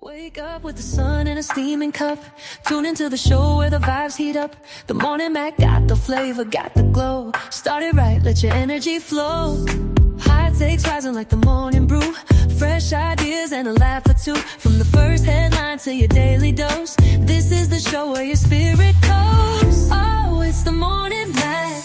Wake up with the sun in a steaming cup. Tune into the show where the vibes heat up. The Morning Mac got the flavor, got the glow. Start it right, let your energy flow. High takes rising like the morning brew. Fresh ideas and a laugh or two. From the first headline to your daily dose. This is the show where your spirit goes. Oh, it's the Morning Mac,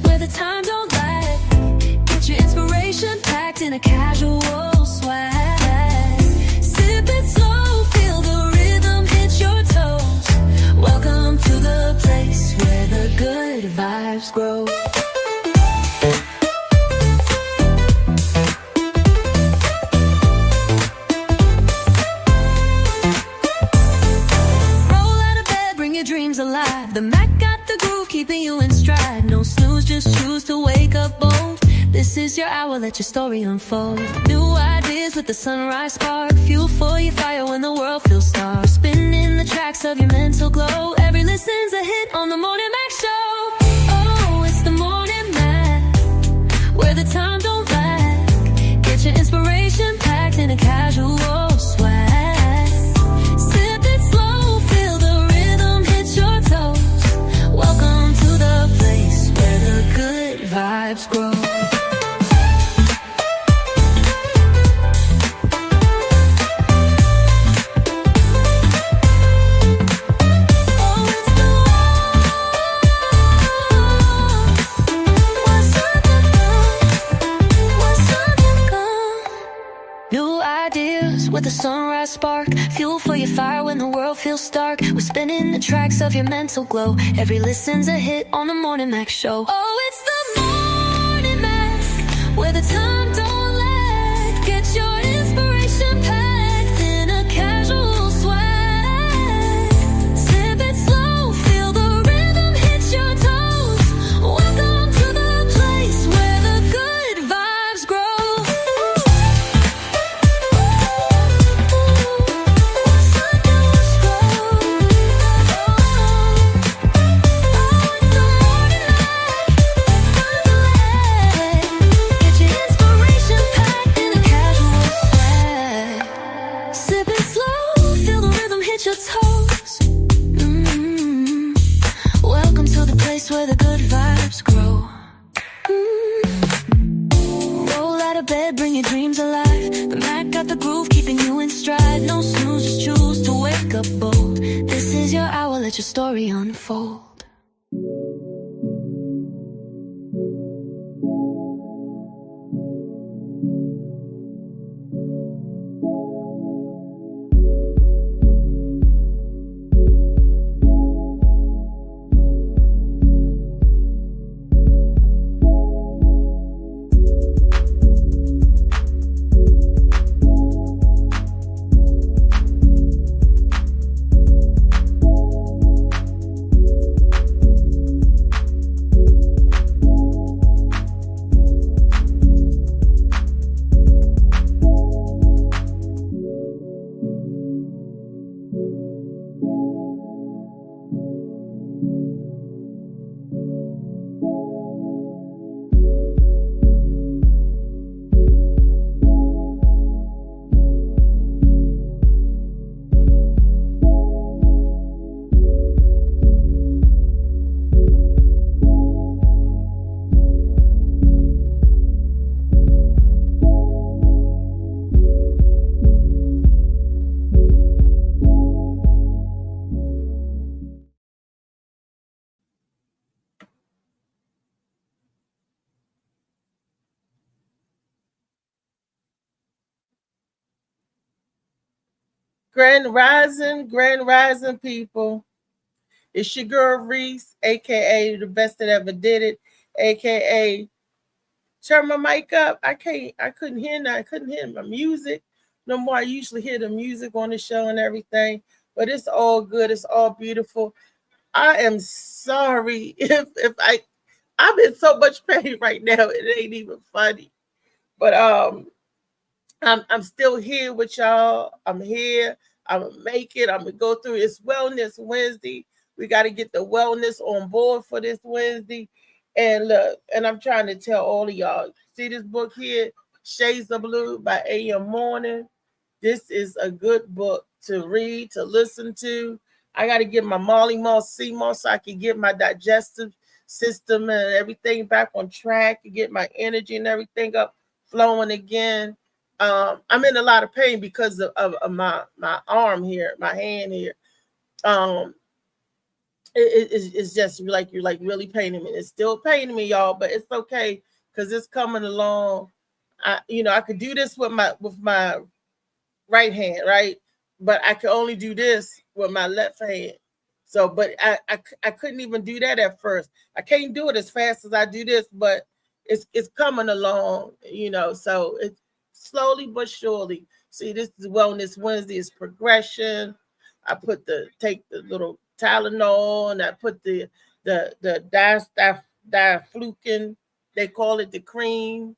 where the time don't lag. Get your inspiration packed in a casual swag. Sip it slow, feel the rhythm hit your toes. Welcome to the place where the good vibes grow. Dreams alive. The Mac got the groove, keeping you in stride. No snooze, just choose to wake up bold. This is your hour, let your story unfold. New ideas with the sunrise spark. Fuel for your fire when the world feels stark. Spinning the tracks of your mental glow. Every listen's a hit on the Morning Mac Show. Oh, it's the Morning Mac, where the time don't lag. Get your inspiration packed in a casual swag. Vibes grow. New ideas with a sunrise spark. Fuel for your fire when the world feels stark. We're spinning the tracks of your mental glow. Every listen's a hit on the Morning Mac Show. Oh, it's the Morning Mac, where the time don't lag. Get your inspiration packed in a casual swag. Sip it slow, feel the rhythm hit your toes. Welcome to the place where the good vibes grow. Your toes. Welcome to the place where the good vibes grow. Roll out of bed, bring your dreams alive. The Mac got the groove, keeping you in stride. No snooze, just choose to wake up bold. This is your hour, let your story unfold. Grand Rising people. It's your girl Reese, aka the best that ever did it, aka turn my mic up. I couldn't hear that. I couldn't hear my music no more. I usually hear the music on the show and everything, but it's all good. It's all beautiful. I am sorry if I'm in so much pain right now. It ain't even funny. But I'm still here with y'all. I'm here. I'm gonna make it. I'm gonna go through. It's Wellness Wednesday. We got to get the wellness on board for this Wednesday. And look, and I'm trying to tell all of y'all, see this book here, Shades of Blue by A.M. Morning. This is a good book to read, to listen to. I got to get my Molly Moss C-Moss so I can get my digestive system and everything back on track and get my energy and everything up flowing again. I'm in a lot of pain because of my arm here, my hand here. Um, it's just like you're like really paining me. It's still paining me, y'all, but it's okay because it's coming along. I could do this with my right hand, right? But I could only do this with my left hand. So, but I couldn't even do that at first. I can't do it as fast as I do this, but it's coming along, So it's slowly but surely. See, this is Wellness Wednesday. It's progression. I take the little Tylenol and I put the diflucan, they call it the cream,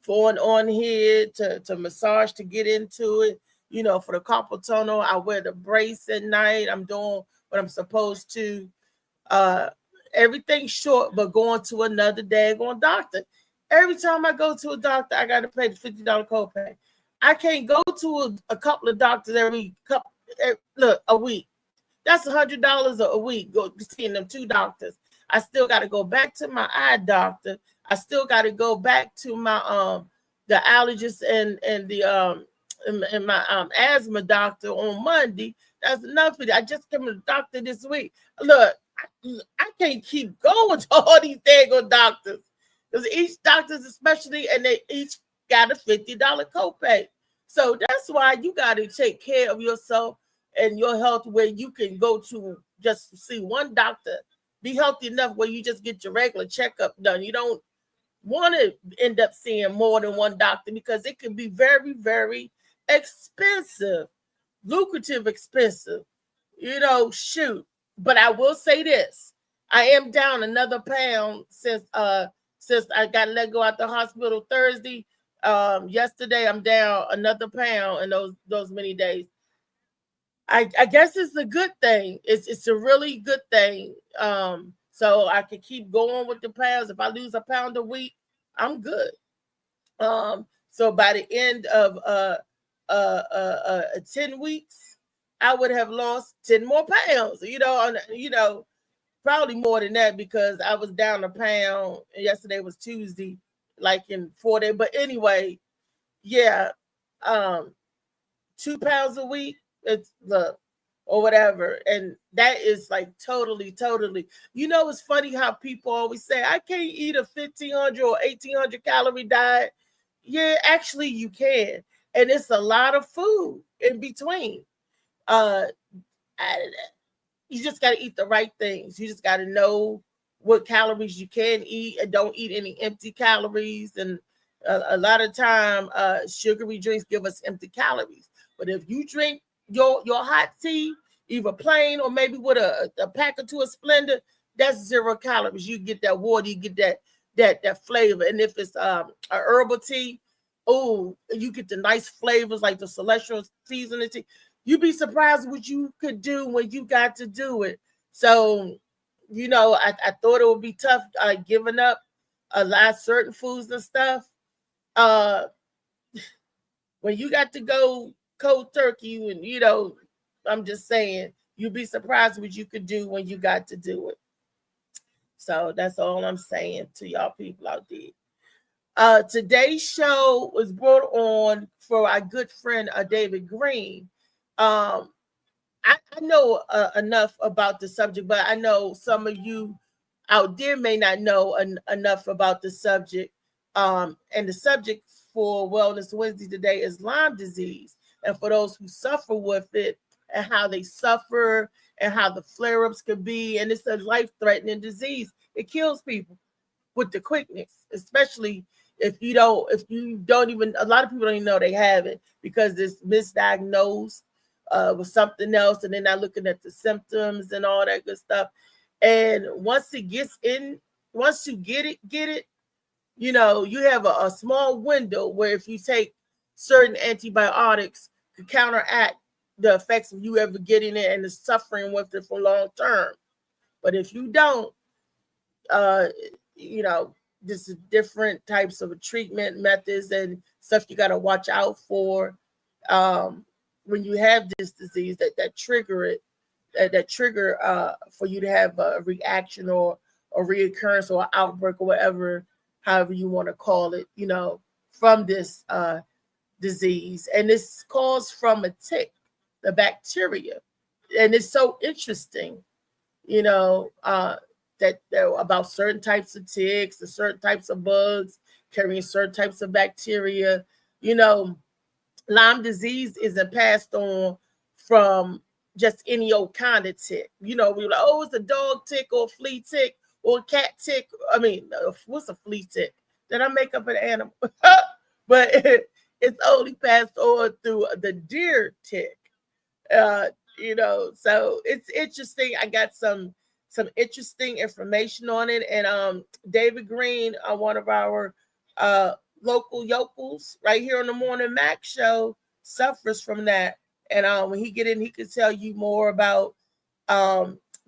on here to massage to get into it. For the carpal tunnel, I wear the brace at night. I'm doing what I'm supposed to. Everything's short, but going to another daggone doctor. Every time I go to a doctor, I got to pay the $50 copay. I can't go to a couple of doctors a week. That's $100 a week. Go seeing them 2 doctors. I still got to go back to my eye doctor. I still got to go back to my the allergist and the and my asthma doctor on Monday. That's enough for that. I just came to the doctor this week. Look, I can't keep going to all these daggone doctors because each doctor's especially, and they each got a $50 copay. So that's why you got to take care of yourself and your health, where you can go to just see one doctor, be healthy enough where you just get your regular checkup done. You don't want to end up seeing more than one doctor because it can be very, very expensive, lucrative, expensive, shoot. But I will say this. I am down another pound since I got let go out the hospital Thursday. Yesterday I'm down another pound in those many days. I guess it's a good thing. It's a really good thing. So I can keep going with the pounds. If I lose a pound a week, I'm good. So by the end of 10 weeks, I would have lost 10 more pounds. Probably more than that because I was down a pound. Yesterday was Tuesday, like in 4 days. But anyway, yeah, 2 pounds a week. It's or whatever, and that is like totally. It's funny how people always say I can't eat a 1,500 or 1,800 calorie diet. Yeah, actually you can, and it's a lot of food in between. You just got to eat the right things. You just got to know what calories you can eat and don't eat any empty calories. And a lot of time, sugary drinks give us empty calories. But if you drink your hot tea, either plain or maybe with a pack or 2 of Splenda, that's 0 calories. You get that water, you get that flavor. And if it's a herbal tea, you get the nice flavors like the celestial seasoning tea. You'd be surprised what you could do when you got to do it. So, I thought it would be tough giving up a lot of certain foods and stuff. When you got to go cold turkey, and I'm just saying, you'd be surprised what you could do when you got to do it. So that's all I'm saying to y'all people out there. Today's show was brought on for our good friend David Green. I know enough about the subject, but I know some of you out there may not know enough about the subject. And the subject for Wellness Wednesday today is Lyme disease. And for those who suffer with it and how they suffer and how the flare-ups could be. And it's a life-threatening disease. It kills people with the quickness, especially if you don't even, a lot of people don't even know they have it because it's misdiagnosed with something else. And they're not looking at the symptoms and all that good stuff. And once it gets in, once you get it, you have a small window where if you take certain antibiotics to counteract the effects of you ever getting it and the suffering with it for long term. But if you don't, there's different types of treatment methods and stuff you got to watch out for. when you have this disease that trigger it, that trigger for you to have a reaction or a reoccurrence or outbreak or whatever, however you want to call it, from this disease. And it's caused from a tick, the bacteria. And it's so interesting, that about certain types of ticks and certain types of bugs carrying certain types of bacteria. Lyme disease isn't passed on from just any old kind of tick. We're like, oh, it's a dog tick or a flea tick or a cat tick. I mean, what's a flea tick? Did I make up an animal? But it's only passed on through the deer tick. So it's interesting. I got some interesting information on it. And David Green, one of our local yokels right here on the Morning Mac show, suffers from that. And when he get in, he could tell you more about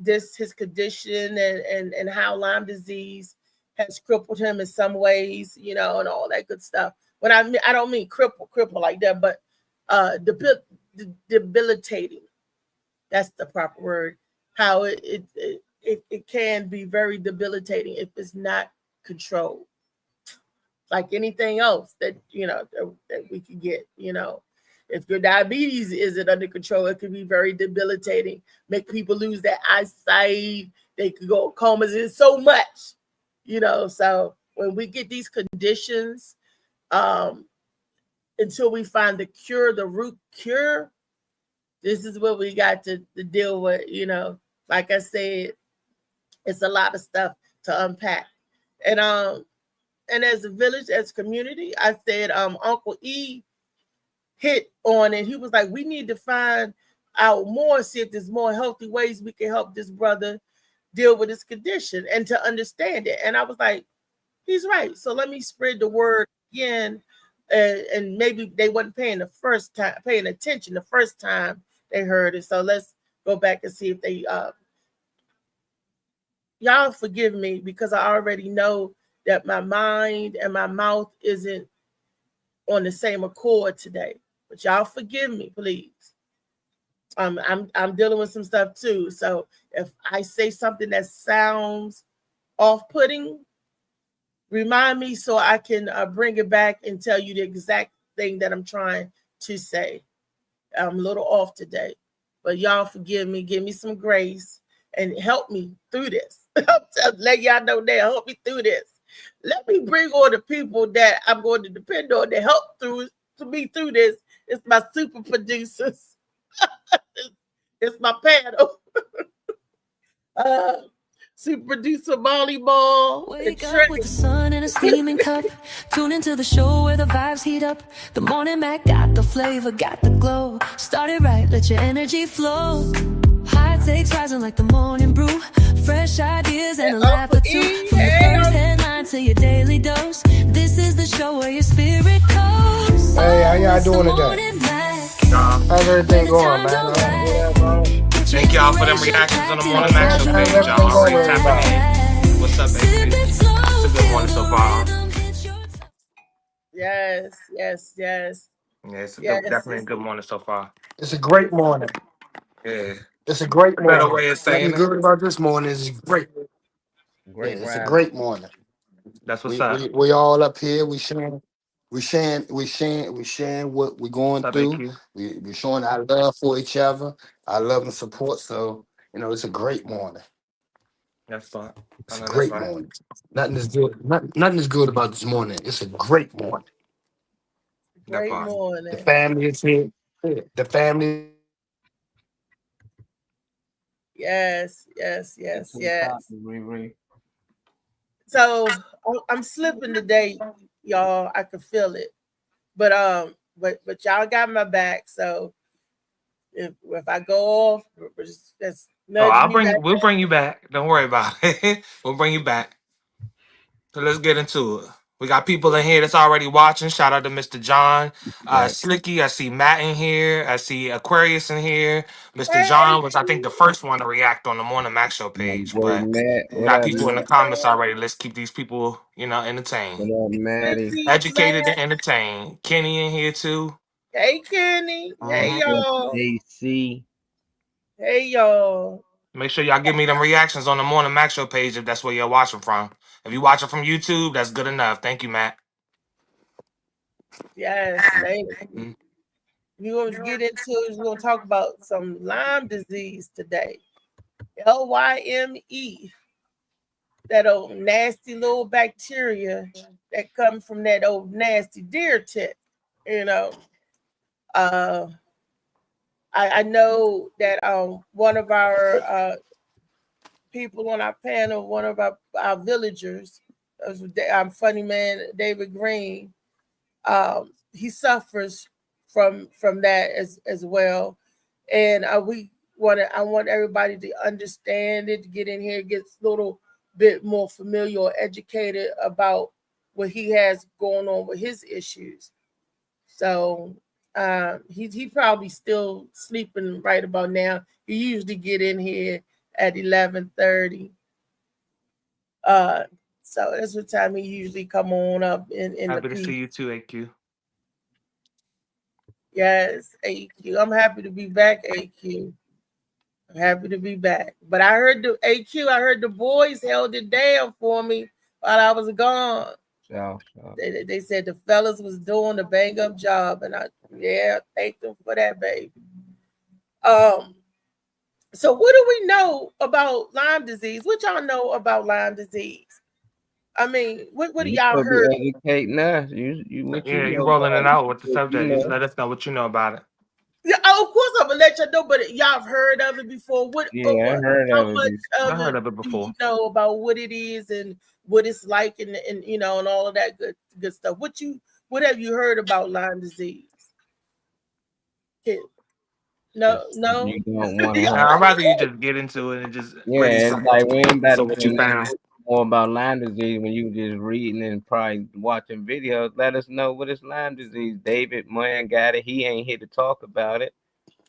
his condition and how Lyme disease has crippled him in some ways, and all that good stuff. But I don't mean cripple like that, but debilitating. That's the proper word. How it can be very debilitating if it's not controlled. Like anything else that that we can get. If your diabetes isn't under control, it can be very debilitating. Make people lose their eyesight. They could go comas. It's so much, So when we get these conditions, until we find the cure, the root cure, this is what we got to deal with. Like I said, it's a lot of stuff to unpack. And as a village, as a community, I said, Uncle E hit on it. He was like, we need to find out more, see if there's more healthy ways we can help this brother deal with his condition and to understand it. And I was like, he's right. So let me spread the word again. And maybe they wasn't paying attention the first time they heard it. So let's go back and see if they y'all forgive me, because I already know that my mind and my mouth isn't on the same accord today. But y'all forgive me, please. I'm dealing with some stuff too. So if I say something that sounds off-putting, remind me so I can bring it back and tell you the exact thing that I'm trying to say. I'm a little off today, but y'all forgive me, give me some grace, and help me through this. Let y'all know that, help me through this. Let me bring all the people that I'm going to depend on to help to me through this. It's my super producers. It's my panel. Super producer Molly Ball. Wake up with the sun in a steaming cup. Tune into the show where the vibes heat up. The Morning Mac got the flavor, got the glow. Start it right, let your energy flow. High takes rising like the morning brew. Fresh ideas and a laugh or two. From the first headline to your daily dose. This is the show where your spirit goes. Hey, how y'all doing today? How's everything going, man? Thank y'all for them reactions on the Morning Mac show page. Y'all already tapping in. What's up, baby? It's a good morning so far. Yes. Yeah, it's definitely a good morning so far. It's a great morning. Yeah. It's a great morning. Better way of saying Nothing it. good about this morning is great. It's a great morning. That's what's up. We all up here. We sharing what we're going through. We're showing our love for each other, our love and support. So it's a great morning. That's fun. It's a great morning. Nothing is good. Nothing is good about this morning. It's a great morning. Great morning. The family is here. The family. Yes. So I'm slipping today, y'all. I can feel it, but y'all got my back. So if I go off, that's we'll bring you back. Don't worry about it. We'll bring you back. So let's get into it. We got people in here that's already watching. Shout out to Mr. John. Slicky, I see Matt in here. I see Aquarius in here. Mr. John was, I think, the first one to react on the Morning Mac show page. But we got people in the comments already. Let's keep these people, entertained. What up, Maddie? Educated and entertained. Kenny in here too. Hey, Kenny. Hey, Mhm. y'all. AC. Hey, y'all. Make sure y'all give me them reactions on the Morning Mac Show page if that's where you're watching from. If you watching from YouTube, that's good enough. Thank you, Matt. Yes, thank you. Mm. We're going to get into it. We're going to talk about some Lyme disease today. Lyme. That old nasty little bacteria that comes from that old nasty deer tick. You know, I know that one of our people on our panel, one of our villagers, I'm funny man David Green. He suffers from that as well, and I want everybody to understand it, to get in here, get a little bit more familiar or educated about what he has going on with his issues. So he probably still sleeping right about now. He usually get in here at 11:30. So that's what time he usually come on up in the Happy to see piece. you too, AQ. Yes, AQ. I'm happy to be back, AQ. I'm happy to be back. But I heard the AQ, I heard the boys held it down for me while I was gone. So. They said the fellas was doing a bang up job, and I thank them for that, baby. So what do we know about Lyme disease? What y'all know about Lyme disease? I mean, what do y'all heard? Educating us. You what you You know rolling it about out with the it, subject. You let us know what you know about it. Yeah, of course I'm gonna let you know, but y'all have heard of it before. Yeah, I heard How of it much before. of I heard it of it do you before. know about what it is and what it's like and you know and all of that good stuff? What have you heard about Lyme disease? No. You don't want to have. I'd rather you just get into it and just really Yeah, it's like we ain't about so to what say you nothing found. more about Lyme disease when you just reading and probably watching videos. Let us know what is Lyme disease. David Moyan got it. He ain't here to talk about it.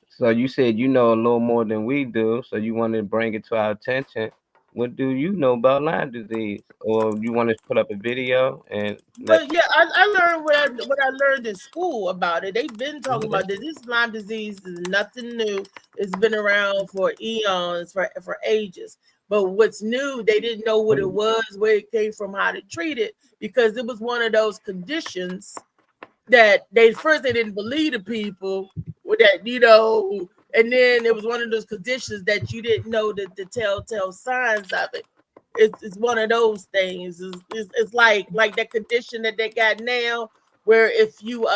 So you said you know a little more than we do. So you want to bring it to our attention. What do you know about Lyme disease? Or you want to put up a video and let But yeah, I learned what I learned in school about it. They've been talking about this. This Lyme disease is nothing new. It's been around for eons, for ages. But what's new, they didn't know what it was, where it came from, how to treat it, because it was one of those conditions that they didn't believe the people with that, and then it was one of those conditions that you didn't know the telltale signs of it. It's one of those things. It's like that condition that they got now, where if you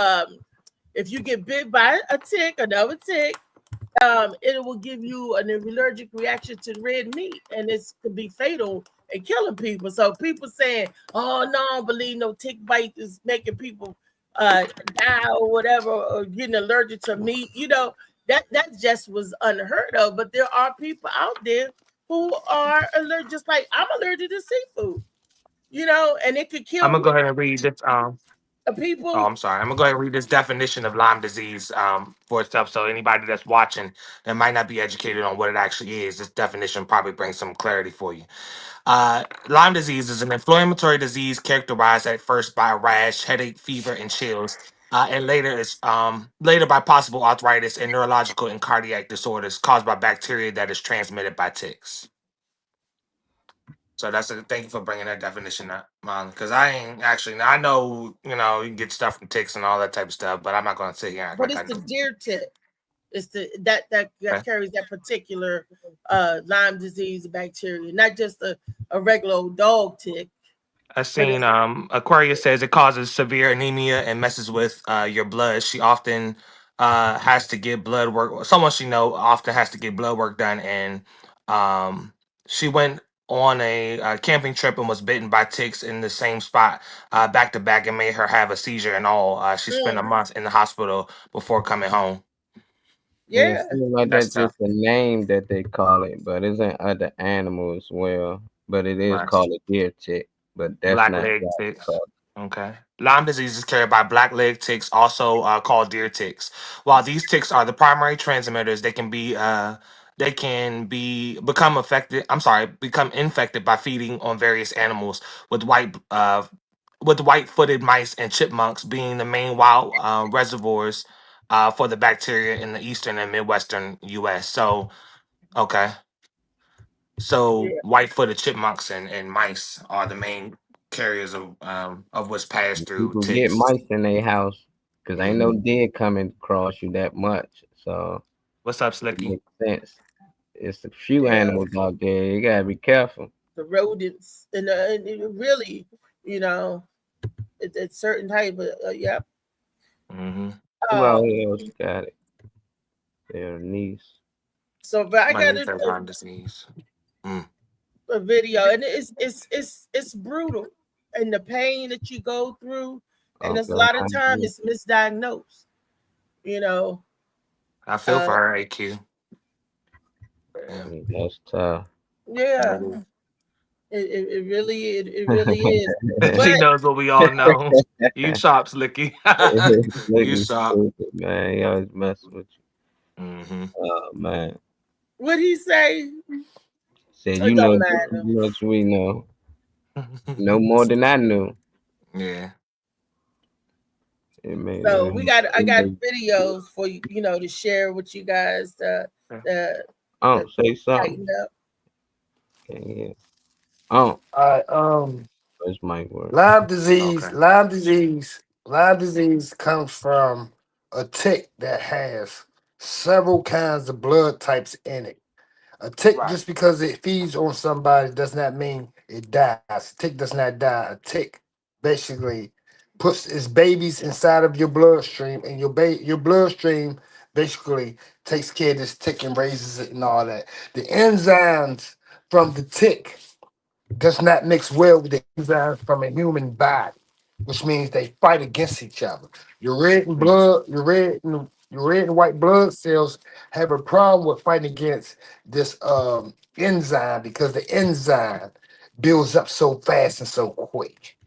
get bit by a tick, another tick, it will give you an allergic reaction to red meat, and this could be fatal and killing people. So people saying, "Oh no, I don't believe no tick bite is making people die or whatever, or getting allergic to meat." That just was unheard of. But there are people out there who are allergic, just like I'm allergic to seafood. And it could I'm kill gonna go ahead and read this. Oh, people. I'm sorry. I'm gonna go ahead and read this definition of Lyme disease for itself. So anybody that's watching that might not be educated on what it actually is, this definition probably brings some clarity for you. Lyme disease is an inflammatory disease characterized at first by a rash, headache, fever, and chills, and later by possible arthritis and neurological and cardiac disorders caused by bacteria that is transmitted by ticks. So thank you for bringing that definition up, Molly. Because I ain't actually. I know you can get stuff from ticks and all that type of stuff, but I'm not gonna sit here and act But like it's I the know. deer tick. It's that Okay. carries that particular Lyme disease bacteria, not just a regular old dog tick. I But seen Aquarius says it causes severe anemia and messes with your blood. She often has to get blood work. Someone she know often has to get blood work done, and she went on a camping trip and was bitten by ticks in the same spot back to back and made her have a seizure and all. She spent a month in the hospital before coming home. yeah, it yeah, seems like That's that's tough. just a name that they call it, but it's in other animals as well. But it is Right. called a deer tick, but that's Black not leg what it's ticks. called. Okay. Lyme disease is carried by black leg ticks, also called deer ticks. While these ticks are the primary transmitters, they can be become affected. I'm sorry, become infected by feeding on various animals, with white-footed mice and chipmunks being the main wild reservoirs for the bacteria in the eastern and midwestern U.S. So, okay. So Yeah. white-footed chipmunks and mice are the main carriers of what's passed through People get ticks. mice in their house because ain't no Mhm. deer coming across you that much. So What's up, it Slicky? makes sense. It's a few Yeah. animals out there. You gotta be careful. The rodents and it really, you know, it's certain type of yeah. Mm-hmm. Who Um, else got it? Their niece. so but I My got niece has Lyme disease. Mm. a video, and it's brutal, and the pain that you go through, and Okay. there's a lot of time it's misdiagnosed. You know, I feel uh, for her, AQ. Yeah. That's tough. yeah, That it really is. is. She But knows what we all know. You shop, Slicky. You Nigga shop. stupid, man. He always mess with Mm-hmm. you. Oh man. what he say? Said It you know don't just as matter. much we know. No more than I knew. Yeah. It made So I got me videos for you, you know, to share with you guys the oh, the say something. tighten up. Can't hear. Oh, All right. this mic work. Lyme disease. Okay. Lyme disease. Lyme disease comes from a tick that has several kinds of blood types in it. A tick, Right. just because it feeds on somebody, does not mean it dies. A tick does not die. A tick basically puts its babies inside of your bloodstream, and your bloodstream basically takes care of this tick and raises it and all that. The enzymes from the tick does not mix well with the enzymes from a human body, which means they fight against each other. Mm. Your red and white blood cells have a problem with fighting against this enzyme because the enzyme builds up so fast and so quick.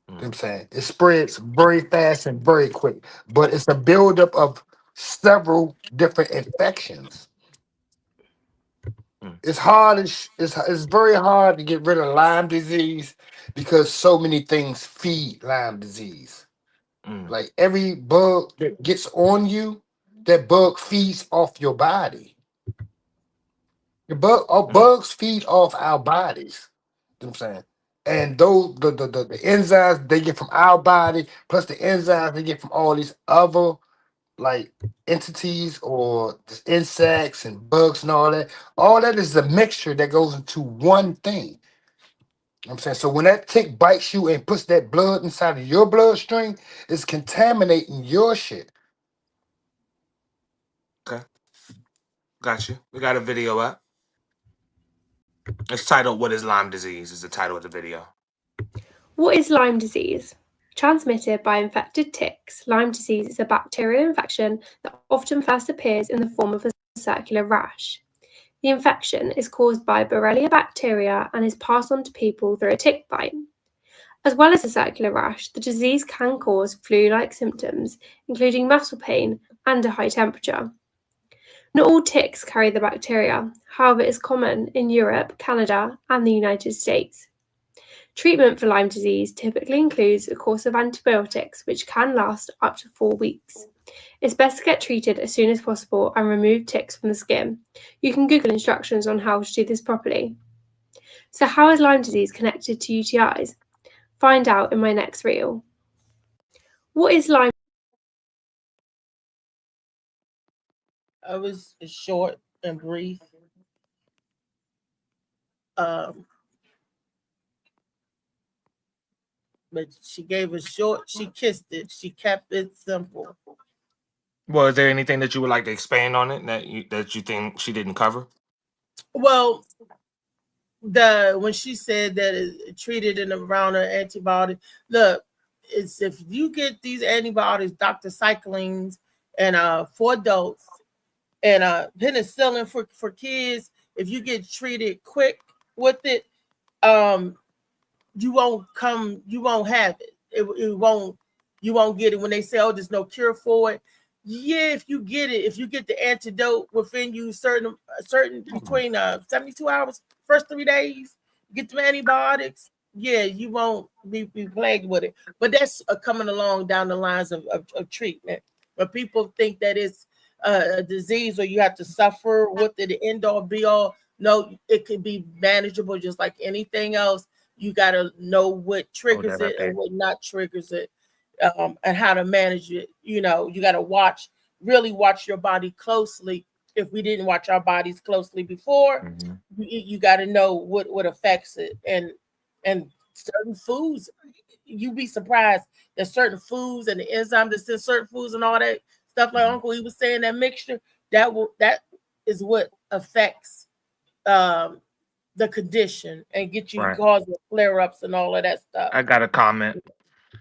You know what Mm. I'm saying? It spreads very fast and very quick, but it's a buildup of several different infections. Mm. It's hard. It's very hard to get rid of Lyme disease because so many things feed Lyme disease. Mm. Like every bug that gets on you, that bug feeds off your body. Mm. Bugs feed off our bodies. You know what I'm saying? And those the enzymes they get from our body, plus the enzymes they get from all these other like entities or just insects and bugs and all that is a mixture that goes into one thing. You know what I'm saying? So when that tick bites you and puts that blood inside of your bloodstream, it's contaminating your shit. Okay. Got you. We got a video up. It's titled "What is Lyme disease?" is the title of the video. What is Lyme disease? Transmitted by infected ticks, Lyme disease is a bacterial infection that often first appears in the form of a circular rash. The infection is caused by Borrelia bacteria and is passed on to people through a tick bite. As well as a circular rash, the disease can cause flu-like symptoms, including muscle pain and a high temperature. Not all ticks carry the bacteria, however it is common in Europe, Canada, and the United States. Treatment for Lyme disease typically includes a course of antibiotics, which can last up to 4 weeks. It's best to get treated as soon as possible and remove ticks from the skin. You can Google instructions on how to do this properly. So how is Lyme disease connected to UTIs? Find out in my next reel. What is Lyme? I was short and brief. Um, but she gave it short. She kissed it. She kept it simple. Well, is there anything that you would like to expand on it that you think she didn't cover? Well, when she said that it treated in around an antibiotic, look, it's if you get these antibiotics, doxycyclines, and for adults, and penicillin for kids, if you get treated quick with it, you won't have it. It won't, you won't get it when they say, oh, there's no cure for it. Yeah, if you get the antidote within you certain between 72 hours, first 3 days, get the antibiotics. Yeah, you won't be plagued with it. But that's coming along down the lines of treatment. When people think that it's a disease or you have to suffer with it, the end all be all. No, it could be manageable just like anything else. You got to know what triggers that right it there. and what not triggers it, and how to manage it. You know, you got to really watch your body closely. If we didn't watch our bodies closely before, Mhm. you got to know what affects it, and certain foods. You'd be surprised that certain foods and the enzymes that's in certain foods and all that stuff, like Uncle he was saying, that mixture that is what affects the condition and get you Right. causing flare ups and all of that stuff. I got a comment.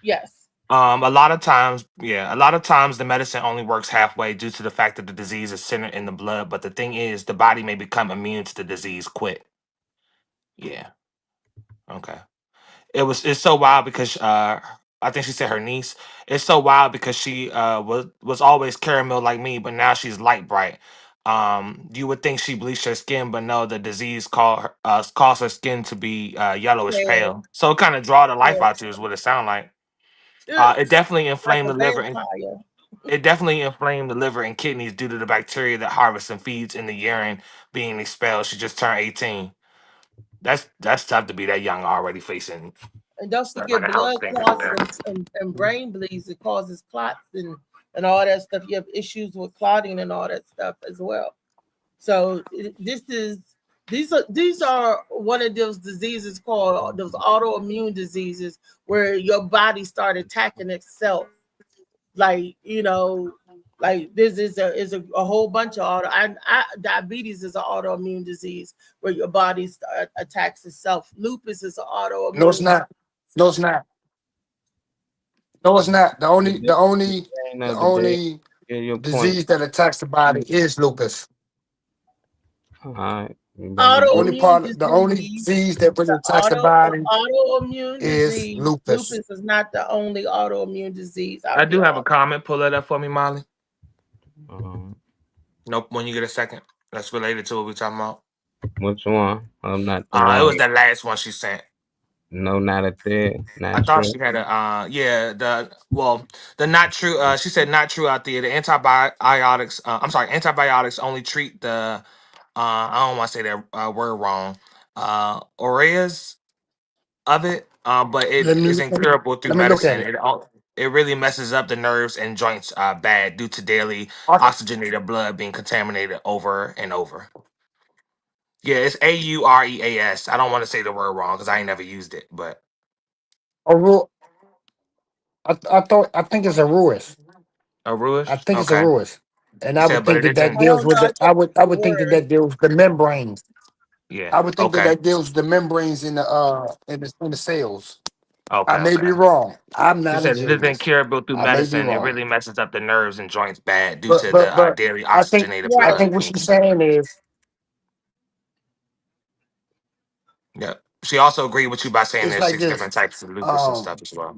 Yes. A lot of times, a lot of times the medicine only works halfway due to the fact that the disease is centered in the blood. But the thing is, the body may become immune to the disease quick. Yeah. Okay. It's so wild because I think she said her niece. It's so wild because she was always caramel like me, but now she's light bright. You would think she bleached her skin, but no, the disease caused her skin to be yellowish Pale, pale. So it kind of draw the life pale. out you is what it sound like. It It's definitely like inflamed a the liver and vampire. it definitely inflamed the liver and kidneys due to the bacteria that harvests and feeds in the urine being expelled. She just turned 18. That's tough to be that young already facing And don't certain kind forget of health blood things like clots that. and brain bleeds. It causes clots and all that stuff. You have issues with clotting and all that stuff as well. So these are one of those diseases called those autoimmune diseases where your body start attacking itself. Like, like this is a whole bunch of diabetes is an autoimmune disease where your body attacks itself. Lupus is an No, it's autoimmune. not. No, it's not. No, it's not. The The only the difference only between the the day, only get your point. disease that attacks the body is lupus. All right, you better do. Autoimmune The only disease. disease that really The attacks the body autoimmune is disease. lupus. Lupus is not the only autoimmune disease I out do there. have a comment. Pull that up for me, Molly. Um, Nope. When you get a second, that's related to what we're talking about. which one? Not the It was one. that last one she sent. No, not a third. I Not thought true. she had a the not true she said not true out there. The antibiotics antibiotics only treat the I don't want to say that word wrong. Ureas of it. But it Let me is incurable through let me look at medicine. it. It really messes up the nerves and joints bad due to daily Ar- oxygenated blood being contaminated over and over. Yeah, it's Aureas. I don't want to say the word wrong because I ain't never used it, but Aru- I think it's a Ruiz. I Aruish? think it's a Okay. Ruiz. And You I said, would but think it that that I isn't. deals don't know. with I the, can't I think the would think that word. that deals with the membranes. Yeah. I would think that Okay. that deals with the membranes in the cells. Okay. I may Okay. be wrong. I'm She not a said it isn't genius. curable through I may be medicine. It wrong. really messes up the nerves and joints bad due But to but the but daily I think oxygenated I Right. blood think what being she's contaminated. saying is Yeah. She also agreed with you by saying it's there's like 6 this. different types of lupus and Um, stuff as well.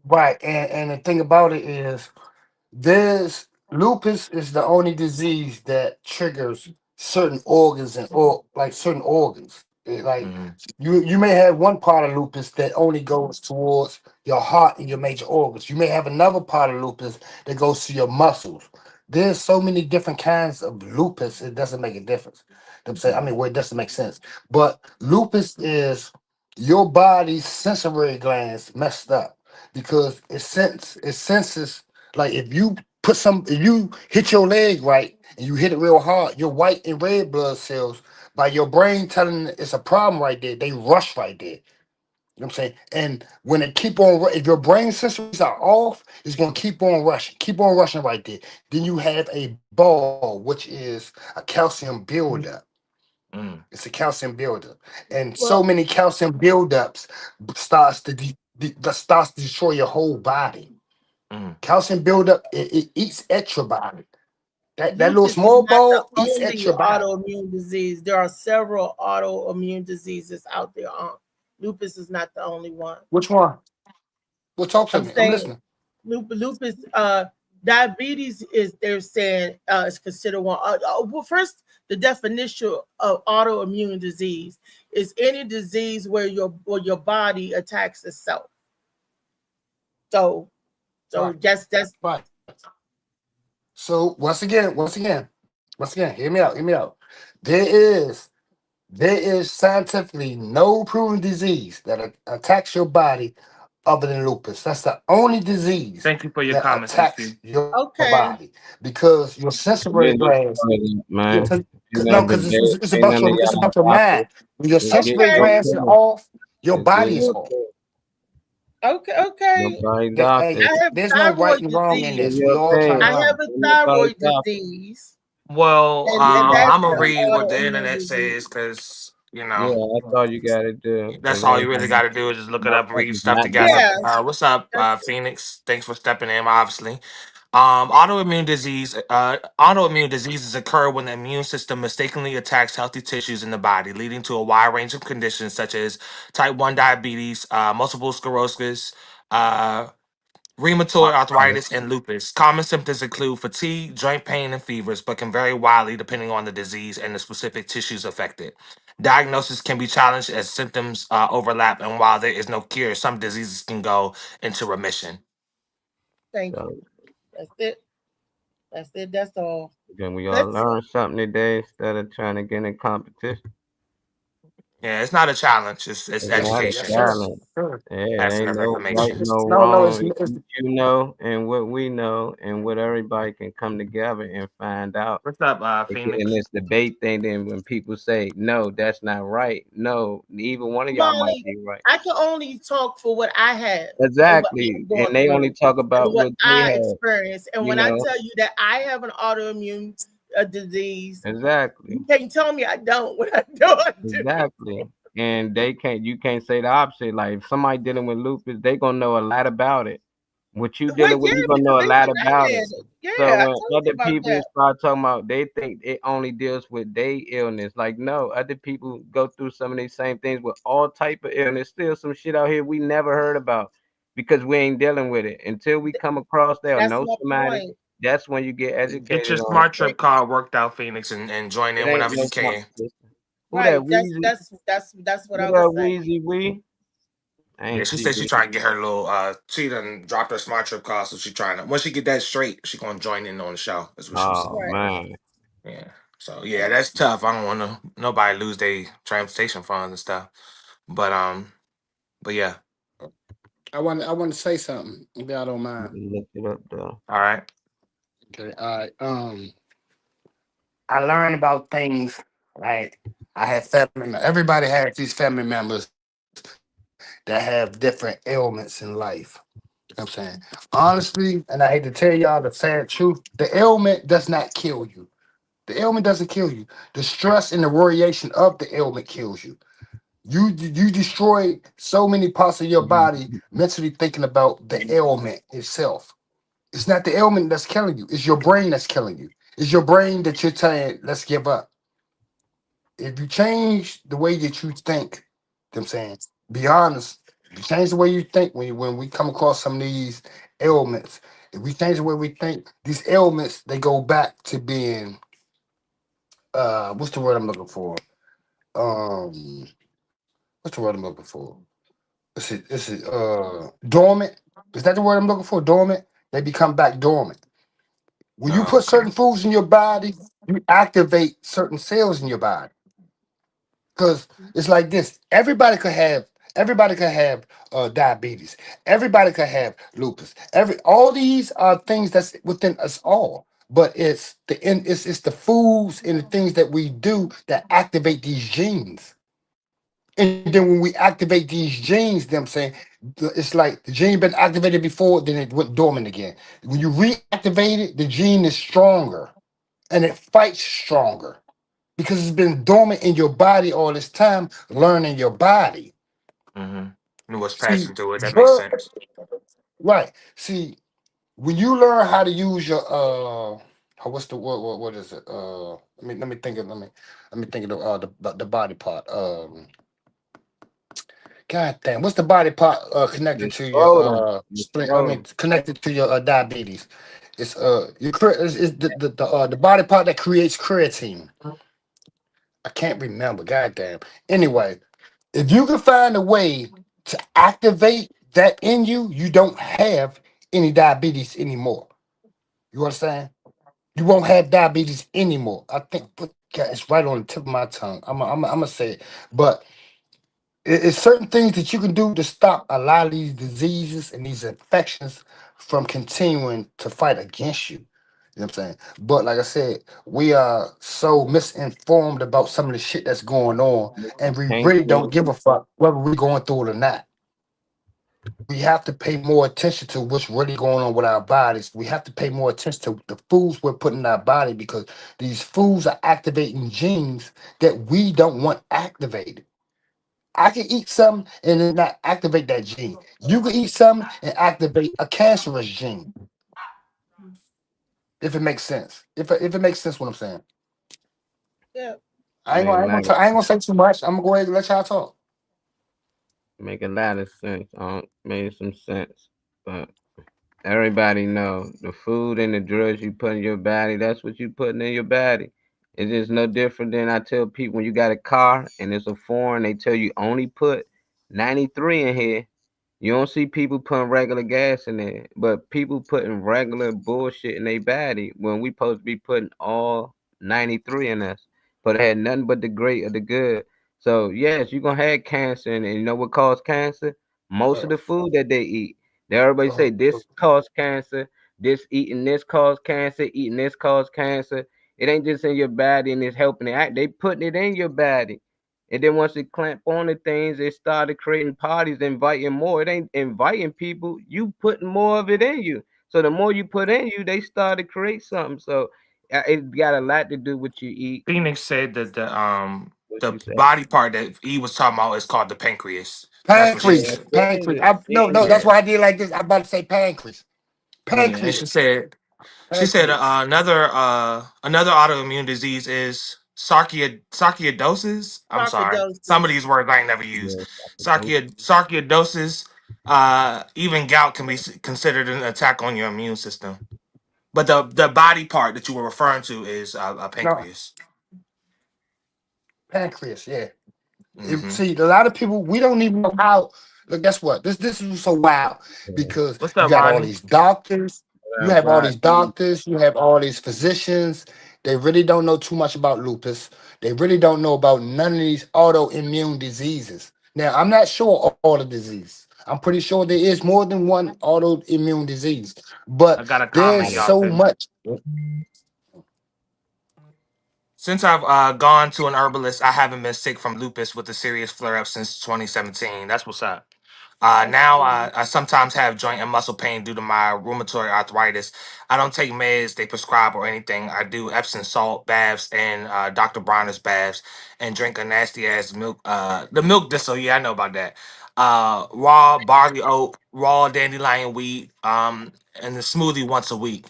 right, and the thing about it is there's lupus is the only disease that triggers certain organs or like certain organs. Like Hmm. you may have one part of lupus that only goes towards your heart and your major organs. You may have another part of lupus that goes to your muscles. There's so many different kinds of lupus, it doesn't make a difference. I'm saying, I mean, well, it doesn't make sense. But lupus is your body's sensory glands messed up because it senses like if you hit your leg right and you hit it real hard, your white and red blood cells by your brain telling it it's a problem right there, they rush right there. You know what I'm saying? And when it keep on, if your brain sensors are off, it's gonna keep on rushing right there. Then you have a ball, which is a calcium buildup. Mm, It's a calcium buildup, and so Well, many calcium buildups that starts to destroy your whole body. mm, Calcium buildup, it eats at your body. That little lupus is small not the ball eats at only your body. autoimmune disease. There are several autoimmune diseases out there. Lupus is not the only one. Which one? Well, talk to I'm me. I'm saying listening. lupus, diabetes is they're saying is considered one. Well, first, the definition of autoimmune disease is any disease where your body attacks itself. So So Right. that's Right. So hear me out. There is scientifically no proven disease that attacks your body other than lupus. That's the only disease Thank you for your that comments, attacks SP. your okay. body because your sensory Been glands. man. You No, never because did it's ain't about none of your y'all mind. doctors. When your Let's get sensory Okay. your glands are care. off, your Let's get body is your off. care. Okay. Nobody Hey, doctors. I have there's no right thyroid and wrong in Get disease. this. We your all trying care. to I have learn. a Nobody thyroid doctors. disease, Well, and that's I'm gonna an read what the autoimmune internet disease. says because Yeah, that's all you gotta do. that's And all then you really got to do is just look it up and read motherfuckers stuff not together. Yeah, doctors. What's up, that's Phoenix? Thanks for stepping in. Obviously, autoimmune diseases occur when the immune system mistakenly attacks healthy tissues in the body, leading to a wide range of conditions such as type 1 diabetes, multiple sclerosis, uh, rheumatoid arthritis, and lupus. Common symptoms include fatigue, joint pain, and fevers, but can vary widely depending on the disease and the specific tissues affected. Diagnosis can be challenged as symptoms overlap, and while there is no cure, some diseases can go into remission. thank So you. That's it. That's it. That's all. then we all Let's learn something today instead of trying to get in competition. Yeah, it's not a challenge. It's It's not a Yes, education. sir. It's challenge. Sure. It passing ain't of no right, information. no No, wrong. it's What you know and what we know and what everybody can come together and find out. What's up, To get in Phoenix? this debate thing, then when people say no, that's not right. No, either one of y'all might Molly. be right. I can only talk for what I have and what Exactly. I've gone And they only through talk and about what what they I have, experienced. And you when I know. tell you that I have an autoimmune disease, Exactly. you can't tell me I don't. When I do, I do. Exactly. And you can't say the opposite. Like if somebody dealing with lupus, they gonna know a lot about it. What you Well, dealing with, yeah, you gonna because know a they lot said I about had it. it. So Yeah, I when told you other about people that. start talking about, they think it only deals with their illness. Like no, other people go through some of these same things with all type of illness. Still some shit out here we never heard about because we ain't dealing with it until we come across there or That's know my somebody. point. That's when you get Get your educated on smart it. trip card worked out, Phoenix, and join It in ain't whenever no you smart. can. Who that Right. That's Weezy? that's that's what Who I that was saying. Weezy we? I Yeah, ain't she see said she that. trying to get her little she done dropped her smart trip card, so she trying to once she get that straight, she gonna join in on the show. That's what she was saying. Oh Right. man. Yeah. So yeah, that's tough. I don't wanna nobody lose their transportation funds and stuff. But yeah. I want to say something if y'all don't mind. Look it up though. All right. Okay. All right. I learned about things like I had family. Everybody has these family members that have different ailments in life. You know what I'm saying? Honestly, and I hate to tell y'all the sad truth, the ailment does not kill you. The ailment doesn't kill you. The stress and the variation of the ailment kills you. You destroy so many parts of your body mentally thinking about the ailment itself. It's not the ailment that's killing you. It's your brain that's killing you. It's your brain that you're telling, let's give up. If you change the way that you think, you know what I'm saying, be honest, if you change the way you think when we come across some of these ailments, if we change the way we think, these ailments, they go back to being what's the word I'm looking for? Um what's the word I'm looking for? Is it dormant? Is that the word I'm looking for? Dormant? They become back dormant. When you put Okay. certain foods in your body, you activate certain cells in your body. Because it's like this. Everybody could have diabetes. Everybody could have lupus. All these are things that's within us all. But it's the foods and the things that we do that activate these genes. And then when we activate these genes, them saying it's like the gene been activated before, then it went dormant again. When you reactivate it, the gene is stronger and it fights stronger because it's been dormant in your body all this time, learning your body. Mm-hmm. What's See, passing through it? That makes drug, sense. right? See, when you learn how to use your what's the what is it? Let me think of the body part. God damn, what's the body part connected The to your scrotum. The scrotum. connected to your diabetes? It's it's the body part that creates creatine. I can't remember. God damn. Anyway, if you can find a way to activate that in you, you don't have any diabetes anymore. You understand? You won't have diabetes anymore. I think God, it's right on the tip of my tongue. I'm gonna say it, but it's certain things that you can do to stop a lot of these diseases and these infections from continuing to fight against you. You know what I'm saying? But like I said, we are so misinformed about some of the shit that's going on, and we really don't give a fuck whether we're going through it or not. We have to pay more attention to what's really going on with our bodies. We have to pay more attention to the foods we're putting in our body because these foods are activating genes that we don't want activated. I can eat something and then not activate that gene. You can eat something and activate a cancerous gene. If it makes sense. If it makes sense what I'm saying. Yeah. I ain't gonna say too much. I'm gonna go ahead and let y'all talk. make a lot of sense. Made some sense, but everybody know the food and the drugs you put in your body. That's what you putting in your body. It's just no different than I tell people when you got a car and it's a foreign. They tell you only put 93 in here. You don't see people putting regular gas in there, but people putting regular bullshit in their body when we supposed to be putting all 93 in us. But it had nothing but the great or the good. So yes, you're gonna have cancer, and you know what causes cancer? Most of Uh, the food that they eat. Everybody uh, say this cause cancer, this eating this cause cancer, eating this cause cancer. It ain't just in your body and it's helping it act. They putting it in your body. And then once it clamp on the things, they started creating parties, inviting more. It ain't inviting people, you putting more of it in you. So the more you put in you, they start to create something. So it got a lot to do with what you eat. Phoenix said that What the you say? body part that he was talking about is called the pancreas. That's what she Yeah, pancreas. said. Pancreas. No, yeah. that's Yeah, why I did like this. I'm about to say pancreas. yeah. And she Pancreas. said Pancreas. another autoimmune disease is sarcoidosis. I'm sorry, some of Sarcoidosis. these words I ain't never used. Yeah, those Sarcoidosis. Even gout can be considered an attack on your immune system. But the body part that you were referring to is a No, pancreas. pancreas, yeah. Hmm. See, a lot of people we don't even know how. Look, guess what? This is so wild because What's you up, got all Ronnie? these doctors, you have all right. these doctors, you have all these physicians. They really don't know too much about lupus. They really don't know about none of these autoimmune diseases. Now, I'm not sure of all the disease. I'm pretty sure there is more than one autoimmune disease, I but got a there's comment, y'all. so much. Since I've gone to an herbalist, I haven't been sick from lupus with a serious flare up since 2017. That's what's up. That's Now good. I sometimes have joint and muscle pain due to my rheumatoid arthritis. I don't take meds they prescribe or anything. I do Epsom salt baths and Dr. Bronner's baths and drink a nasty ass milk. The milk thistle, yeah, I know about that. Raw barley oat, raw dandelion wheat, and the smoothie once a week.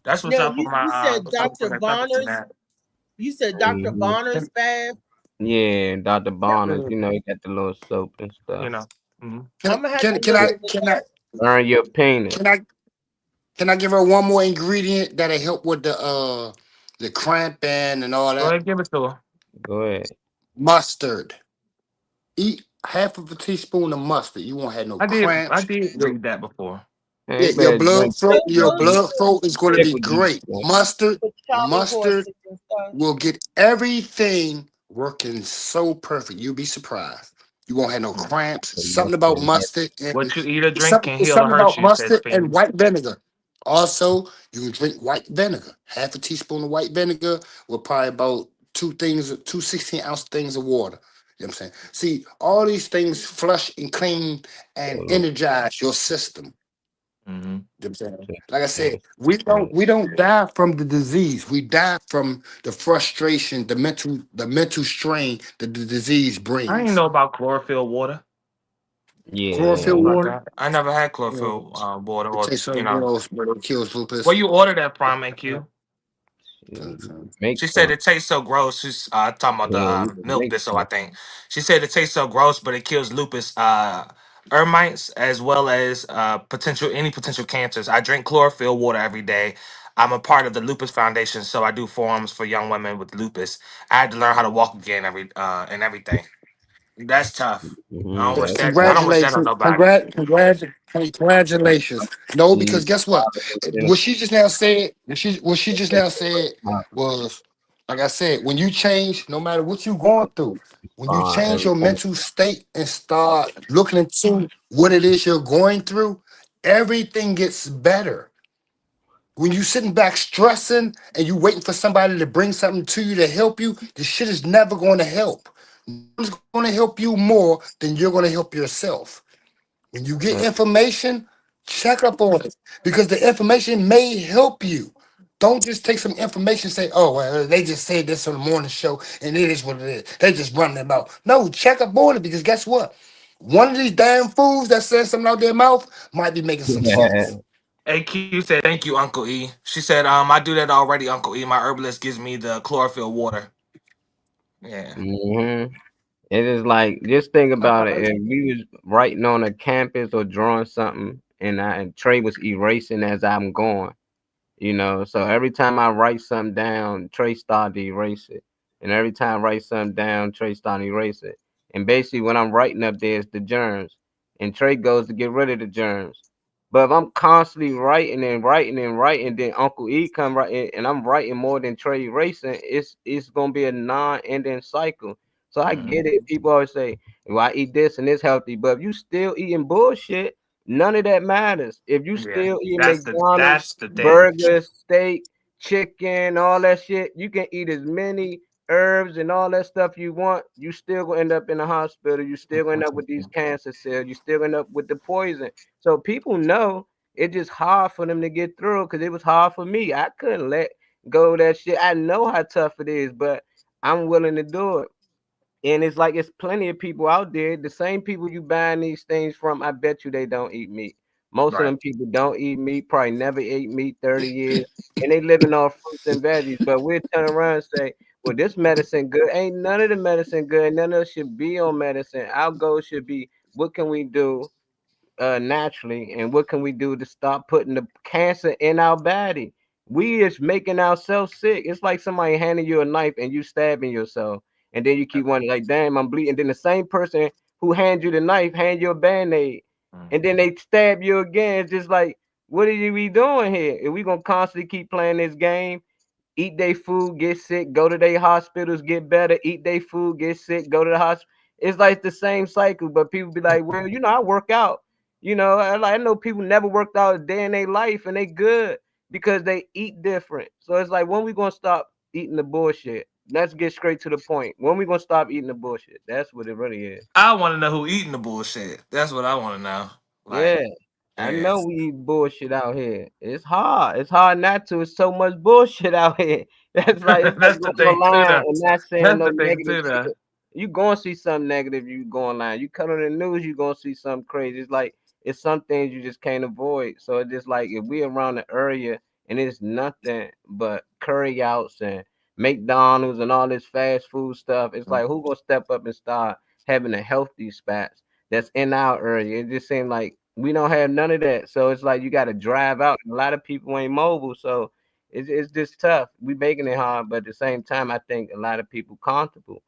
That's what's Now up for my you said for Dr. the purpose of Bonner's. that. You said Dr. Mhm. Bonner's Can, bath. Yeah, Dr. Bonner, can, you know, he got the little soap and You stuff. know. Mhm. I'm gonna have to can look I into can I that. Burn your penis. can I Can I give her one more ingredient that'll help with the cramping and all Go that? ahead, give it to her. Go ahead. Mustard. Eat half of a teaspoon of mustard. You won't have no I cramps. did read that before. Man, Yeah, you better drink your Look, blood flow is going to be pickle juice. great. Man. for trauma Mustard horses and stuff. will get everything working so perfect. You'll be surprised. You won't have no cramps. The Something about mustard. mustard and What you eat or drink can it's heal a something about Hershey, says mustard and Phoenix. white vinegar. Also, you can drink white vinegar. Half a teaspoon of white vinegar with probably about two 16-ounce things of water. You know what I'm saying? See, all these things flush and clean and energize your system. Hmm. You know what I'm saying? Like I said, we don't die from the disease. We die from the frustration, the mental strain that the disease I didn't brings. know about chlorophyll water. I didn't know Chlorophyll Yeah. about water, that. I never had uh, chlorophyll water, it or tastes so gross, but it kills where lupus. you order that from, NQ. Make She said some. it tastes so gross. She's talking about the Yeah, you can milk make thistle, I some. think. She said it tastes so gross, but it kills lupus ermites as well as potential cancers. I drink chlorophyll water every day. I'm a part of the Lupus Foundation, so I do forums for young women with lupus. I had to learn how to walk again and everything. That's tough. I don't wish That's that. I don't wish that on Congratulations. nobody. Congratulations. No, you because guess what? What she just now said, what she just now said was, like I said, when you change, no matter what you're going through, when you change your everything. mental state and start looking into what it is you're going through, everything gets better. When you sitting back stressing and you waiting for somebody to bring something to you to help you, the shit is never going to help. No one's going to help you more than you're going to help yourself. When you get information, check up on it because the information may help you. Don't just take some information and say, oh, well, they just said this on the morning show and it is what it is. They just run their mouth. No, check up on it because guess what? One of these damn fools that says something out their mouth might be making some sense. AQ said, "Thank you, Uncle E." She said, "I do that already, Uncle E. My herbalist gives me the chlorophyll water." Yeah. hmm It is like just think about it. Uh, If we was writing on a campus or drawing something, and Trey was erasing as I'm going, so every time I write something down, Trey started to erase it, and every time I write something down, Trey started to erase it. And basically, what I'm writing up there is the germs, and Trey goes to get rid of the germs. But if I'm constantly writing and writing and writing, then Uncle E come right in, and I'm writing more than Trey erasing. It's gonna be a non-ending cycle. So I Mhm. get it. People always say, "Well, I eat this and it's healthy," but if you still eating bullshit, none of that matters. If you Yeah. still eat McDonald's, That's the thing. burgers, steak, chicken, all that shit, you can eat as many herbs and all that stuff you want. You still gonna end up in the hospital. You still gonna end up with these cancer cells. You still gonna end up with the poison. So people know it's just hard for them to get through because it was hard for me. I couldn't let go of that shit. I know how tough it is, but I'm willing to do it. And it's like it's plenty of people out there. The same people you buying these things from, I bet you they don't eat meat. Most of Right. them people don't eat meat, probably never ate meat 30 years, and they living off fruits and veggies. But we'll turn around and say, well, this medicine good. Ain't none of the medicine good. None of us should be on medicine. Our goal should be what can we do naturally, and what can we do to stop putting the cancer in our body? We is making ourselves sick. It's like somebody handing you a knife and you stabbing yourself, and then you keep wondering, like, damn, I'm bleeding. Then the same person who hands you the knife hand you a band-aid, and then they stab you again. It's just like, what are you be doing here? If we gonna constantly keep playing this game, eat their food, get sick, go to their hospitals, get better, eat their food, get sick, go to the hospital. It's like the same cycle, but people be like, well, I work out. I know people never worked out a day in their life and they good because they eat different. So it's like, when we gonna stop eating the bullshit? Let's get straight to the point. When we gonna stop eating the bullshit? That's what it really is. I want to know who eating the bullshit. That's what I want to know. Like, Yeah. I know yes. we eat bullshit out here. It's hard. It's hard not to. It's so much bullshit out here. It's like That's the going thing too, online though. and not saying That's no the thing negative too, though. shit. You gonna see something negative. You go online. You cut on the news. You gonna see something crazy. It's like it's some things you just can't avoid. So it's just like if we around the area and it's nothing but curry outs and McDonald's and all this fast food stuff. It's like who gonna step up and start having a healthy spots that's in our area? It just seemed like we don't have none of that. So it's like you got to drive out. A lot of people ain't mobile, so it's just tough. We making it hard, but at the same time, I think a lot of people comfortable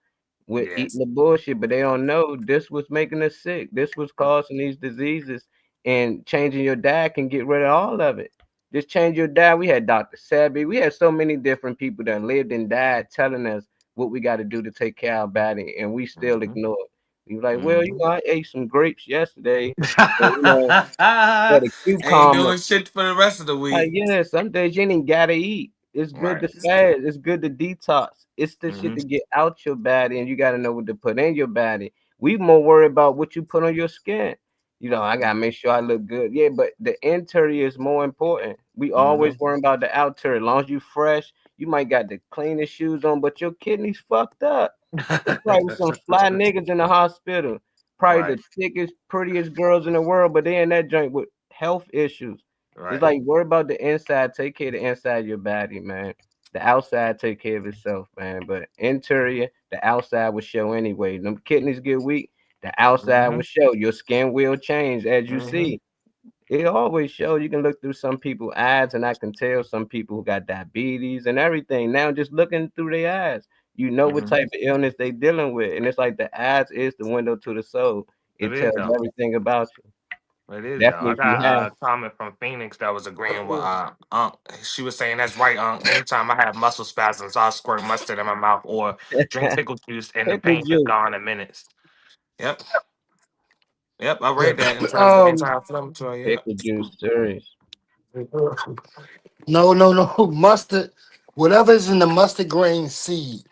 with eating Yes. the bullshit, but they don't know this was making us sick. This was causing these diseases, and changing your diet can get rid of all of it. Just change your diet. We had Dr. Sebi. We had so many different people that lived and died telling us what we got to do to take care of our body, and we still Mhm. ignore it. We like, well, Mhm. I ate some grapes yesterday, and, had a Ain't cucumber. doing shit for the rest of the Like, week. yeah, some days you ain't gotta eat. It's good Right. to fast. It's good to detox. It's the shit Hmm. to get out your body, and you gotta know what to put in your body. We more worried about what you put on your skin. I gotta make sure I look good. Yeah, but the interior is more important. We always Hmm. worry about the outer. As long as you fresh, you might got the cleanest shoes on, but your kidneys fucked up. It's probably some fly niggas in the hospital. Probably Right. the thickest, prettiest girls in the world, but they in that joint with health issues. It's Right. like worry about the inside, take care of the inside of your body, man. The outside take care of itself, man. But interior, the outside will show anyway. Them kidneys get weak, the outside Hmm. will show. Your skin will change as you Hmm. see. It always shows. You can look through some people's eyes, and I can tell some people who got diabetes and everything. Now just looking through their eyes. You know what Mhm. type of illness they dealing with, and it's like the eyes is the window to the soul. It It is tells though. everything about you. It is though. I Definitely, if you got have. a comment from Phoenix that was agreeing with Unc. She was saying that's right, Unc. Anytime I have muscle spasms, I'll squirt mustard in my mouth or drink pickle juice, and the Pickle pain is juice. gone in minutes. Yep, yep. I Yeah. read that in terms of anti-inflammatory. Yep. Pickle juice, serious. No. Mustard, whatever is in the mustard grain seed,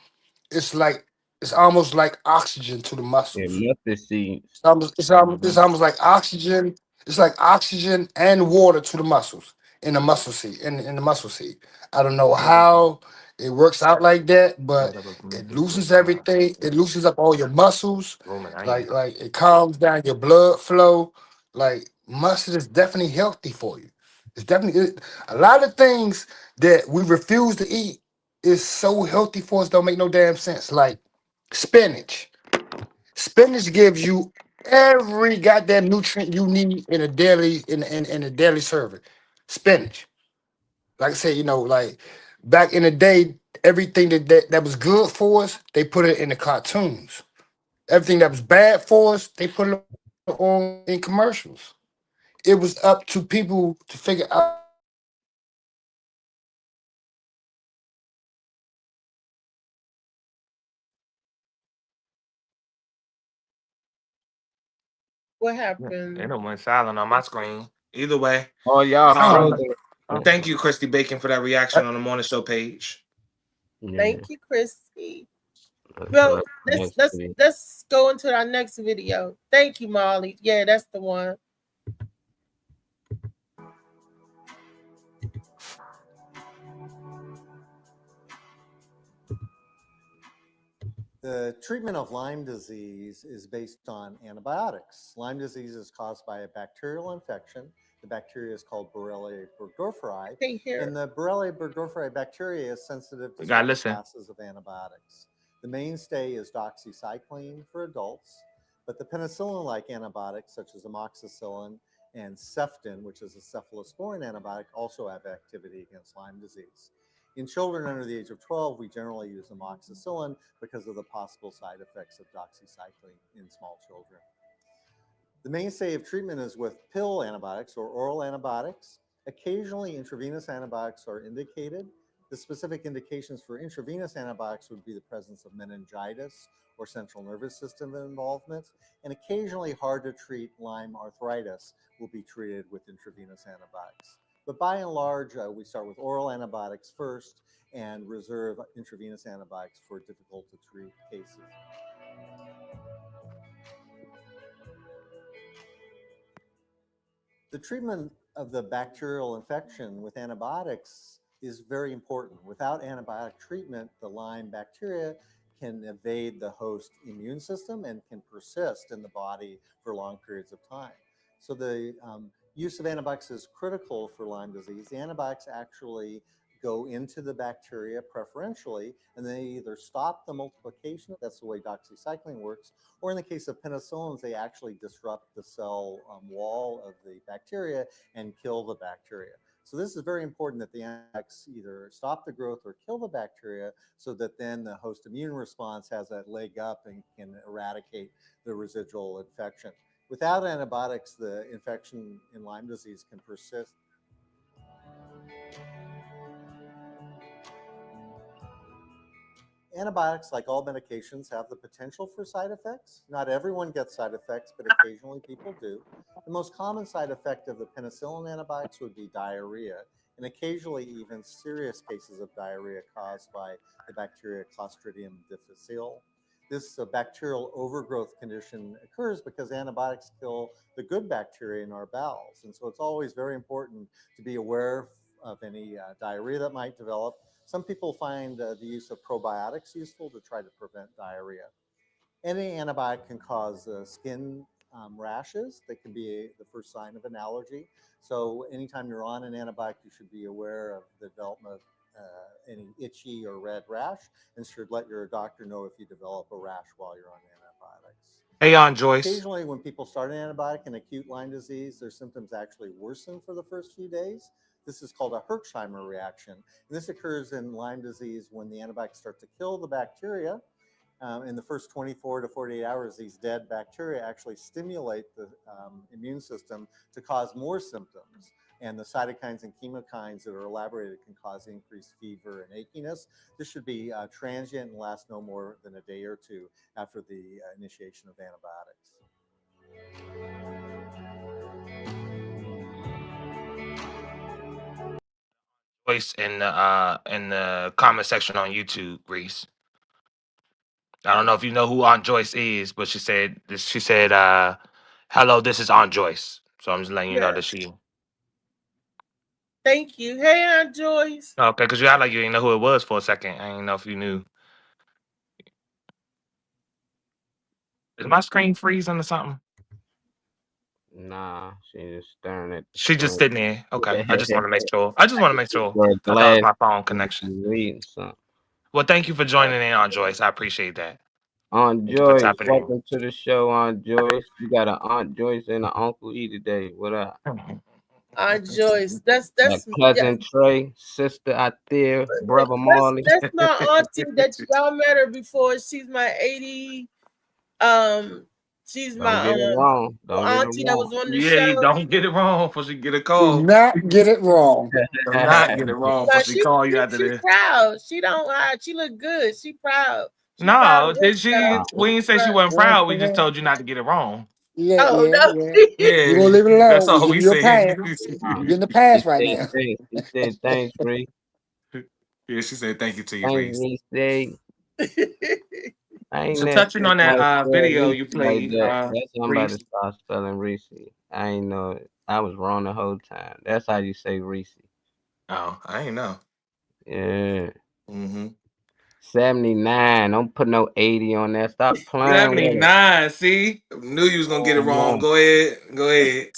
it's like it's almost like oxygen to the Yeah, muscles. mustard seeds. It's Mhm. almost like oxygen. It's like oxygen and water to the muscles in the muscle seed. In the muscle seed. I don't know how it works out like that, but Whatever it Prometheus was loosens everything. It loosens up all your muscles. Roman onion. Like it calms down your blood flow. Like mustard is definitely healthy for you. It's definitely a lot of things that we refuse to eat is so healthy for us. Don't make no damn sense. Like spinach. Spinach gives you every goddamn nutrient you need in a daily in a daily serving. Spinach. Like I said, like back in the day, everything that was good for us, they put it in the cartoons. Everything that was bad for us, they put it on in commercials. It was up to people to figure out what was good for you. And then they put it in the cartoons. And then they put it in What They happened? don't went silent on my screen. Either way, Oh, y'all um, frozen. thank you, Christy Bacon, for that reaction on the morning show page. Yeah, Thank you, Christy. that's Well, what let's next let's week. let's go into our next video. Thank you, Molly. Yeah, that's the one. The treatment of Lyme disease is based on antibiotics. Lyme disease is caused by a bacterial infection. The bacteria is called Borrelia burgdorferi, Hey, here. and the Borrelia burgdorferi bacteria is sensitive to We gotta certain listen. classes of antibiotics. The mainstay is doxycycline for adults, but the penicillin-like antibiotics such as amoxicillin and Ceftin, which is a cephalosporin antibiotic, also have activity against Lyme disease. In children under the age of 12, we generally use amoxicillin because of the possible side effects of doxycycline in small children. The mainstay of treatment is with pill antibiotics or oral antibiotics. Occasionally, intravenous antibiotics are indicated. The specific indications for intravenous antibiotics would be the presence of meningitis or central nervous system involvement, and occasionally hard to treat Lyme arthritis will be treated with intravenous antibiotics. But by and large, we start with oral antibiotics first and reserve intravenous antibiotics for difficult to treat cases. The treatment of the bacterial infection with antibiotics is very important. Without antibiotic treatment, the Lyme bacteria can evade the host immune system and can persist in the body for long periods of time. So the use of antibiotics is critical for Lyme disease. The antibiotics actually go into the bacteria preferentially, and they either stop the multiplication, that's the way doxycycline works, or in the case of penicillins, they actually disrupt the cell wall of the bacteria and kill the bacteria. So this is very important that the antibiotics either stop the growth or kill the bacteria so that then the host immune response has that leg up and can eradicate the residual infection. Without antibiotics, the infection in Lyme disease can persist. Antibiotics, like all medications, have the potential for side effects. Not everyone gets side effects, but occasionally people do. The most common side effect of the penicillin antibiotics would be diarrhea, and occasionally even serious cases of diarrhea caused by the bacteria Clostridium difficile. This bacterial overgrowth condition occurs because antibiotics kill the good bacteria in our bowels. And so it's always very important to be aware of any diarrhea that might develop. Some people find the use of probiotics useful to try to prevent diarrhea. Any antibiotic can cause skin rashes that can be the first sign of an allergy. So anytime you're on an antibiotic, you should be aware of the development of any itchy or red rash and should let your doctor know if you develop a rash while you're on antibiotics. Hey, on Joyce. Occasionally, when people start an antibiotic in acute Lyme disease, their symptoms actually worsen for the first few days. This is called a Herxheimer reaction. And this occurs in Lyme disease when the antibiotics start to kill the bacteria. In the first 24 to 48 hours, these dead bacteria actually stimulate the immune system to cause more symptoms. And the cytokines and chemokines that are elaborated can cause increased fever and achiness. This should be transient and last no more than a day or two after the initiation of antibiotics. Voice in the comment section on YouTube, Reese. I don't know if you know who Aunt Joyce is, but she said hello, this is Aunt Joyce. So I'm just letting you know that she. Thank you. Hey, Aunt Joyce. Okay, because you act like you didn't know who it was for a second. I didn't know if you knew. Is my screen freezing or something? Nah, she just staring at. She just sitting there. Okay, I just want to make sure. Or I thought it was glass my phone connection. reading something. Well, thank you for joining in, Aunt Joyce. I appreciate that. Aunt Thank you for Joyce, tapping in. welcome to the show, Aunt Joyce. You got an Aunt Joyce and an Uncle E today. What up? Aunt Joyce, that's cousin Trey, sister out there, brother Marley. That's my auntie that y'all met her before. She's my 80. She's my auntie that was on the show. Yeah, don't get it wrong before she get a call. Do not get it wrong. Do not get it wrong before she call you after this. She's proud. She don't hide. She look good. She proud. No, did she? We didn't say she wasn't proud. We just told you not to get it wrong. Yeah, no. Yeah. You gonna leave it alone. That's all we said. You're in the past right now. She said thanks, Reese. Yeah, she said thank you to you, Thanks, Reese. So touching on that video you played, that's somebody start spelling Reese. I ain't know it. I was wrong the whole time. That's how you say Reese. Oh, I ain't know. Yeah. 79. Don't put no 80 on that. Stop playing. 79. See, knew you was gonna get it wrong. Go ahead.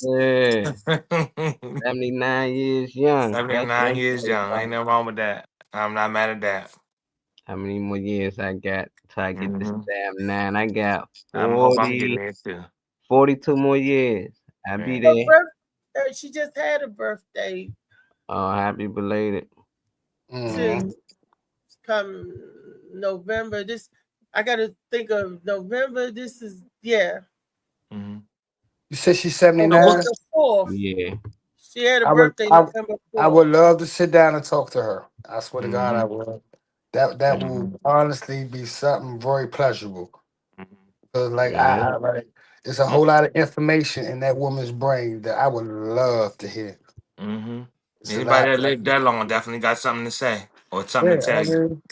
Yeah. 79 years young. 79 years young. Ain't nothing wrong with that. I'm not mad at that. How many more years I got till I get this damn 9? I got 42 more years. I'll be there. She just had a birthday. Oh, happy belated. Come November. I gotta think of November. This is You said she's 79. Yeah. She had a birthday November 4th. I would love to sit down and talk to her. I swear to God, I would. That will honestly be something very pleasurable. Because it's a whole lot of information in that woman's brain that I would love to hear. Anybody that lived that long definitely got something to say or something to tell you.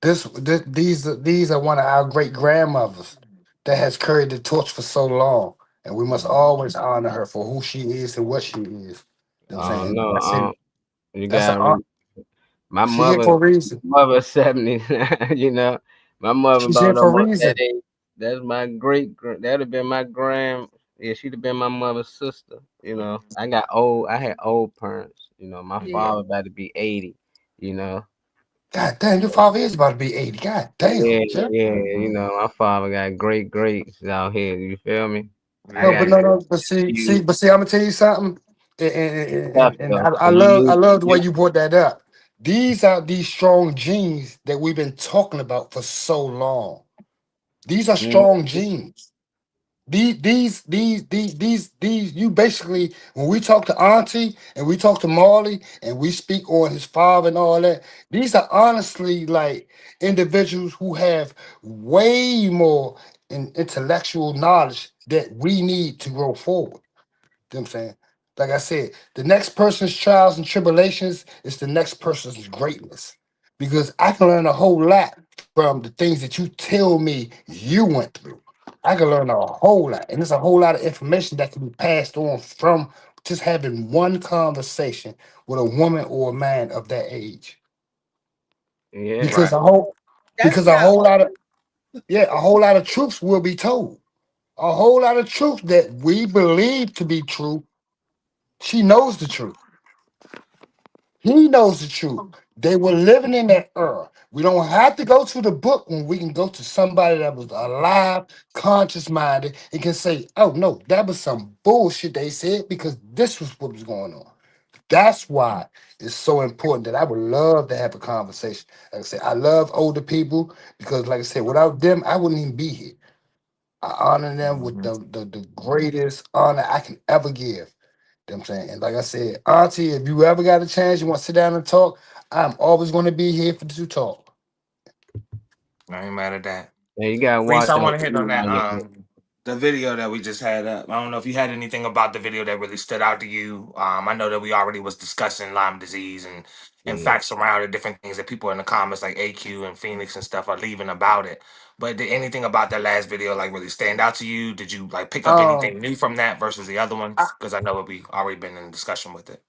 These are one of our great grandmothers that has carried the torch for so long, and we must always honor her for who she is and what she is. You know what I'm saying? You got my mother 70. You know, my mother about almost that age. That's my that'd have been my grand. Yeah, she'd have been my mother's sister. You know, I had old parents. You know, my father about to be 80. You know. God damn, your father is about to be 80. God damn. Yeah. You know, my father got great greats out here. You feel me? But see, I'm gonna tell you something. And I love the way you brought that up. These are these strong genes that we've been talking about for so long. These are strong genes. These you basically, when we talk to Auntie and we talk to Marley and we speak on his father and all that, these are honestly like individuals who have way more intellectual knowledge that we need to grow forward. You know what I'm saying? Like I said, the next person's trials and tribulations is the next person's greatness. Because I can learn a whole lot from the things that you tell me you went through. I can learn a whole lot. And there's a whole lot of information that can be passed on from just having one conversation with a woman or a man of that age. Yeah. Because a whole lot of truths will be told. A whole lot of truth that we believe to be true. She knows the truth. He knows the truth. They were living in that era. We don't have to go to the book when we can go to somebody that was alive, conscious minded, and can say, oh no, that was some bullshit they said because this was what was going on. That's why it's so important that I would love to have a conversation. Like I said, I love older people because, like I said, without them, I wouldn't even be here. I honor them with the greatest honor I can ever give. You know what I'm saying? And like I said, Auntie, if you ever got a chance, you want to sit down and talk, I'm always going to be here for to talk. I ain't mad at that. Yeah, you gotta Reese, watch I on want to hit on that the video that we just had up. I don't know if you had anything about the video that really stood out to you. I know that we already was discussing Lyme disease and Yeah. facts around it, different things that people in the comments like AQ and Phoenix and stuff are leaving about it. But did anything about that last video like really stand out to you? Did you like pick up anything new from that versus the other ones? Because I know we already been in discussion with it.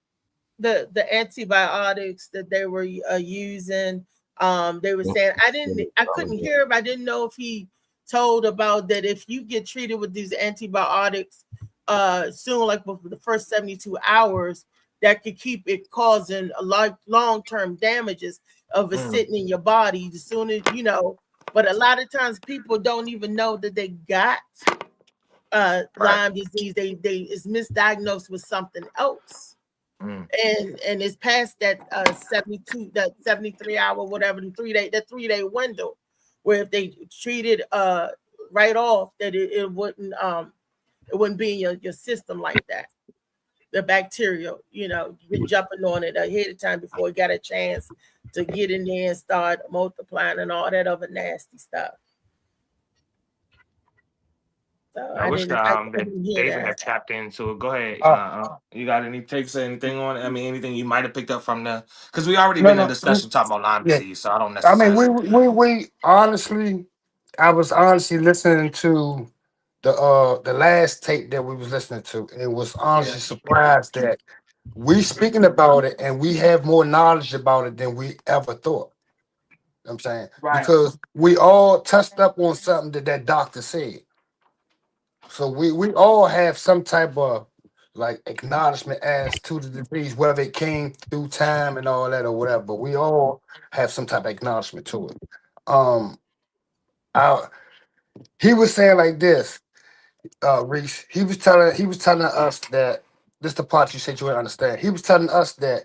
The antibiotics that they were using, they were saying I couldn't hear him. I didn't know if he told about that if you get treated with these antibiotics soon, like for the first 72 hours, that could keep it causing a long-term damages of it sitting in your body as soon as you know. But a lot of times people don't even know that they got Lyme disease. They is misdiagnosed with something else. And it's past that 72, that 73 hour, whatever, the 3 day window, where if they treated right off, that it wouldn't be in your system like that. The bacteria, you know, you've been jumping on it ahead of time before it got a chance to get in there and start multiplying and all that other nasty stuff. So I wish that David had tapped into it. Go ahead. You got any takes or anything on it? I mean, anything you might have picked up from the because we already been in discussion talking about Lyme disease, so I don't I mean, necessarily. we honestly, I was honestly listening to the last tape that we was listening to, and was honestly surprised that we speaking about it and we have more knowledge about it than we ever thought. You know what I'm saying, because we all touched up on something that doctor said. So we all have some type of like acknowledgement as to the disease, whether it came through time and all that or whatever. But we all have some type of acknowledgement to it. Um, I, he was saying like this, Reese. He was telling us that this the part you said you didn't understand. He was telling us that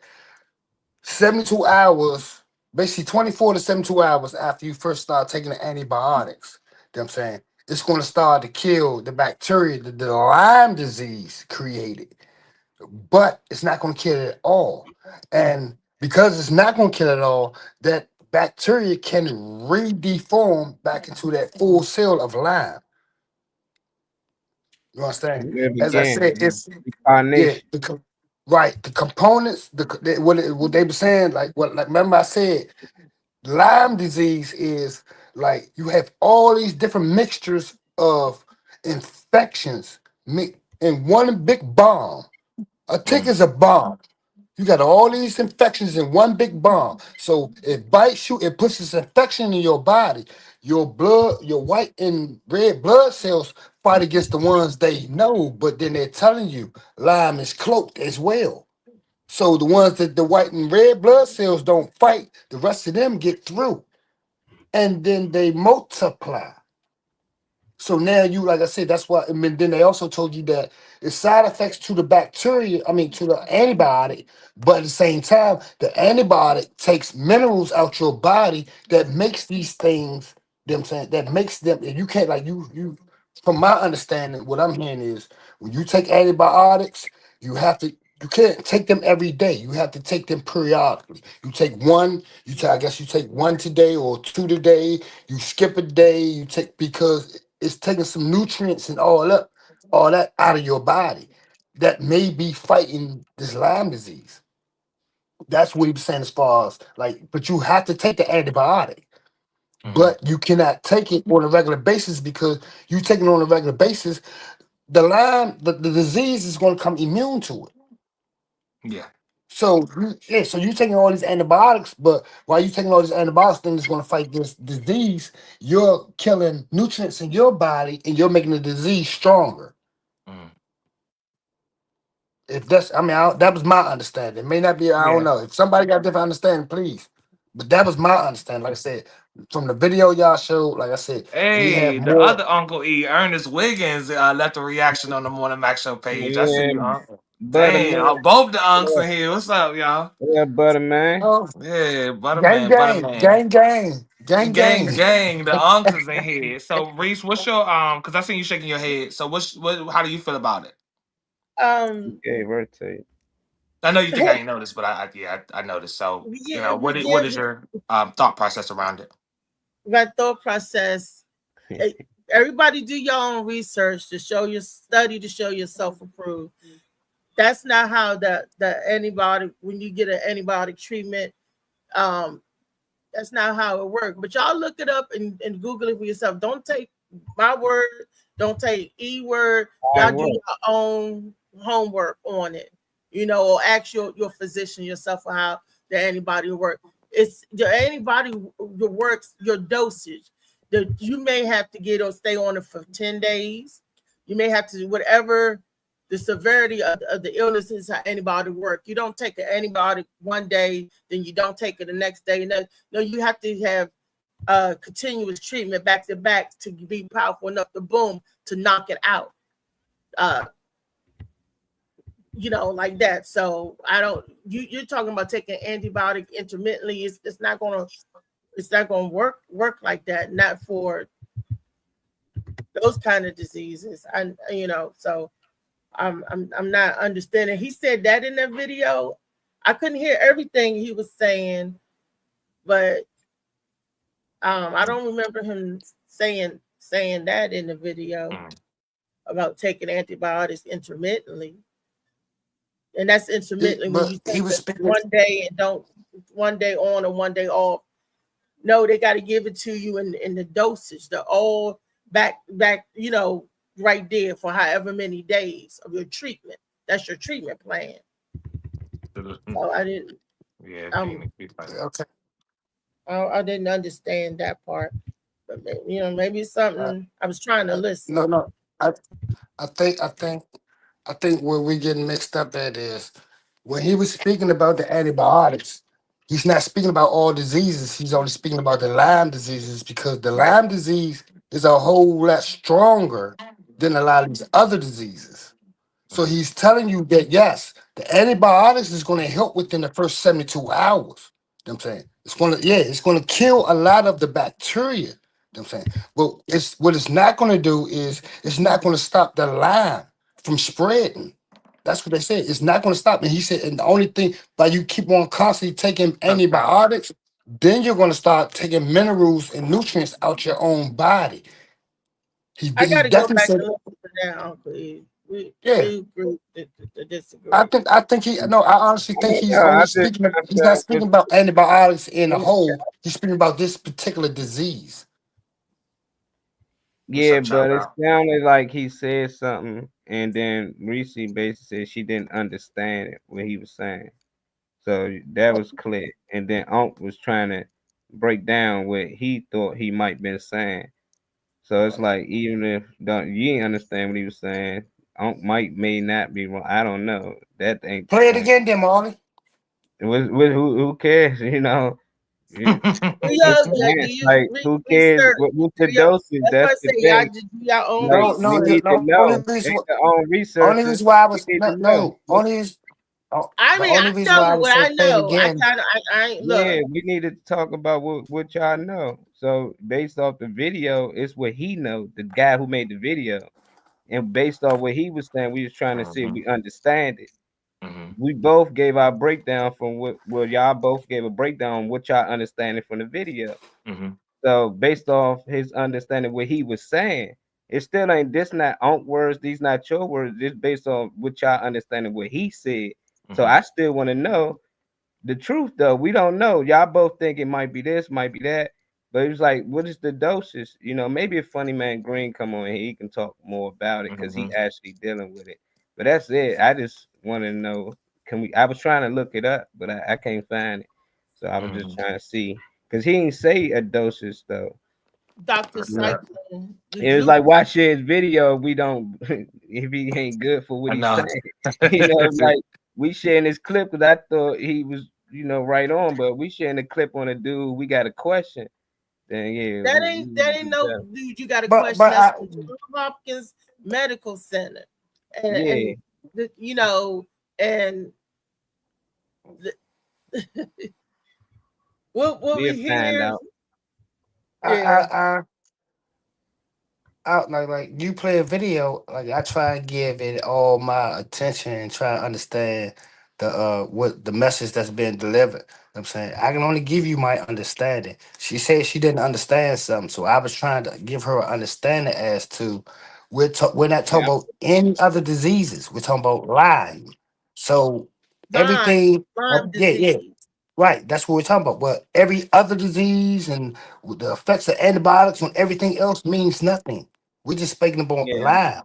72 hours, basically 24 to 72 hours after you first start taking the antibiotics, you know what I'm saying, it's going to start to kill the bacteria that the Lyme disease created. But it's not going to kill it at all. And because it's not going to kill it at all, that bacteria can re-deform back into that full cell of Lyme. You understand? As I said, it's right. The components, what they were saying, like remember I said, Lyme disease is like you have all these different mixtures of infections in one big bomb. A tick is a bomb. You got all these infections in one big bomb. So it bites you, it puts this infection in your body. Your blood, your white and red blood cells fight against the ones they know, but then they're telling you Lyme is cloaked as well. So the ones that the white and red blood cells don't fight, the rest of them get through. And then they multiply. So now you, like I said, that's why. I mean, then they also told you that it's side effects to the bacteria. I mean, to the antibiotic, but at the same time, the antibiotic takes minerals out your body that makes these things. You know what I'm saying, that makes them. And you can't like you. From my understanding, what I'm hearing is when you take antibiotics, you have to. You can't take them every day. You have to take them periodically. You take one. I guess you take one today or two today. You skip a day. You take because it's taking some nutrients and all that out of your body that may be fighting this Lyme disease. That's what he was saying as far as like, but you have to take the antibiotic, but you cannot take it on a regular basis because you take it on a regular basis, the Lyme, the disease is going to come immune to it. Yeah. So so you're taking all these antibiotics, but while you're taking all these antibiotics, then it's going to fight this disease. You're killing nutrients in your body, and you're making the disease stronger. If that's, I mean, that was my understanding. It may not be. I don't Yeah. know. If somebody got different understanding, please. But that was my understanding. Like I said, from the video y'all showed, like I said, he had Hey, the more. other Uncle E, Ernest Wiggins, left a reaction on the Morning Mac Show page. I see Yeah, you, Unc. butter Damn, man. both the Uncs Yeah, in here. What's up, y'all? yeah, butter man. Oh, Yeah, gang, Butterman, gang, Butterman. gang, gang, gang, Gang, gang. gang, the Uncs is in here. So, Reese, what's your because I seen you shaking your head. So, how do you feel about it? Okay, rotate. I know you think I ain't noticed, but I noticed. So, yeah, what is your thought process around it? my thought process. eh, Everybody do your own research to show your study to show yourself approved. That's not how the antibiotic when you get an antibiotic treatment. Um, that's not how it works. But y'all look it up and Google it for yourself. Don't take my word. Don't take word. I Y'all do work. your own homework on it. Or ask your physician yourself for how the antibody works. It's your antibody your works your dosage. You may have to get or stay on it for 10 days. You may have to do whatever the severity of the illness is how antibiotic work. You don't take an antibiotic one day, then you don't take it the next day. No, you have to have continuous treatment back to back to be powerful enough to boom to knock it out. Uh, like that. So I don't. You're talking about taking antibiotic intermittently. It's not gonna work like that. Not for those kind of diseases. So I'm not understanding. He said that in that video. I couldn't hear everything he was saying, but I don't remember him saying that in the video about taking antibiotics intermittently. And that's intermittently when But you he take was it speaking. one day and don't 1 day on or 1 day off. No, they got to give it to you in the dosage, the all back, right there for however many days of your treatment. That's your treatment plan. So I didn't, Yeah, Okay. I didn't understand that part. But maybe it's something I was trying to listen. No, no. I, I think where we getting mixed up at is when he was speaking about the antibiotics. He's not speaking about all diseases. He's only speaking about the Lyme diseases because the Right. Lyme disease is a whole lot stronger than a lot of these other diseases. So he's telling you that yes, the antibiotics is going to help within the first 72 hours. You know what I'm saying? It's gonna kill a lot of the bacteria. You know what I'm saying? But it's not gonna do is it's not gonna stop the Lyme from spreading. That's what they said. It's not gonna stop. And he said, and the only thing by you keep on constantly taking antibiotics, then you're gonna start taking minerals and nutrients out your own body. I He got to go definitely back said, and listen to that, Uncle E. yeah. We agree to I disagree. think I think he no, I honestly I think don't he's know. only I just speaking trying he's not to speaking about antibiotics in a understand. whole. He's speaking about this particular disease. Yeah, but it sounded like he said something, and then Reese basically said she didn't understand it what he was saying. So that was clear. And then Unc was trying to break down what he thought he might been saying. So it's like even if you didn't understand what he was saying, Unc may not be wrong. I don't know. That ain't the Play it point. again, then Marley. Who cares? You- Yeah, It's yeah, do science. you Like who cares? research? What's the Yeah, dosage? that's why That's I the say y'all thing. just do your own Like No, we no, research. need to no. know. They the own Only researchers. reason why I We was need to know. no, only reason, I the mean, I only reason tell why I you was what I saying play it know. again. I ain't look. Yeah, we need to talk about what y'all know. So based off the video, it's what he know, the guy who made the video, and based off what he was saying, we was trying to see if we understand it. We both gave our breakdown from what y'all both gave a breakdown on what y'all understanding from the video. So based off his understanding what he was saying, it still ain't this not Unc words, these not your words. This based on what y'all understanding what he said. So I still want to know the truth though. We don't know. Y'all both think it might be this, might be that. But it was like, what is the doses? Maybe if Funny Man Green come on here, he can talk more about it because he actually dealing with it. But that's it. I just want to know. I was trying to look it up, but I can't find it. So I was just trying to see because he didn't say a dosage though. Dr. Yeah. Cyclone. It was like watching his video. We don't if he ain't good for what I he's know. saying. You know, like we sharing this clip because I thought he was, right on, but we sharing the clip on a dude. We got a question. Then yeah, that ain't no dude. You got a But question. That's I from Johns Hopkins Medical Center, and yeah. and what We'll we find hear, out. I yeah, like you play a video, like I try and give it all my attention and try to understand the what the message that's being delivered. I'm saying I can only give you my understanding. She said she didn't understand something, so I was trying to give her an understanding as to we're not talking Yeah, about any other diseases. We're talking about Lyme. So Lyme everything, Lyme yeah, yeah, disease. right. That's what we're talking about. But every other disease and the effects of antibiotics on everything else means nothing. We're just speaking about yeah, live.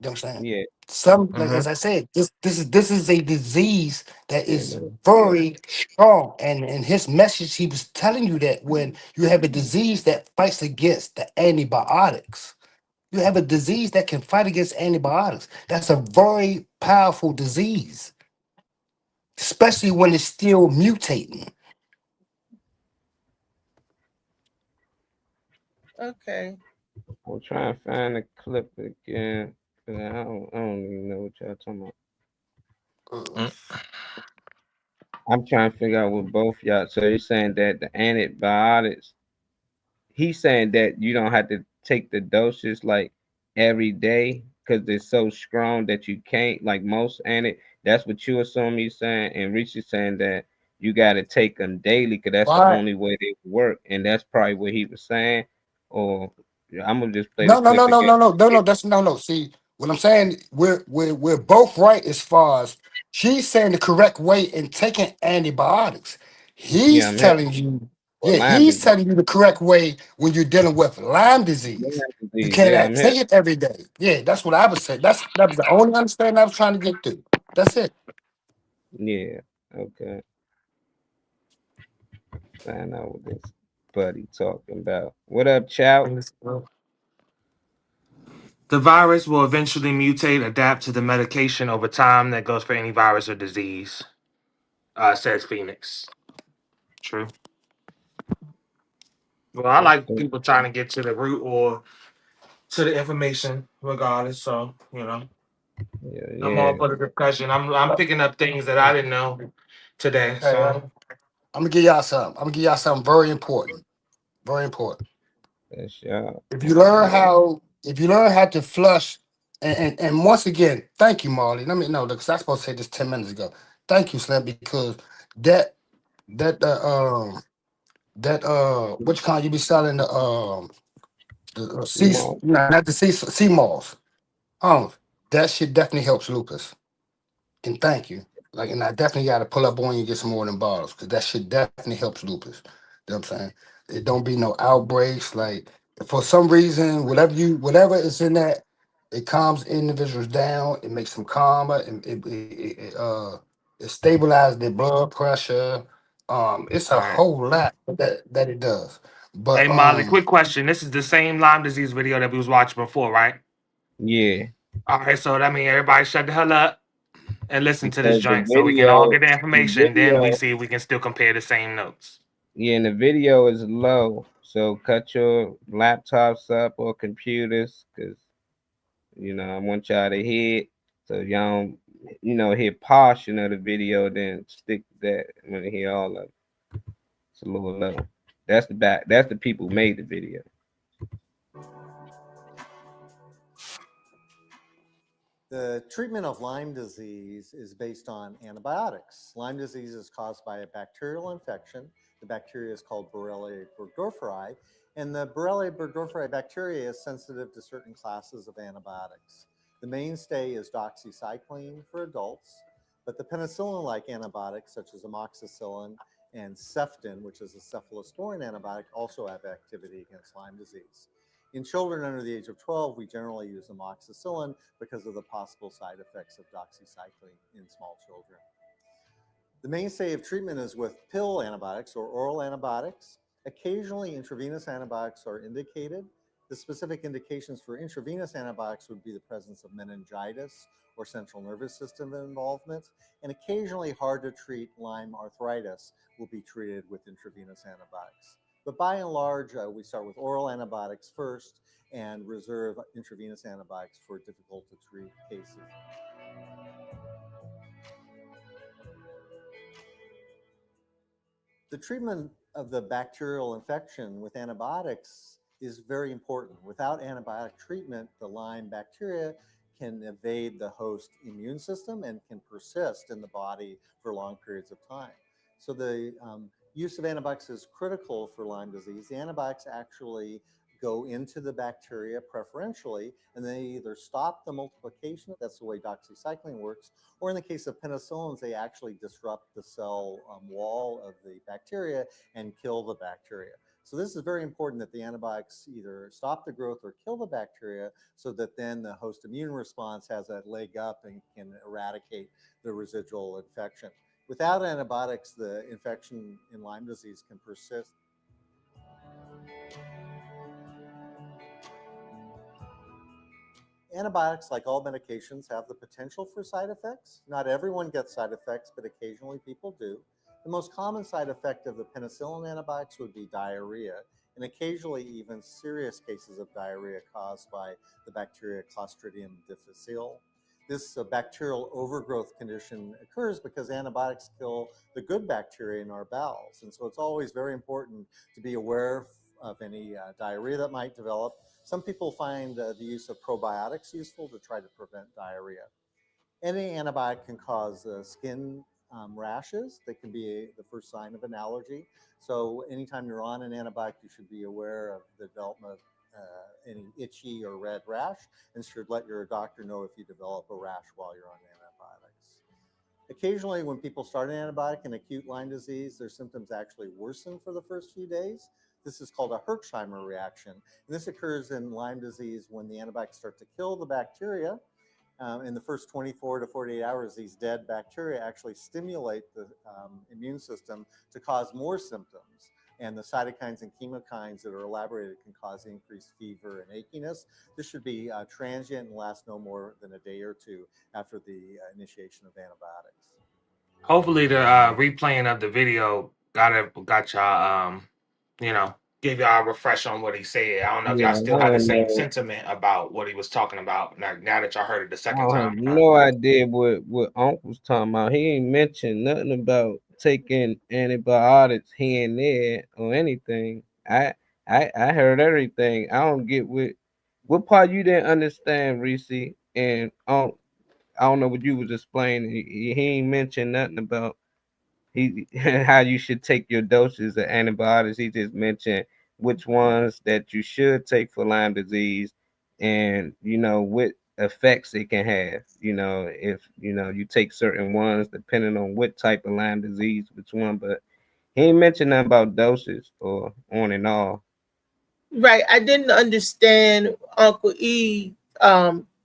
You know what I'm saying? yeah. Some, like Hmm. as I said, this is a disease that Yeah, is man. very strong. And in his message, he was telling you that when you have a disease that fights against the antibiotics, you have a disease that can fight against antibiotics. That's a very powerful disease, especially when it's still mutating. Okay, We'll try and find the clip again. 'Cause I don't even know what y'all talking about. Uh, Mm. I'm trying to figure out what both y'all. So you're saying that the antibiotics, he's saying that you don't have to take the doses like every day because they're so strong that you can't, like most that's what you assume he's saying. And Rich is saying that you got to take them daily because that's the Right. only way they work. And that's probably what he was saying. Or I'm going to just play the No, no, clip no, no, again. no, no, no, no. That's no, no. See, what I'm saying, we're both right as far as she's saying the correct way in taking antibiotics. Yeah, He's I'm here telling you, for yeah, Lyme he's disease. telling you the correct way when you're dealing with Lyme Lyme disease. You disease. Yeah, cannot I'm here. take it every day. Yeah, that's what I would say. That was the only understanding I was trying to get through. That's it. Yeah. Okay. Find out what this buddy talking about. What up, Chow? The virus will eventually mutate, adapt to the medication over time that goes for any virus or disease, says Phoenix. True. Well, I like people trying to get to the root or to the information, regardless. So Yeah, I'm all yeah. for the discussion. I'm picking up things that I didn't know today. Okay, So I'm gonna give y'all something. I'm gonna give y'all something very important. Very important. That's y'all. If you learn how to flush, and once again, thank you, Marley. Let me know because I was supposed to say this 10 minutes ago. Thank you, Slim, because that that what you call, you be selling the sea, Emo. no, not the sea malls. That shit definitely helps lupus. And thank you. Like, and I definitely got to pull up on you and get some more than bottles because that shit definitely helps lupus. You know what I'm saying? It don't be no outbreaks. Like, for some reason, whatever is in that, it calms individuals down. It makes them calmer. And it stabilizes their blood pressure. It's a all right. whole lot that it does. But Hey Molly, quick question. This is the same Lyme disease video that we was watching before, right? Yeah. All right, so that means everybody shut the hell up and listen to this Because joint so we can all get the information. Then we video, see if we can still compare the same notes. yeah, and the video is low. So cut your laptops up or computers because, I want y'all to hear it. So y'all don't, hear portion of the video, then stick to that. I want to hear all of it. It's a little low. That's the people who made the video. The treatment of Lyme disease is based on antibiotics. Lyme disease is caused by a bacterial infection. The bacteria is called Borrelia burgdorferi, and the Borrelia burgdorferi bacteria is sensitive to certain classes of antibiotics. The mainstay is doxycycline for adults, but the penicillin-like antibiotics such as amoxicillin and Ceftin, which is a cephalosporin antibiotic, also have activity against Lyme disease. In children under the age of 12, we generally use amoxicillin because of the possible side effects of doxycycline in small children. The mainstay of treatment is with pill antibiotics or oral antibiotics. Occasionally, intravenous antibiotics are indicated. The specific indications for intravenous antibiotics would be the presence of meningitis or central nervous system involvement, and occasionally hard to treat Lyme arthritis will be treated with intravenous antibiotics. But by and large, we start with oral antibiotics first and reserve intravenous antibiotics for difficult to treat cases. The treatment of the bacterial infection with antibiotics is very important. Without antibiotic treatment, the Lyme bacteria can evade the host immune system and can persist in the body for long periods of time. So the use of antibiotics is critical for Lyme disease. The antibiotics actually go into the bacteria preferentially, and they either stop the multiplication, that's the way doxycycline works, or in the case of penicillins, they actually disrupt the cell wall of the bacteria and kill the bacteria. So this is very important that the antibiotics either stop the growth or kill the bacteria so that then the host immune response has that leg up and can eradicate the residual infection. Without antibiotics, the infection in Lyme disease can persist. Antibiotics, like all medications, have the potential for side effects. Not everyone gets side effects, but occasionally people do. The most common side effect of the penicillin antibiotics would be diarrhea, and occasionally even serious cases of diarrhea caused by the bacteria Clostridium difficile. This bacterial overgrowth condition occurs because antibiotics kill the good bacteria in our bowels. And so it's always very important to be aware of any diarrhea that might develop. Some people find the use of probiotics useful to try to prevent diarrhea. Any antibiotic can cause skin rashes. That can be the first sign of an allergy. So anytime you're on an antibiotic, you should be aware of the development of any itchy or red rash, and should let your doctor know if you develop a rash while you're on antibiotics. Occasionally, when people start an antibiotic in acute Lyme disease, their symptoms actually worsen for the first few days. This is called a Herxheimer reaction. And this occurs in Lyme disease when the antibiotics start to kill the bacteria. In the first 24 to 48 hours, these dead bacteria actually stimulate the immune system to cause more symptoms. And the cytokines and chemokines that are elaborated can cause increased fever and achiness. This should be transient and last no more than a day or two after the initiation of antibiotics. Hopefully, the replaying of the video got y'all, give y'all a refresh on what he said. I don't know if y'all still have the same sentiment about what he was talking about now that y'all heard it the second time. I have no idea what Unc was talking about. He ain't mentioned nothing about taking antibiotics here and there or anything. I heard everything. I don't get what part you didn't understand, Reese. And I don't know what you was explaining. He ain't mentioned nothing about how you should take your doses of antibiotics. He just mentioned which ones that you should take for Lyme disease, and what effects it can have. If you take certain ones depending on what type of Lyme disease, which one. But he ain't mentioned nothing about doses or on and off. Right. I didn't understand Uncle E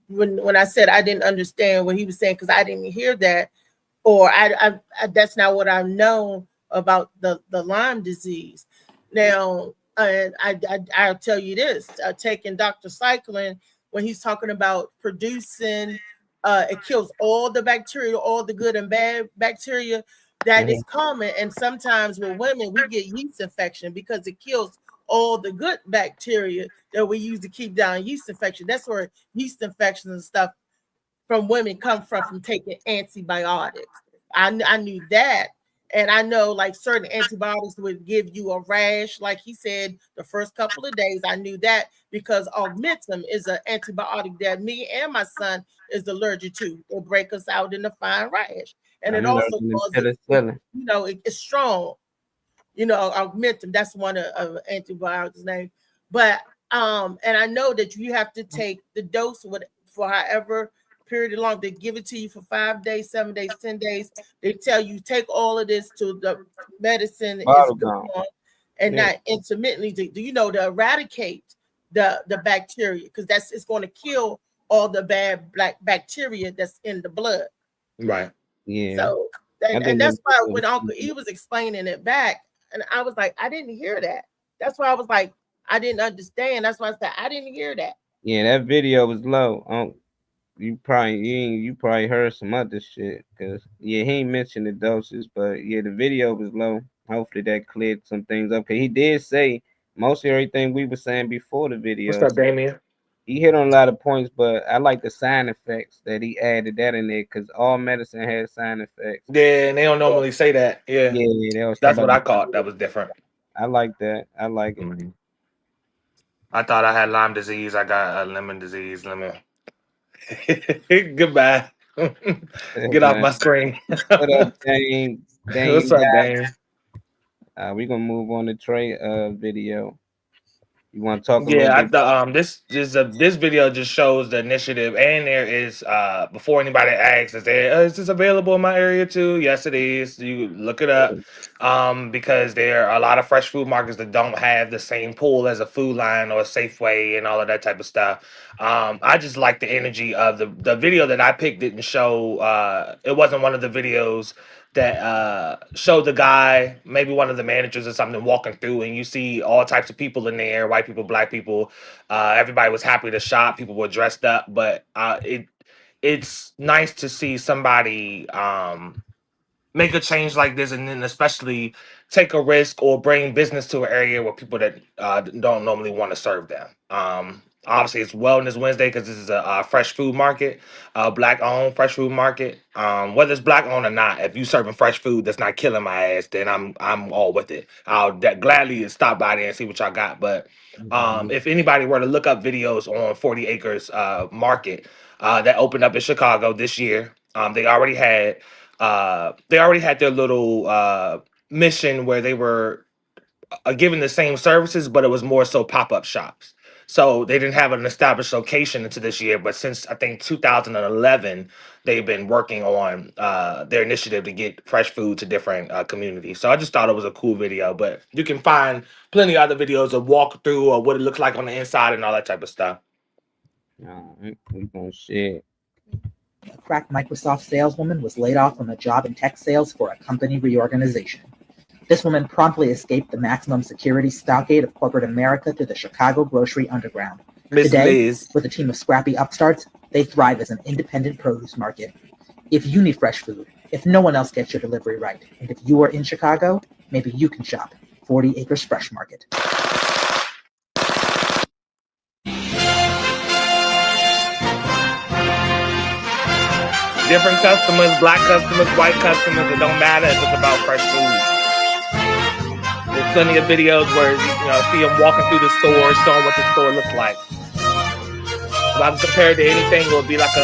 when I said I didn't understand what he was saying, because I didn't hear that, or I that's not what I know about the Lyme disease. Now, I'll tell you this: taking doxycycline, when he's talking about producing, it kills all the bacteria, all the good and bad bacteria. That is common, and sometimes with women we get yeast infection because it kills all the good bacteria that we use to keep down yeast infection. That's where yeast infections and stuff from women come from taking antibiotics. I knew that. And I know like certain antibiotics would give you a rash, like he said, the first couple of days. I knew that because Augmentin is an antibiotic that me and my son is allergic to. It'll break us out in a fine rash. And it also causes, it's strong. Augmentin, that's one of antibiotics name. But and I know that you have to take the dose for however period long. They give it to you for 5 days, 7 days, 10 days. They tell you take all of this to the medicine is going on, and not intermittently to eradicate the bacteria, because it's going to kill all the bad black bacteria that's in the blood. Right. Yeah. So and that's why when Uncle E was explaining it back, and I was like, I didn't hear that. That's why I was like, I didn't understand. That's why I said I didn't hear that. Yeah, that video was low. You probably heard some other shit, cause yeah, he ain't mentioned the doses, but yeah, the video was low. Hopefully that cleared some things up. Cause he did say most of everything we were saying before the What's video. up, Damien? He hit on a lot of points, but I like the sign effects that he added that in there, cause all medicine has sign effects. Yeah, and they don't normally say that. Yeah, Yeah, that was that's what I about. caught. That was different. I like that. I like it. Mhm. I thought I had Lyme disease. I got lemon disease. Lemon. Goodbye. Get off Man. my screen. What up, Dane? Dane, What's you up, Dane? got. We gonna move on to Trey video. You want to talk a little Yeah, bit? this video just shows the initiative, and there is before anybody asks, is this available in my area too? Yes, it is. You look it up, because there are a lot of fresh food markets that don't have the same pull as a Food Line or a Safeway and all of that type of stuff. I just like the energy of the video that I picked. Didn't show. It wasn't one of the videos that showed the guy, maybe one of the managers or something, walking through, and you see all types of people in there, white people, black people. Everybody was happy to shop. People were dressed up, but it's nice to see somebody make a change like this, and then especially take a risk or bring business to an area where people that don't normally want to serve them. Obviously, it's Wellness Wednesday because this is a fresh food market, black owned fresh food market. Whether it's black owned or not, if you serving fresh food that's not killing my ass, then I'm all with it. I'll gladly stop by there and see what y'all got. But if anybody were to look up videos on 40 Acres Market that opened up in Chicago this year, they already had their little mission where they were giving the same services, but it was more so pop-up shops. So they didn't have an established location until this year, but since I think 2011, they've been working on their initiative to get fresh food to different communities. So I just thought it was a cool video, but you can find plenty of other videos of walkthrough or what it looks like on the inside and all that type of stuff. We gonna share. A crack Microsoft saleswoman was laid off from a job in tech sales for a company reorganization. This woman promptly escaped the maximum security stockade of corporate America through the Chicago grocery underground. Miss Today, Liz. with a team of scrappy upstarts, they thrive as an independent produce market. If you need fresh food, if no one else gets your delivery right, and if you are in Chicago, maybe you can shop 40 Acres Fresh Market. Different customers, black customers, white customers, it don't matter if it's about fresh food. There's plenty of videos where see them walking through the store, showing what the store looks like. If I compare it to anything, it would be like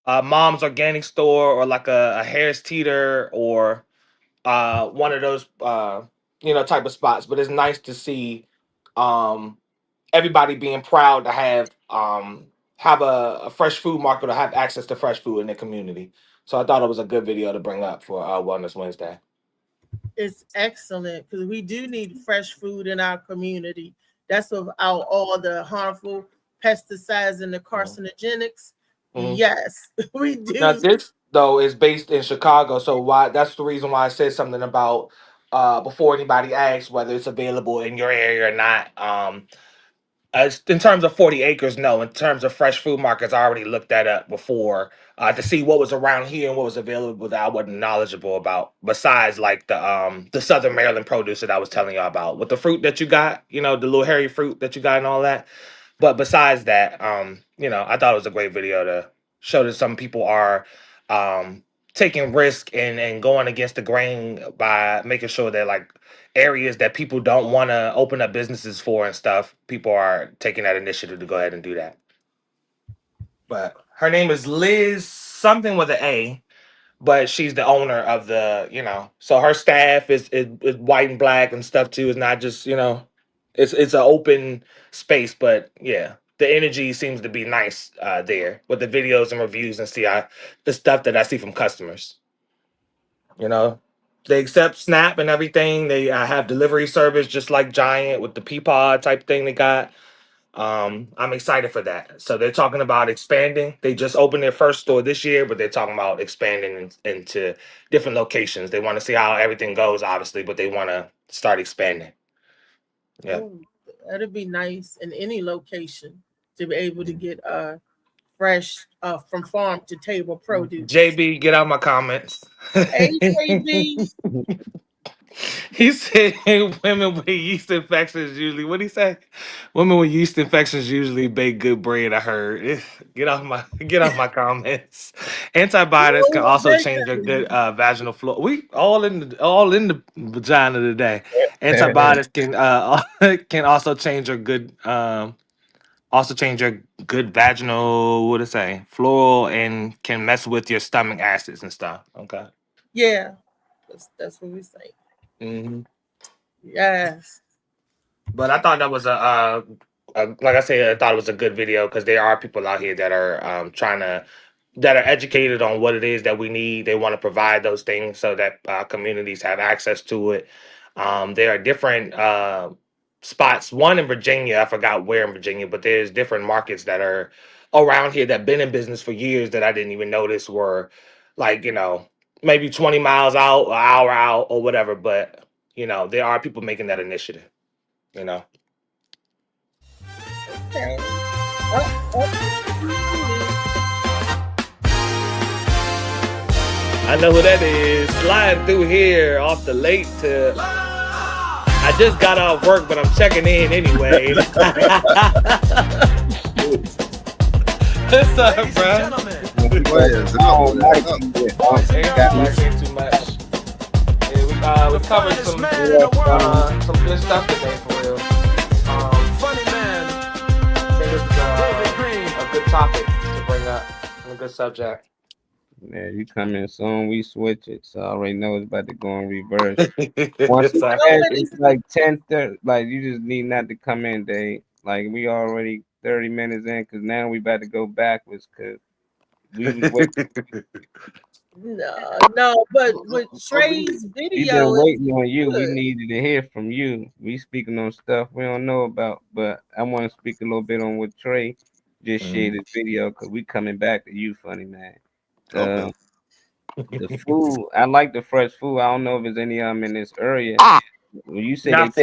a Mom's Organic store or like a Harris Teeter or one of those type of spots. But it's nice to see everybody being proud to have a fresh food market or have access to fresh food in their community. So I thought it was a good video to bring up for Wellness Wednesday. It's excellent because we do need fresh food in our community. That's without all the harmful pesticides and the carcinogenics. Yes, we do. Now this though is based in Chicago, so that's the reason why I said something about before anybody asks whether it's available in your area or not. In terms of 40 Acres, no. In terms of fresh food markets, I already looked that up before to see what was around here and what was available that I wasn't knowledgeable about. Besides, like the Southern Maryland produce that I was telling y'all about, with the fruit that you got, the little hairy fruit that you got and all that. But besides that, I thought it was a great video to show that some people are taking risk and going against the grain by making sure that like areas that people don't want to open up businesses for and stuff, people are taking that initiative to go ahead and do that. But her name is Liz something with an A, but she's the owner of so her staff is white and black and stuff too. It's not just, it's an open space, but yeah, the energy seems to be nice there with the videos and reviews and the stuff that I see from customers. They accept Snap and everything. They have delivery service just like Giant with the Peapod type thing they got. I'm excited for that. So they're talking about expanding. They just opened their first store this year, but they're talking about expanding into different locations. They want to see how everything goes, obviously, but they want to start expanding. Yeah. Oh, that'd be nice in any location to be able to get fresh from farm to table produce. JB, get out my comments. AJB, He said women with yeast infections usually. What he say? Women with yeast infections usually bake good bread. I heard. Get off my comments. Antibiotics can also change your good vaginal flow. We all in the vagina today. Antibiotics can can also change your good vaginal, what it say, floral, and can mess with your stomach acids and stuff. Okay. yeah, that's what we say. Hmm. Yes, But I thought that was like I said, I thought it was a good video because there are people out here that are that are educated on what it is that we need. They want to provide those things so that communities have access to it. There are different spots. One in Virginia, I forgot where in Virginia, but there's different markets that are around here that been in business for years that I didn't even notice were like maybe 20 miles out, an hour out, or whatever. But there are people making that initiative. You know. okay. I know who that is. Sliding through here off the late to. I just got off work, but I'm checking in anyway. What's up, bro? Ain't too much. Yeah, we covered some good stuff today for real. Funny man, I think it's David Green. a good topic to bring up, and a good subject. Yeah, you come in soon, we switch it. So I already know it's about to go in reverse. Once It's like- it's like 10:30, like you just need not to come in, Dave. Like we already 30 minutes in, cause now we about to go backwards, cause we was waiting. No, but with Trey's We've video, been waiting on you. We good. needed to hear from you. We speaking on stuff we don't know about, but I want to speak a little bit on what Trey just shared his video, cause we coming back to you, funny man. Okay. The food, I like the fresh food. I don't know if there's any in this area. When you say not they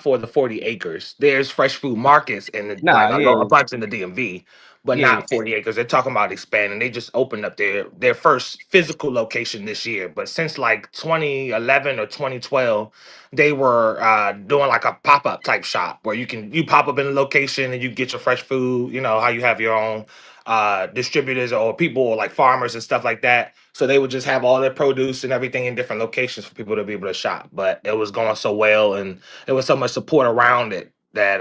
for the 40 acres. There's fresh food markets in the Nah, a bunch in the DMV, but Yeah. not 40 acres. They're talking about expanding. They just opened up their first physical location this year. But since like 2011 or 2012, they were doing like a pop-up type shop where you pop up in a location and you get your fresh food, how you have your own distributors or people or like farmers and stuff like that. So they would just have all their produce and everything in different locations for people to be able to shop. But it was going so well and there was so much support around it that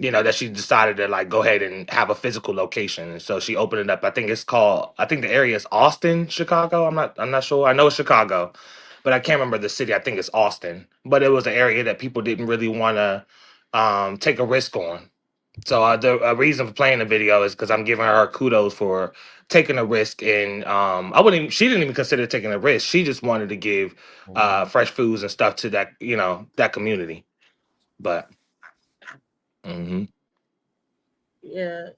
that she decided to like go ahead and have a physical location. And so she opened it up. I think the area is Austin, Chicago. I'm not sure. I know it's Chicago, but I can't remember the city. I think it's Austin. But it was an area that people didn't really want to take a risk on. So the reason for playing the video is because I'm giving her kudos for taking a risk, and she didn't even consider taking a risk. She just wanted to give fresh foods and stuff to that community. But Yeah,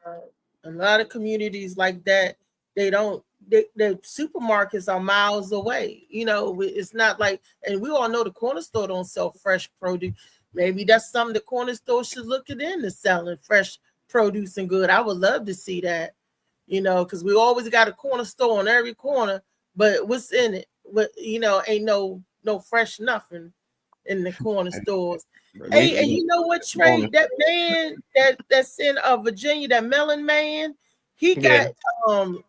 a lot of communities like that, the supermarkets are miles away. It's not like, and we all know the corner store don't sell fresh produce. Maybe that's something the corner store should look at into selling fresh produce and good. I would love to see that, because we always got a corner store on every corner, but what's in it? But ain't no fresh nothing in the corner stores. Hey, and you know what, Trey? That man that's in Virginia, that Melon Man, he got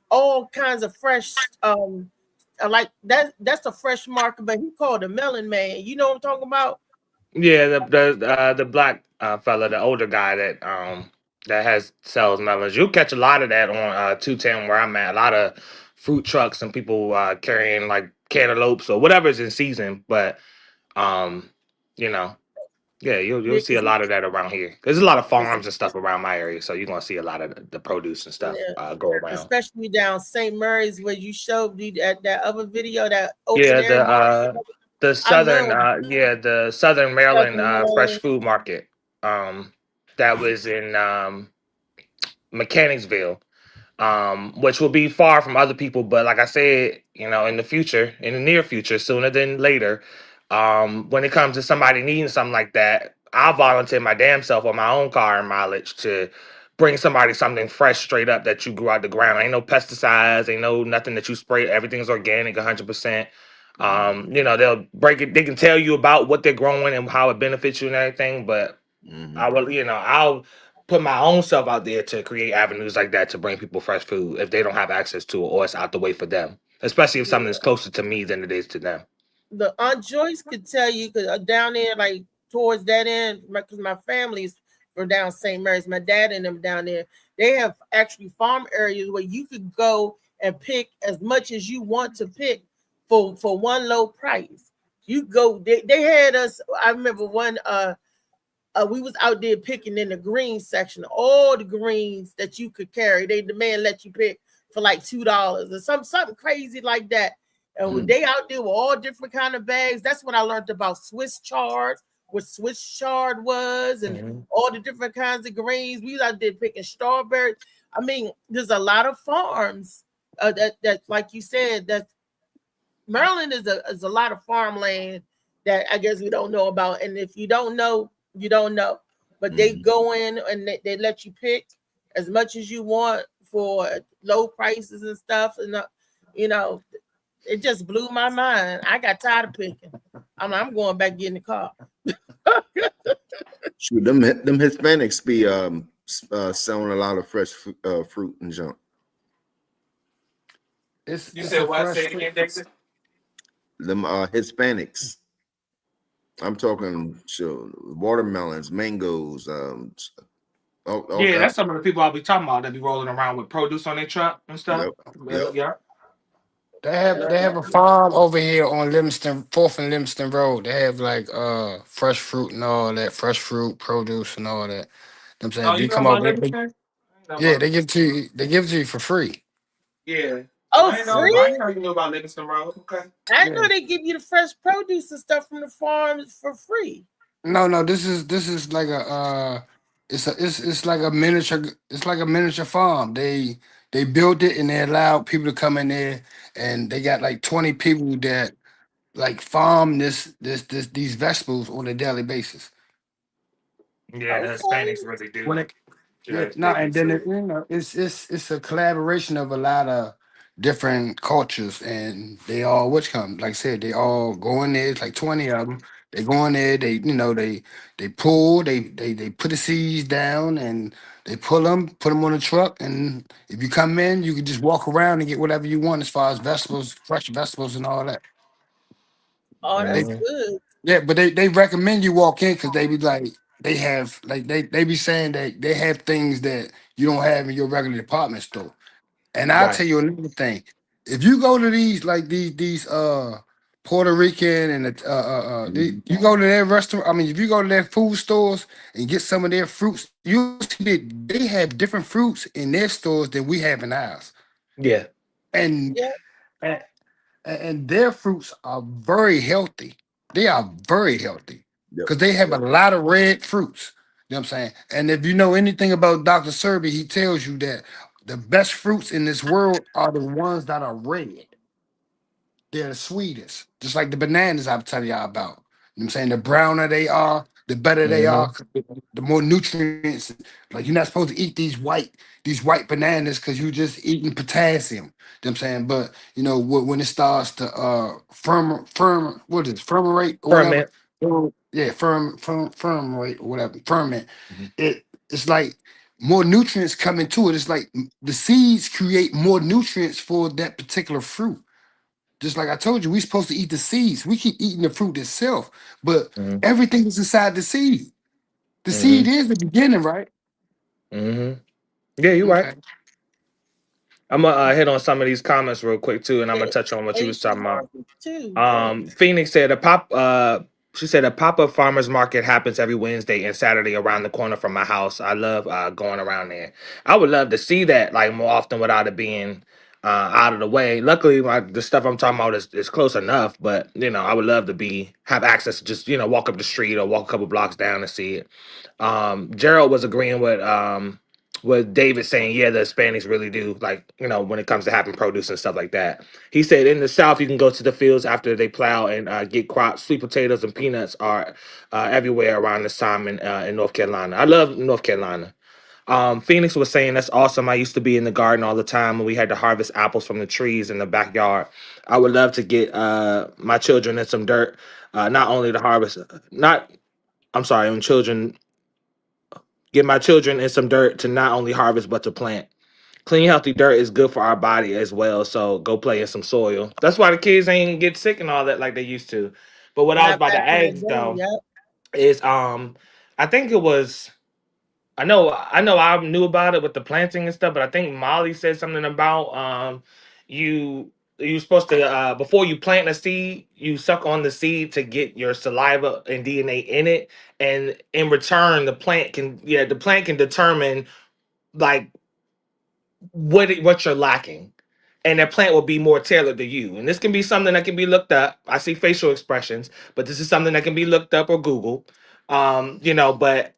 all kinds of fresh like that's a fresh market, but he called the Melon Man. You know what I'm talking about? yeah, the black fella, the older guy that sells melons. You'll catch a lot of that on 210 where I'm at. A lot of fruit trucks and people carrying like cantaloupes or whatever's in season. But yeah, you'll see a lot of that around here. There's a lot of farms and stuff around my area, so you're gonna see a lot of the produce and stuff go around. Especially down St. Mary's where you showed me that other video that open air Yeah, market. the Southern Maryland fresh food market. That was in Mechanicsville. Which will be far from other people, but like I said, in the near future, sooner than later, when it comes to somebody needing something like that, I'll volunteer my damn self on my own car and mileage to bring somebody something fresh straight up that you grew out the ground. Ain't no pesticides, ain't no nothing that you spray. Everything's organic, 100%. You know, they'll break it. They can tell you about what they're growing and how it benefits you and everything. But I will, you know, I'll put my own self out there to create avenues like that to bring people fresh food if they don't have access to it or it's out the way for them. Especially if something is closer to me than it is to them. The Aunt Joyce could tell you, because down there, like towards that end, because my family's from down St. Mary's, my dad and them down there, they have actually farm areas where you could go and pick as much as you want to pick for one low price. You go, they had us. I remember one. We was out there picking in the green section, all the greens that you could carry. The man let you pick for like $2 or something crazy like that. And when they out there with all different kind of bags, that's when I learned about Swiss chard, what Swiss chard was, and all the different kinds of greens. We was out there picking strawberries. I mean, there's a lot of farms that like you said, that Maryland is a lot of farmland that I guess we don't know about. And if you don't know, you don't know. But they go in and they let you pick as much as you want for low prices and stuff. And you know, it just blew my mind. I got tired of picking. I'm going back in the car. Shoot, them Hispanics be selling a lot of fresh fruit and junk. You said what? Say it again, Dixon? Them Hispanics. I'm talking watermelons, mangoes. Yeah, that's some of the people I'll be talking about that be rolling around with produce on their truck and stuff. Yep. They have a farm over here on 4th and Livingston Road. They have like fresh fruit and all that, fresh fruit, produce and all that. You know what I'm saying? Oh, you come over there? Yeah, they give it to you for free. Yeah. Oh, I free? know you knew about Livingston Road. Okay. I know they give you the fresh produce and stuff from the farms for free. No, this is like a it's like a miniature farm. They built it and they allowed people to come in there, and they got like 20 people that like farm these vegetables on a daily basis. Yeah, the Hispanics really do. And then it's a collaboration of a lot of different cultures, and they all like I said, they all go in there. It's like 20 of them. They go in there. They pull. They put the seeds down and they put them on the truck. And if you come in, you can just walk around and get whatever you want as far as vegetables, fresh vegetables, and all that. Oh, that's good. Yeah, but they recommend you walk in because they be like they be saying that they have things that you don't have in your regular department store. And I'll tell you another thing. If you go to these Puerto Rican and you go to their restaurant, I mean, if you go to their food stores and get some of their fruits, you see that they have different fruits in their stores than we have in ours. Yeah. And their fruits are very healthy. They are very healthy because they have a lot of red fruits. You know what I'm saying? And if you know anything about Dr. Sebi, he tells you that the best fruits in this world are the ones that are red. They're the sweetest. Just like the bananas I'm telling y'all about. You know what I'm saying? The browner they are, the better they are, the more nutrients. Like you're not supposed to eat these white bananas because you're just eating potassium. You know what I'm saying? But you know, when it starts to ferment or whatever. Yeah, ferment or whatever. Ferment. It's like more nutrients come into it. It's like the seeds create more nutrients for that particular fruit. Just like I told you, we're supposed to eat the seeds. We keep eating the fruit itself, but everything is inside the seed. The seed is the beginning, right? Yeah, you're right. I'm gonna hit on some of these comments real quick too, and I'm gonna touch on what you was talking about. Phoenix said she said a pop-up farmers market happens every Wednesday and Saturday around the corner from my house. I love going around there. I would love to see that like more often without it being out of the way. Luckily, the stuff I'm talking about is close enough, but you know, I would love to have access to just, you know, walk up the street or walk a couple blocks down and see it. Gerald was agreeing with with David saying, yeah, the Hispanics really do, like, when it comes to having produce and stuff like that. He said in the South, you can go to the fields after they plow and get crops. Sweet potatoes and peanuts are everywhere around this time in North Carolina. I love North Carolina. Phoenix was saying that's awesome. I used to be in the garden all the time when we had to harvest apples from the trees in the backyard. I would love to get my children in some dirt, not only to harvest, not, I'm sorry, when children, get my children in some dirt to not only harvest but to plant. Clean, healthy dirt is good for our body as well. So go play in some soil. That's why the kids ain't get sick and all that like they used to. But what I was Not about to back in the ask day. though Yep. is I think it was I know I knew about it with the planting and stuff, but I think Molly said something about you you're supposed to before you plant a seed, you suck on the seed to get your saliva and DNA in it, and in return the plant can determine like what you're lacking, and that plant will be more tailored to you. And this can be something that can be looked up. I see facial expressions, but this is something that can be looked up or Google. But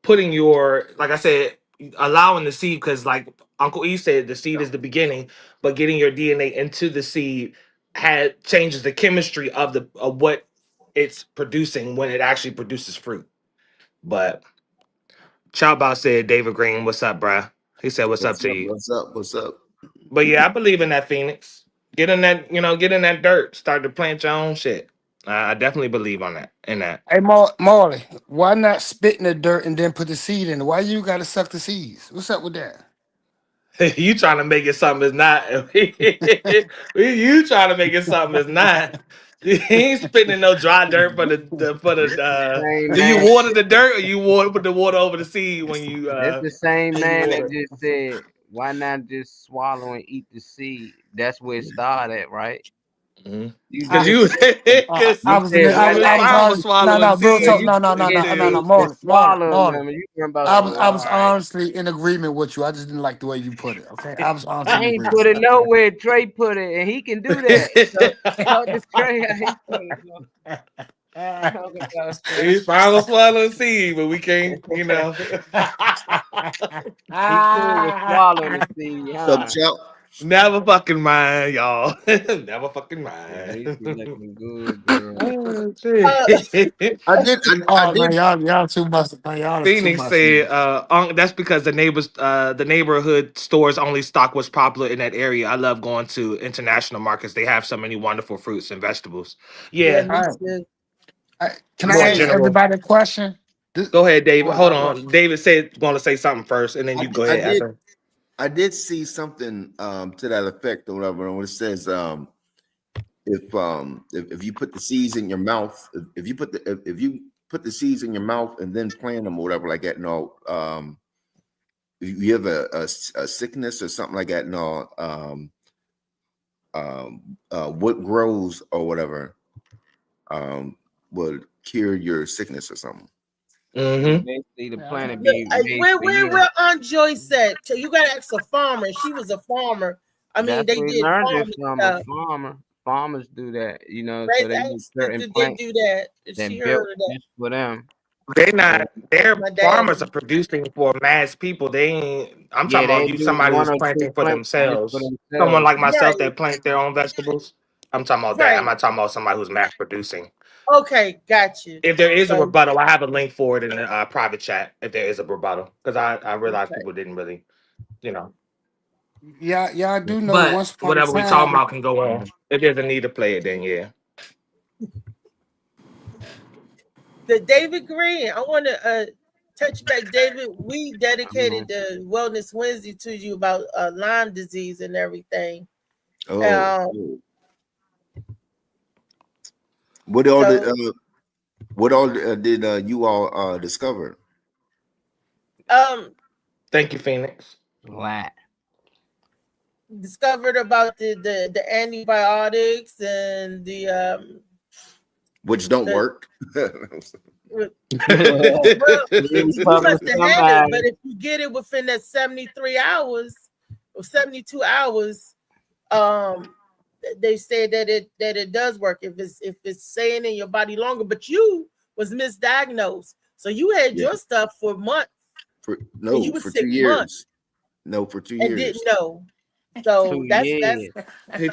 putting your, like I said, allowing the seed, because like Uncle E said, the seed is the beginning, but getting your DNA into the seed changes the chemistry of what it's producing when it actually produces fruit. But Chowbow said, David Green, what's up, bruh? He said, what's up What's to up? you? What's up? What's up? But yeah, I believe in that, Phoenix. Get in that dirt. Start to plant your own shit. I definitely believe on that. In that. Hey, Marley, why not spit in the dirt and then put the seed in it? Why you got to suck the seeds? What's up with that? You trying to make it something it's not. You trying to make it something it's not. You ain't spitting in no dry dirt for the. Same Do you man. water the dirt or you put the water over the seed when you That's the same when you man that water? just said, "Why not just swallow and eat the seed?" That's where it started, right? You Cause I, just you, cause I you was in said, there. you "Why was I not?" was fine with honest. No, swallowing no, real Yeah, talk. seeds. you No, said no, just Marley, swallow them. Marley. And you talking about some. I All was right, honestly in agreement with you. I just didn't like the way you put it. Okay, I was honestly I in ain't agreement. put it nowhere. Trey put it, and he can do that. So talk to Trey. How he put it. Talk about He's fine with swallowing seed, but we can't, he cool with swallowing the seed, What's up, huh? Chuck? Never fucking mind, y'all. Never fucking Yeah, mind. he be looking good, girl. Oh, Uh, shit. I Oh man, did. y'all too much. Man, y'all is too Phoenix much, man. said, that's because the neighborhood stores only stock what's popular in that area. I love going to international markets. They have so many wonderful fruits and vegetables. yeah, Yeah, me All right. too. Can I more ask Same. general. everybody a question? Go ahead, David. Hold Well, on. David said want to say something first, and then I you did. go I ahead did. after. I did see something to that effect or whatever. When it says if you put the seeds in your mouth, if you put the seeds in your mouth and then plant them or whatever like that, no, if you have a sickness or something like that, no, what grows or whatever would cure your sickness or something. Yeah, Mm-hmm. basically the yeah, planet Look, be made for you. where Aunt Joyce at? So you gotta ask a farmer. She was a farmer. I mean, That's they where we did learned it farming from a stuff. farmer. Farmers do that, so They they use asked her, certain did they plants do that? And she that built heard of that. just for them. They So not. Their My dad. farmers are producing for mass people. They ain't. I'm yeah, talking they about you. do Somebody one who's or two planting for plants just for themselves. Someone themselves. like myself Right, that plant their own vegetables. I'm talking about that. I'm right. not talking about somebody who's mass producing. Okay, got you. If there is a So rebuttal, I have a link for it in the private chat. If there is a rebuttal, because I realize okay. people didn't really, you know. y'all do know But once upon a whatever we talking time. about can go on. If there's a need to play it, then yeah. The David Green, I want to touch back, David. We dedicated the Wellness Wednesday to you about Lyme disease and everything. Oh, Um, what all so did did you all discover? um, Thank you, Phoenix. Flat. discovered about the antibiotics and Which don't the work. well, You you fuck with must have had it, but somebody. if you get it within that 73 hours or 72 hours, um, they say that it does work if it's staying in your body longer. But you was misdiagnosed, so you had Yeah. your stuff for months. For You was for sick 2 years. months No, for 2 and years. didn't know. So 2 that's years.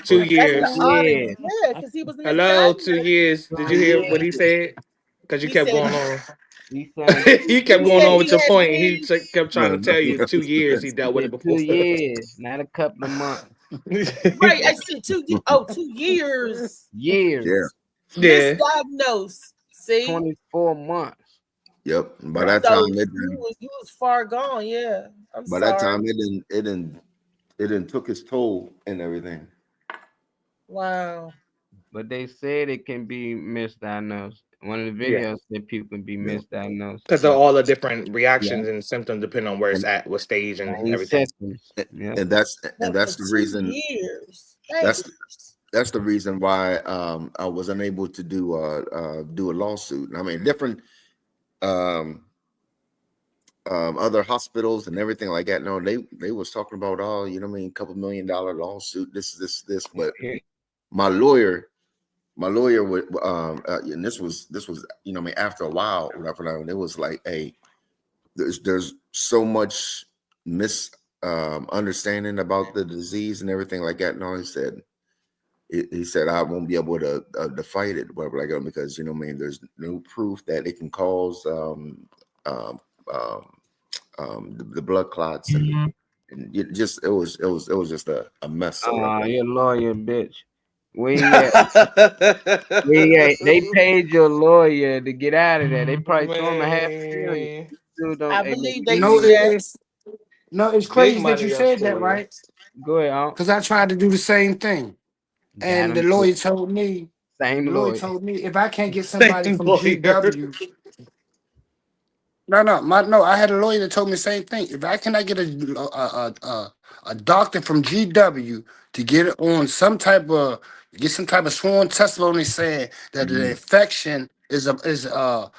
2 that's years. the oddest. Years. Yeah, because he was Hello, 2 misdiagnosed. years. Did you hear what he said? Because you He kept said going on. He saying You kept he going said on with he your had point. He dreams. kept trying to No, tell you no, 2 years he dealt with it 2 before. years, not a couple of months. Right. I said 2 years. Years. Yeah. Yeah. Misdiagnosed. See? 24 months. Yep. By that So time, you was far gone. Yeah. I'm by sorry. that time, it didn't took its toll and everything. Wow. But they said it can be misdiagnosed. One of the Yeah. videos said people can be misdiagnosed. Because of all the different reactions Yeah. and symptoms depending on where it's And at, what stage and Same everything. symptoms. Yeah. and that's But the for 2 reason. years. That's the reason why I was unable to do a lawsuit. I mean, different other hospitals and everything like that. No, they was talking about, oh, you know what I mean, $2 million lawsuit, this, but my lawyer would and this was you know what I mean, after a while, whatever, it was like, hey, there's so much understanding about the disease and everything like that. No, he said I won't be able to fight it, whatever, like that, because you know what I mean, there's no proof that it can cause the blood clots and it was just a mess. You're a lawyer, bitch. Where he at? They paid your lawyer to get out of there. They probably threw him $500,000. Man. Dude, don't, I hey, believe but they No, do that. it's Big crazy that money, you I'm said that, sure. right? go ahead, Unc. Because I tried to do the same thing. Got And the him. lawyer told me, Same lawyer. if I can't get somebody Same from lawyer. GW, I had a lawyer that told me the same thing. If I cannot get a doctor from GW to get some type of sworn testimony saying that the infection is a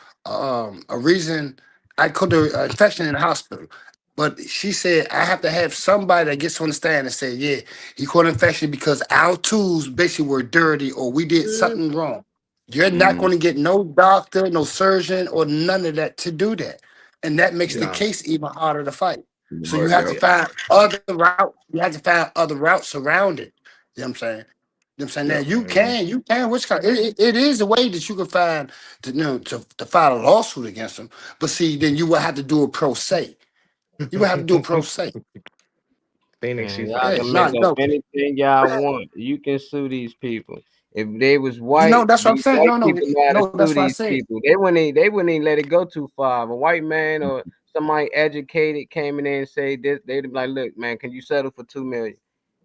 reason I called the infection in the hospital. But she said I have to have somebody that gets on the stand and say, yeah, he caught infection because our tools basically were dirty or we did something wrong. You're not going to get no doctor, no surgeon, or none of that to do that. And that makes the Yeah. case even harder to fight. So But, you have to find other routes. You have to find other routes around it. You know what I'm saying? You know what I'm saying? Now you can, which kind it is a way that you can find to file a lawsuit against them. But see, then you will have to do a pro se. You will have to do a pro se. Phoenix, Man, you y'all funny. can make up anything y'all want. You can sue these people. If they was white, that's what I'm these saying. white people know how to that's sue what I these said. people. They wouldn't even let it go too far. If a white man or somebody educated came in there and say this, they'd be like, look, man, can you settle for $2 million?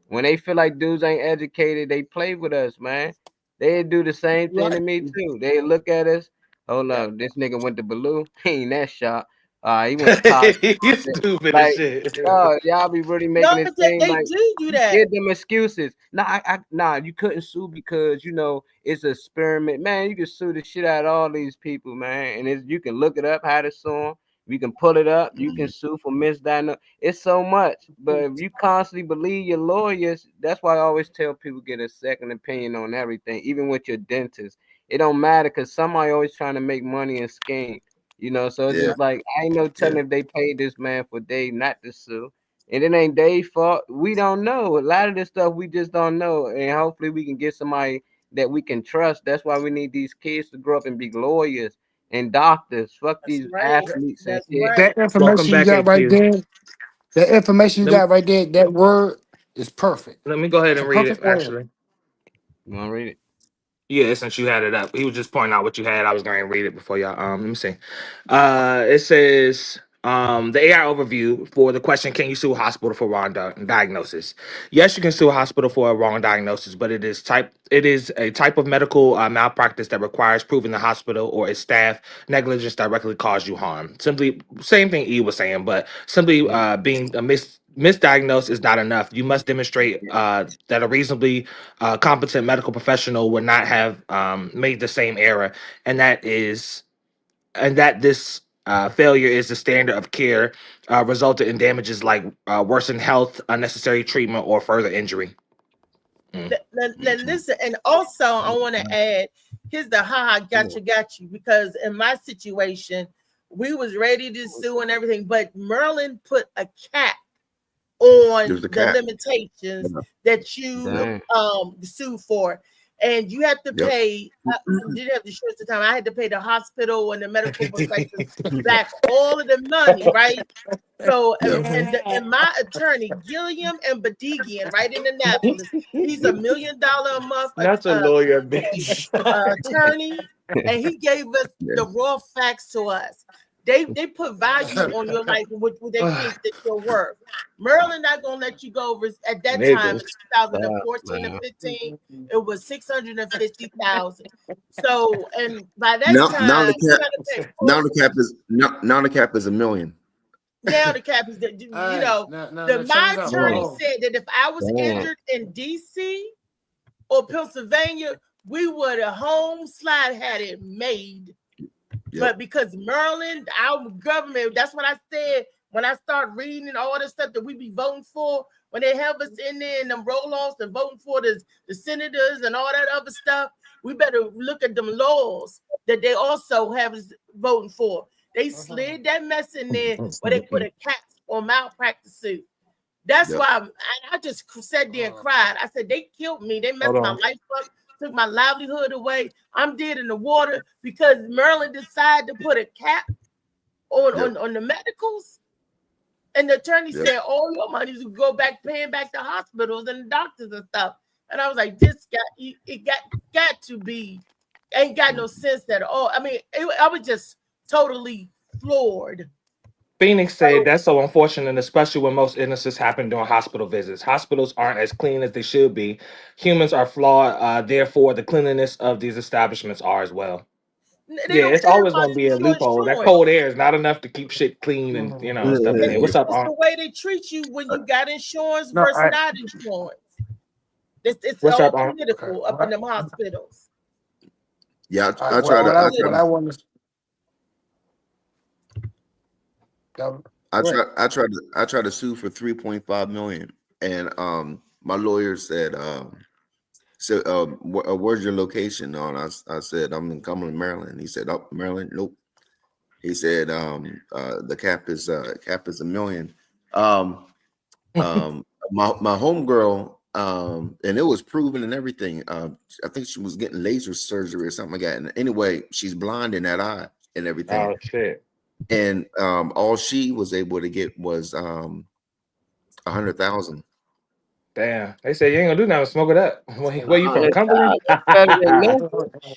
When they feel like dudes ain't educated, they play with us, man. They do the same thing to me too. They look at us. Hold up, this nigga went to Baloo. He ain't that sharp. He went to college. You stupid as Like, shit. y'all be really No, making it but seem they like do that. give them excuses. You couldn't sue because it's an experiment. Man, you can sue the shit out of all these people, man. And you can look it up how to sue them. You can pull it up. You can sue for misdiagnosis. It's so much. But if you constantly believe your lawyers, that's why I always tell people get a second opinion on everything, even with your dentist. It don't matter because somebody always trying to make money and scheme. So it's just like I ain't no telling if they paid this man for Dave not to sue. And it ain't Dave's fault. We don't know. A lot of this stuff we just don't know. And hopefully we can get somebody that we can trust. That's why we need these kids to grow up and be lawyers and doctors. Fuck these athletes and shit. That information you got right there, that word is perfect. Let me go ahead It's a and read it, perfect word. actually. You want to read it? Yeah, since you had it up. He was just pointing out what you had. I was going to read it before y'all. Let me see. It says the AI overview for the question, can you sue a hospital for wrong diagnosis? Yes, you can sue a hospital for a wrong diagnosis, but it is a type of medical malpractice that requires proving the hospital or its staff negligence directly caused you harm. Simply, same thing E was saying, but simply being a misdiagnosed is not enough. You must demonstrate that a reasonably competent medical professional would not have made the same error, and that this failure is the standard of care, resulted in damages like worsened health, unnecessary treatment, or further injury. Listen, and also I want to add, here's the got you, because in my situation, We was ready to sue and everything, but Maryland put a cap on There's a the cap. limitations Yeah. that you Dang. sue for. And you have to Yep. pay, didn't have the insurance at the time. I had to pay the hospital and the medical professionals back all of the money, right? So, and my attorney, Gilliam and Badigian, right in Annapolis, he's $1 million a month Not a lawyer, bitch. attorney, and he gave us the raw facts to us. They put value on your life and what they think that you're worth. Maryland not gonna let you go over at that time in 2014 and 15. It was 650,000. So, and by that Now time, the cap is $1 million. Now the cap is, my attorney said that if I was injured in DC or Pennsylvania, we would have home slide had it made. Yep. But because Maryland, our government, that's what I said when I start reading all the stuff that we be voting for, when they have us in there and them roll-offs and voting for the senators and all that other stuff, we better look at them laws that they also have us voting for. They slid that mess in there where they put a cap on malpractice suit. That's why I just sat there and cried. I said, they killed me. They messed my life up, took my livelihood away. I'm dead in the water because Maryland decided to put a cap on the medicals. And the attorney said all your money will go back paying back the hospitals and the doctors and stuff. And I was like, it got to be, ain't got no sense at all. I mean, I was just totally floored. Phoenix said that's so unfortunate, especially when most illnesses happen during hospital visits. Hospitals aren't as clean as they should be. Humans are flawed, therefore the cleanliness of these establishments are as well. It's always going to be a loophole. That cold air is not enough to keep shit clean and stuff in there. What's up, It's the way they treat you when you got insurance versus not insurance. It's all political up in them hospitals. Yeah, I tried to sue for $3.5 million, and my lawyer said, where's your location? I said, I'm in Cumberland, Maryland. He said, oh, Maryland, nope. He said, the cap is $1 million. My homegirl, and it was proven and everything. I think she was getting laser surgery or something like that. And anyway, she's blind in that eye and everything. Oh shit. And all she was able to get was $100,000. Damn, they said you ain't gonna do nothing. Smoke it up. Where you from? Cumberland? That's better than nothing.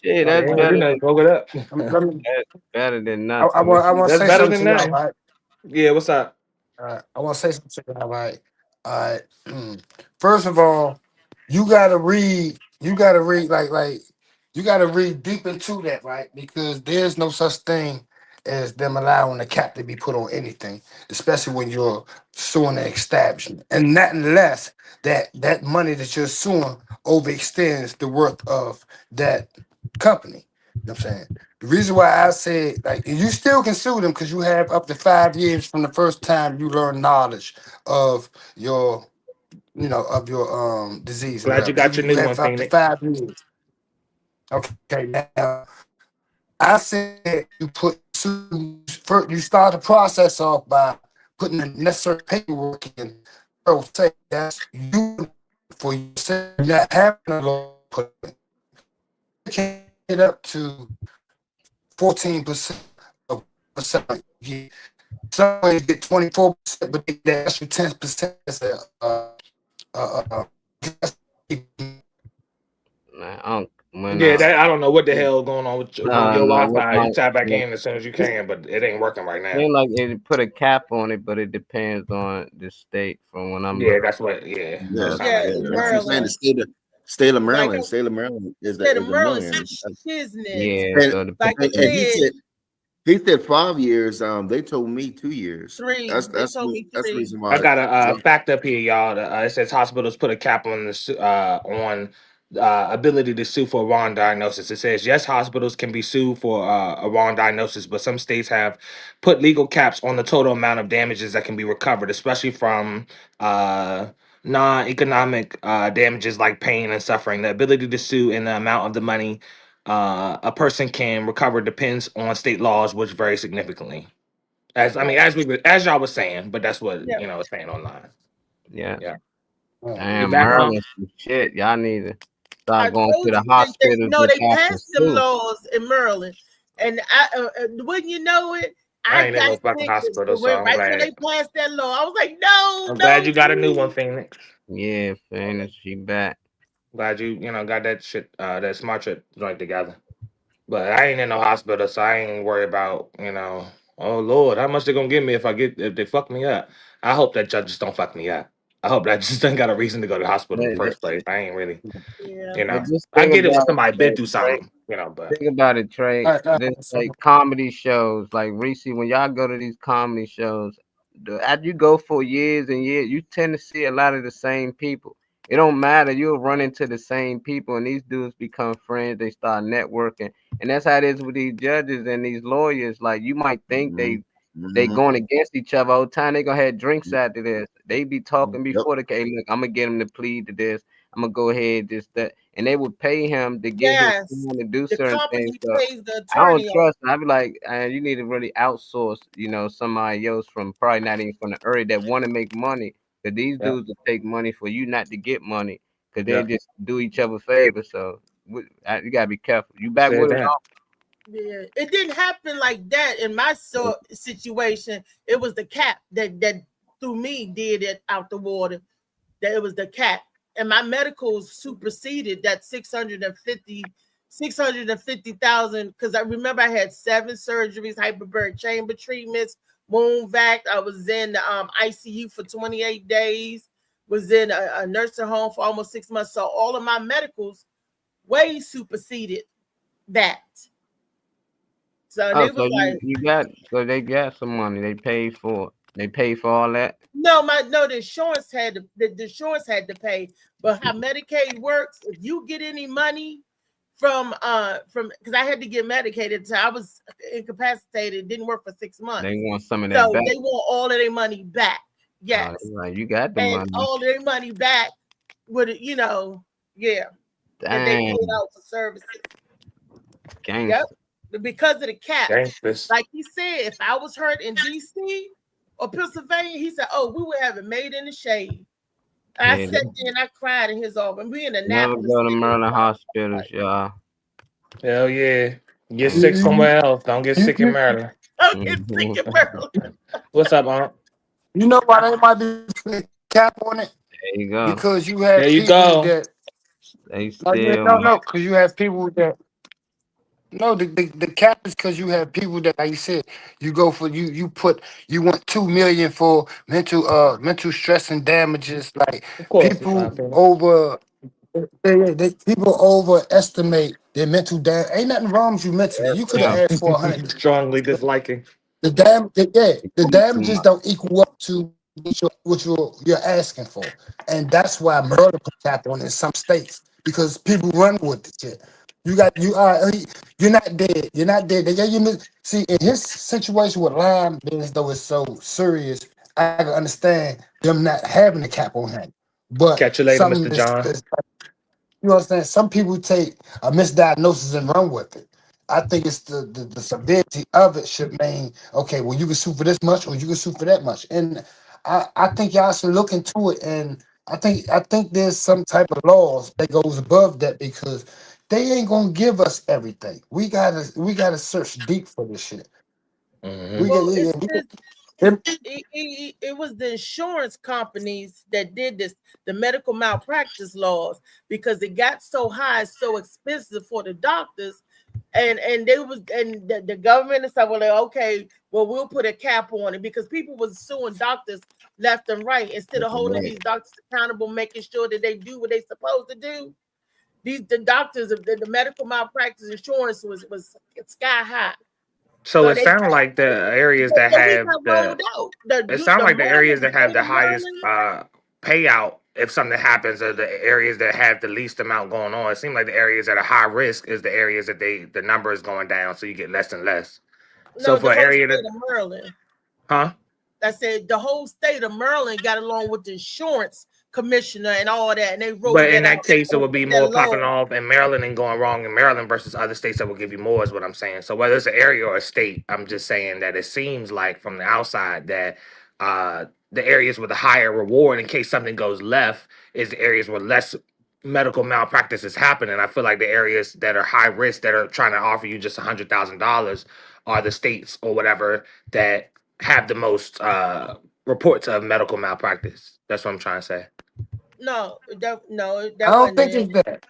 Shit, that's better than smoke it up. That's better than nothing. I want to say better something than to that. y'all, right? Yeah, what's up? I want to say something to y'all, right? First of all, you gotta read like you gotta read deep into that, right? Because there's no such thing as them allowing a cap to be put on anything, especially when you're suing an establishment, and not unless that money that you're suing overextends the worth of that company. You know what I'm saying? The reason why I said, like, you still can sue them because you have up to 5 years from the first time you learn knowledge of your, of your disease. Glad you got your new one, up to 5 years. Okay, now I said you you start the process off by putting the necessary paperwork in. So say that's you for yourself not having a law put in. You can get up to 14% of percent. Some ways get 24%, but they get extra 10% as I don't know what the hell going on with your Wi-Fi. You tap back in as soon as you can, but it ain't working right now. Seems like it put a cap on it, but it depends on the state. From when I'm that's what. That's the state of Maryland. State of Maryland is the million. Yeah, he said 5 years. They told me 2 years. 3. That's the reason why. I got a fact up here, y'all. It says hospitals put a cap on the ability to sue for a wrong diagnosis. It says yes, hospitals can be sued for a wrong diagnosis, but some states have put legal caps on the total amount of damages that can be recovered, especially from non-economic damages like pain and suffering. The ability to sue and the amount of the money a person can recover depends on state laws, which vary significantly. As y'all was saying, but that's what Yeah. it's saying online. Yeah. Yeah. Yeah. You Damn, back, Mom? Maryland, some shit. Y'all need to I start going to told the you they hospitals no, with they after passed them school. laws in Maryland, and wouldn't you know it, I I ain't in got no fucking sick hospital, so I'm right when glad. they passed that law. I was like, no, I'm glad no, you got a new one, please. Phoenix. Yeah, Phoenix, she back. Glad you got that shit, that smart trip joint together. But I ain't in no hospital, so I ain't worried about, oh Lord, how much they gonna give me if they fuck me up. I hope that judges don't fuck me up. I hope that just ain't got a reason to go to the hospital in the But, first place. I ain't really, Yeah. just I think get it when about somebody been it, through Trey. something, but Think about it, Trey. All right, This so like comedy shows, like Reese. When y'all go to these comedy shows, after you go for years and years, you tend to see a lot of the same people. It don't matter. You'll run into the same people, and these dudes become friends. They start networking, and that's how it is with these judges and these lawyers. Like you might think they Mhm. going against each other all the time. They gonna have drinks after this. They be talking Yep. before the case. Look, I'm gonna get him to plead to this. I'm gonna go ahead this that, and they would pay him to get his Yes, son to do the certain things. company So pays the I don't attorney off. trust. I'd be like, you need to really outsource. Somebody else from probably not even from the area that want to make money. Cause these yeah, dudes will take money for you not to get money. Cause they yeah. just do each other favors. So you gotta be careful. You back Said with us? that. Yeah, it didn't happen like that in my situation. It was the cap that through me did it out the water. That it was the cap, and my medicals superseded that 650,000 because I remember I had 7 surgeries, hyperbaric chamber treatments, wound vac. I was in ICU for 28 days. Was in a nursing home for almost 6 months. So all of my medicals way superseded that. So Oh, they so was like, so they got some money. They paid for it. They paid for all that. the insurance had to the insurance had to pay. But how Medicaid works, if you get any money from because I had to get medicated, so I was incapacitated, didn't work for 6 months. They want some of So that back. they want all of their money back. Yes. Like you got the And money. all their money back with it, yeah. That they paid Dang, out for services. gangster. Yep. Because of the cap. Gangsters. Like he said, if I was hurt in DC or Pennsylvania, he said, "Oh, we would have it made in the shade." I Yeah, sat there and I cried in his office. We in never Annapolis. go to Maryland hospitals, y'all. Hell yeah. Get Mm. sick somewhere else. Don't get sick in Maryland. I'm getting sick in Maryland. What's up, Aunt? you know why they might be putting a cap on it? There you go. Because you There have you people go. that They no, because you have people that no, the cap is because you have people that, like you said, you go for you want 2 million for mental stress and damages. Like Of course. people Phoenix. over people overestimate their mental damage. Ain't nothing wrong with you mentally. You could have yeah. asked for 100. Strongly disliking. The Too damages much. don't equal up to what you're asking for, and that's why murder put cap on in some states because people run with the shit. You're not dead. You're not dead. See, in his situation with Lyme, being as though it's so serious, I can understand them not having the cap on him. But Catch you later, something Mr. John. is you understand? Some people take a misdiagnosis and run with it. I think it's the severity of it should mean, okay, well, you can sue for this much or you can sue for that much. And I think y'all should look into it. And I think there's some type of laws that goes above that because they ain't gonna give us everything. We gotta search deep for this shit. Mm-hmm. We got Well, yeah, it's we just got- it was the insurance companies that did this, the medical malpractice laws, because it got so high, so expensive for the doctors, and the government said, well, okay, well, we'll put a cap on it because people was suing doctors left and right instead of holding Right. these doctors accountable, making sure that they do what they supposed to do. The doctors, the medical malpractice insurance was sky high. So So it sounds like the areas that so we have got the rolled out. it sounds The like the areas Maryland, that have state the of highest Maryland. payout if something happens are the areas that have the least amount going on. It seems like the areas that are high risk is the areas that the number is going down, so you get less and less. So No, for the an whole area state that, of Maryland. huh? I said the whole state of Maryland got along with the insurance commissioner and all that, and they wrote But in that that out case, it would be more popping law. off in Maryland and going wrong in Maryland versus other states that will give you more, is what I'm saying. So whether it's an area or a state, I'm just saying that it seems like from the outside that the areas with a higher reward in case something goes left is the areas where less medical malpractice is happening. I feel like the areas that are high risk that are trying to offer you just $100,000 are the states or whatever that have the most reports of medical malpractice. That's what I'm trying to say. No, that I don't wasn't think it. it's that.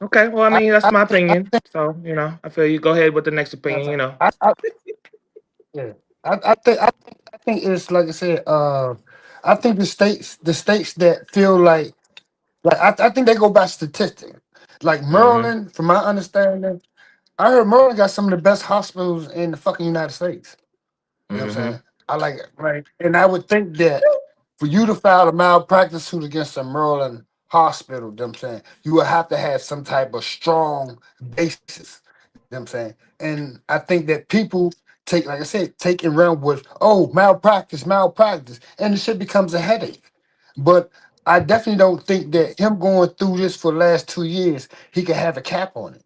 Okay, well, I I, mean, that's I, my I, opinion. So, I feel you. Go ahead with the next opinion, yeah. I think it's like I said. I think the states that feel like I think they go by statistics. Like Mm-hmm. Maryland, from my understanding, I heard Maryland got some of the best hospitals in the fucking United States. You know what I'm Mm-hmm. saying? I like it, right? And I would think that for you to file a malpractice suit against a Maryland hospital, you know what I'm saying, you would have to have some type of strong basis. You know what I'm saying? And I think that people take, like I said, take it around with, oh, malpractice, malpractice, and the shit becomes a headache. But I definitely don't think that him going through this for the last 2 years, he could have a cap on it.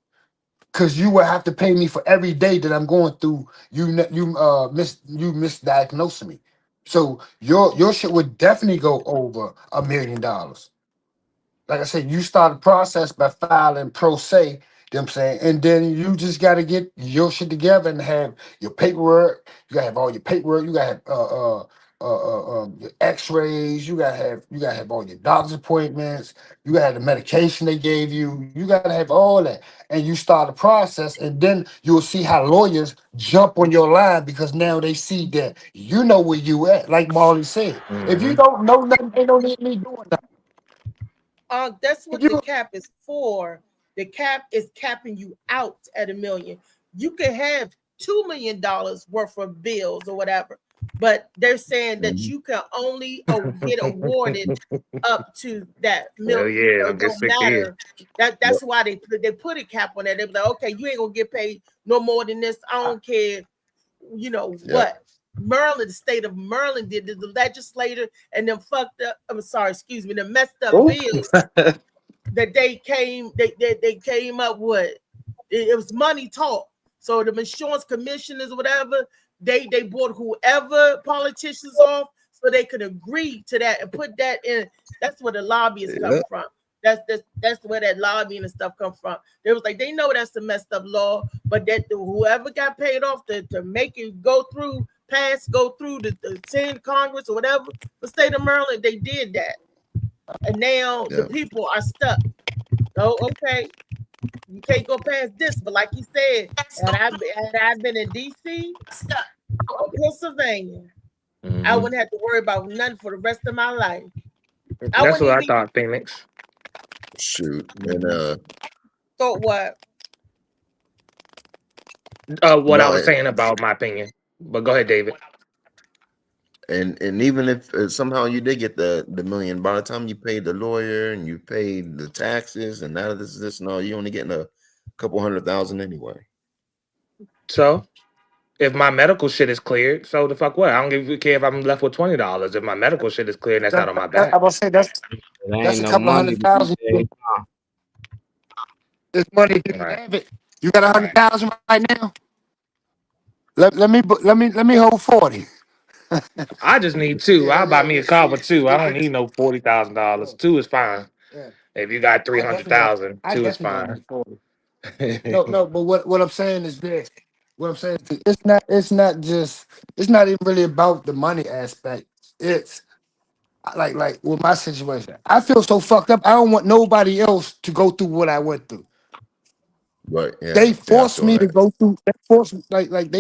Cause you will have to pay me for every day that I'm going through. You misdiagnosing me, so your shit would definitely go over $1 million. Like I said, you start the process by filing pro se, you know what I'm saying? And then you just gotta get your shit together and have your paperwork. You gotta have all your paperwork, you gotta have your x-rays, you gotta have all your doctor's appointments, you gotta have the medication they gave you, you gotta have all that. And you start the process, and then you'll see how lawyers jump on your line because now they see that you know where you at. Like Marley said. If you Mm-hmm. don't know nothing, they don't need me doing nothing. That's what If the you cap is for. The cap is capping you out at $1 million. You can have $2 million worth of bills or whatever, but they're saying that you can only get awarded up to that $1 Hell million. yeah, So I'll it get don't sick here. matter. That's why they put a cap on that. They be like, okay, you ain't gonna get paid no more than this. I don't care, what. Maryland, the state of Maryland did the legislator and them fucked up. I'm sorry, excuse me, the messed up Oh. bills that they came up with. It was money talk. So the insurance commissioners or whatever, they bought whoever politicians off so they could agree to that and put that in. That's where the lobbyists come from. That's where that lobbying and stuff come from. They was like, they know that's a messed up law, but that whoever got paid off to make it go through the Senate, Congress, or whatever, the state of Maryland, they did that. And now the people are stuck. Oh, okay. You can't go past this. But like you said, and I've been in DC or Pennsylvania, I wouldn't have to worry about nothing for the rest of my life. I That's wouldn't what I even thought, Phoenix. Shoot. And thought what. What I no, was saying about my opinion. But go ahead, David. and even if somehow you did get the million, by the time you paid the lawyer and you paid the taxes and now this and all, you only getting a couple $100,000 anyway. So if my medical shit is cleared, so the fuck what? I don't care if I'm left with $20. If my medical shit is cleared, that's not on my I back. will say that's It ain't a no couple of money these $100,000. days. This money if you can Right. have it. You got 100,000 right now. Let me hold 40. I just need two. I'll buy me a car with two. I don't Shit. need no $40,000. Two is fine. Yeah. If you got I definitely don't. 300,000, I two is definitely don't fine. need 40. No. But what I'm saying is this. What I'm saying is it's not even really about the money aspect. It's like with my situation. I feel so fucked up. I don't want nobody else to go through what I went through. Right. Yeah. They I forced feel me to that. go through. They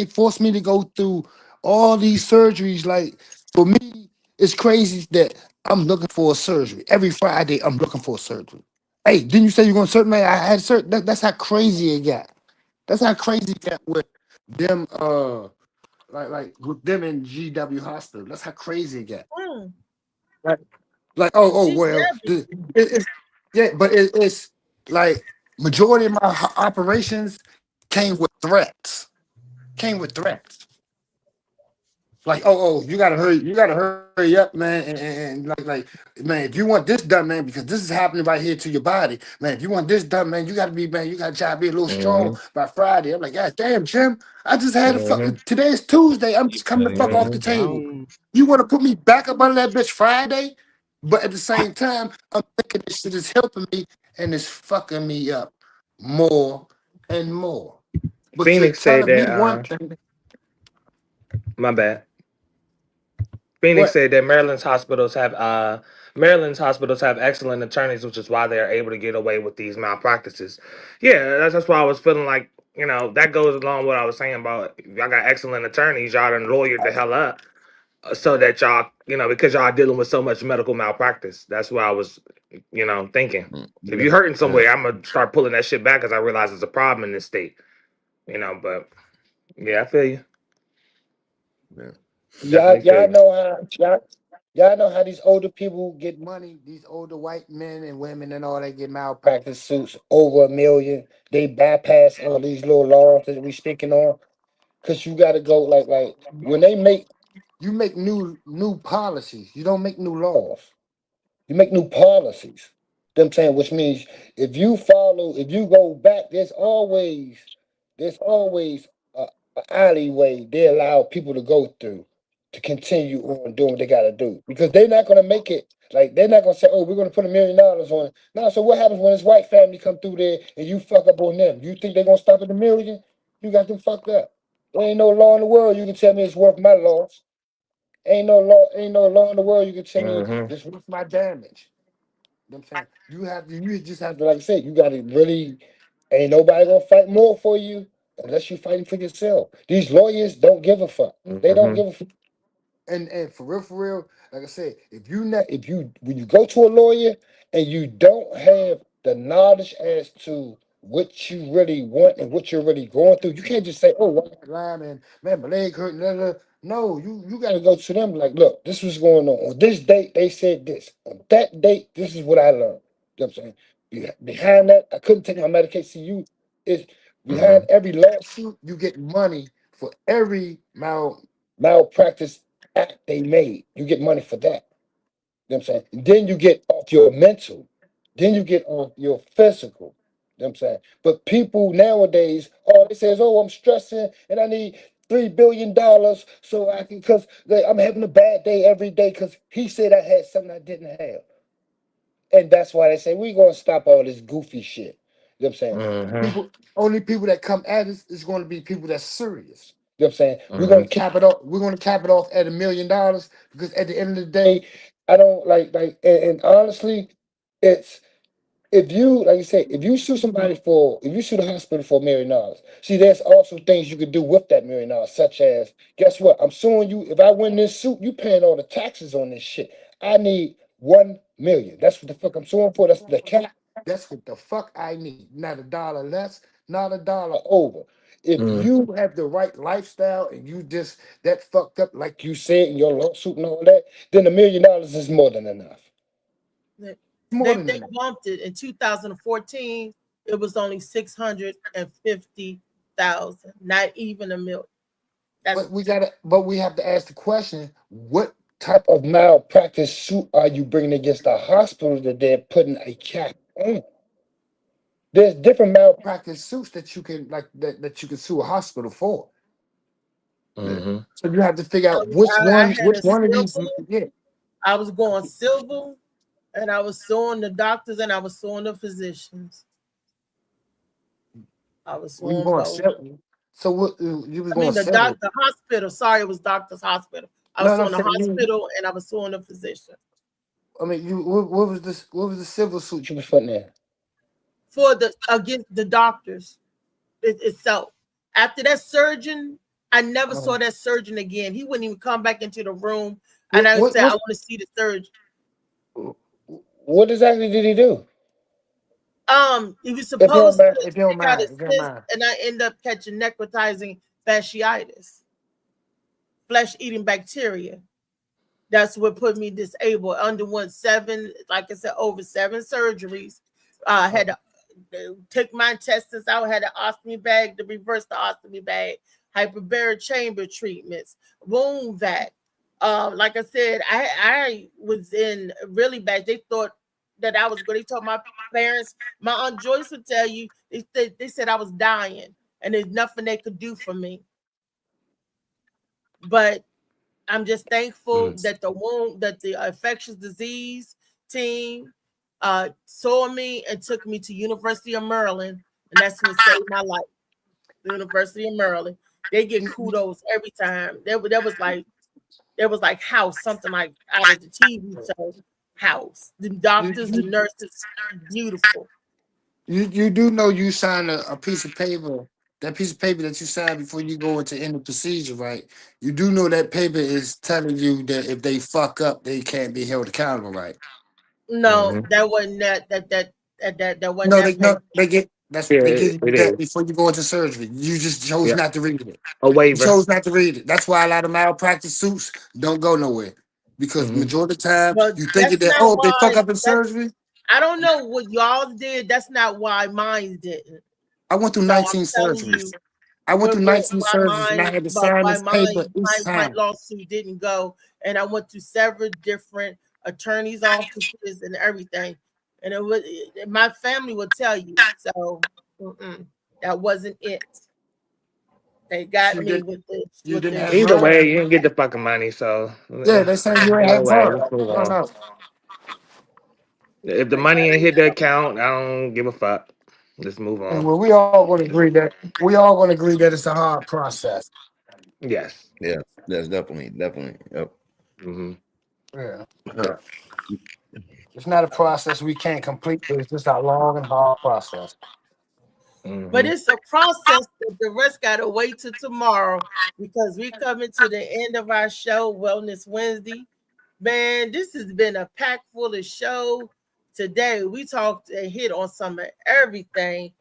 forced me to go through all these surgeries. Like for me, it's crazy that I'm looking for a surgery every Friday. I'm looking for a surgery. Hey, didn't you say you're going to surgery? I had surgery. That's how crazy it got. That's how crazy it got with them. Like with them in GW Hospital. That's how crazy it got. Like well, GW. it's yeah, but it's like majority of my operations came with threats. Came with threats. Like, oh, you gotta hurry up, man, and like, man, if you want this done, man, because this is happening right here to your body, man. If you want this done, man, you gotta try to be a little strong by Friday. I'm like, God damn, Jim, I just had a fuck. Today's Tuesday. I'm just coming the fuck off the table. You want to put me back up under that bitch Friday? But at the same time, I'm thinking this shit is helping me and it's fucking me up more and more. But Phoenix you're said telling me that. one thing. My bad. Phoenix said that Maryland's hospitals have excellent attorneys, which is why they are able to get away with these malpractices. Yeah, that's why I was feeling like, that goes along with what I was saying about y'all got excellent attorneys, y'all done lawyered the hell up, so that y'all, because y'all dealing with so much medical malpractice. That's what I was, thinking. If you're hurting somewhere, I'm gonna start pulling that shit back because I realize it's a problem in this state. But yeah, I feel you. Y'all know how these older people get money. These older white men and women and all, they get malpractice suits over $1 million. They bypass all these little laws that we speaking on. Cause you gotta go like when you make new policies. You don't make new laws. You make new policies. You know what I'm saying? Which means if you go back, there's always a alleyway they allow people to go through to continue on doing what they gotta do. Because they're not gonna make it, like they're not gonna say, oh, we're gonna put $1 million on it. No, so what happens when this white family come through there and you fuck up on them? You think they're gonna stop at $1 million? You got them fucked up. There ain't no law in the world you can tell me it's worth my loss. Ain't no law in the world you can tell me it's worth my damage. You know what I'm saying? You just have to, like I said, you gotta really, ain't nobody gonna fight more for you unless you fighting for yourself. These lawyers don't give a fuck. They don't give a fuck. And for real, like I said, when you go to a lawyer and you don't have the knowledge as to what you really want and what you're really going through, you can't just say, oh, line and man, my leg hurt. Blah, blah. No, you gotta go to them like, look, this was going on. On this date, they said this. On that date, this is what I learned. You know what I'm saying? Behind that, I couldn't take my medication. It's behind every lawsuit, you get money for every malpractice act they made. You get money for that. You know what I'm saying? And then you get off your mental. Then you get off your physical. You know what I'm saying? But people nowadays, all they say is, oh, I'm stressing and I need $3 billion so I can, because I'm having a bad day every day because he said I had something I didn't have. And that's why they say we're going to stop all this goofy shit. You know what I'm saying? Only people that come at us is going to be people that's serious. You know what I'm saying? We're going to cap it off. We're going to cap it off at $1 million because at the end of the day, I don't and honestly, it's if you, like you said, if you sue the hospital for $1 million, see, there's also things you could do with that $1 million, such as, guess what? I'm suing you. If I win this suit, you paying all the taxes on this shit. I need $1 million. That's what the fuck I'm suing for. That's the cap. That's what the fuck I need. Not a dollar less, not a dollar over. If you have the right lifestyle and you just that fucked up, like you said in your lawsuit and all that, then $1 million is more than enough. They bumped it in 2014. It was only 650,000, not even $1 million. But we have to ask the question: what type of malpractice suit are you bringing against the hospital that they're putting a cap on? There's different malpractice suits that you can that you can sue a hospital for. So you have to figure out which one of these. Yeah. I was going civil, and I was suing the doctors, and I was suing the physicians. I was suing both. So what you was I mean, going the hospital. Sorry, it was doctor's hospital. I was suing the hospital, and I was suing the physician. I mean, what was this? What was the civil suit you was putting in? For against the doctors itself. After that surgeon, I never saw that surgeon again. He wouldn't even come back into the room. And I said, I want to see the surgeon. What exactly did he do? He was supposed to take out his cyst, and I end up catching necrotizing fasciitis, flesh-eating bacteria. That's what put me disabled. Underwent like I said, over 7 surgeries. I had to take my intestines out, had an ostomy bag to reverse the ostomy bag. hyperbaric chamber treatments, wound vac. Like I said, I was in really bad. They thought that I was good. They told my parents, my Aunt Joyce would tell you, they said I was dying and there's nothing they could do for me. But I'm just thankful that the infectious disease team saw me and took me to University of Maryland, and that's what saved my life. The University of Maryland, they get kudos every time. There was like House, something like out of the TV show House. The doctors, the nurses, beautiful. You do know you sign a piece of paper. That piece of paper that you sign before you go into any procedure, right? You do know that paper is telling you that if they fuck up, they can't be held accountable, right? No, that wasn't that wasn't No, that they get they give you that before you go into surgery. You just chose not to read it. A waiver. You chose not to read it. That's why a lot of malpractice suits don't go nowhere. Because majority of the time you think that they fuck up in surgery. I don't know what y'all did. That's not why mine didn't. I went through 19 surgeries. I went through 19 surgeries and I had to sign this paper each time. My lawsuit didn't go, and I went to several different attorneys' offices and everything. And it was my family would tell you. So that wasn't it. They got me with this. Either way, you didn't get the fucking money. So yeah, they say you ain't have fun. If the money ain't hit the account, I don't give a fuck. Let's move on. And well, we all going to agree that it's a hard process. Yes. Yeah. That's definitely. Yep. Yeah. It's not a process we can't complete, but it's just a long and hard process. But it's a process that the rest got to wait till tomorrow, because we coming to the end of our show, Wellness Wednesday. Man, this has been a packed full of show today. We talked and hit on some of everything.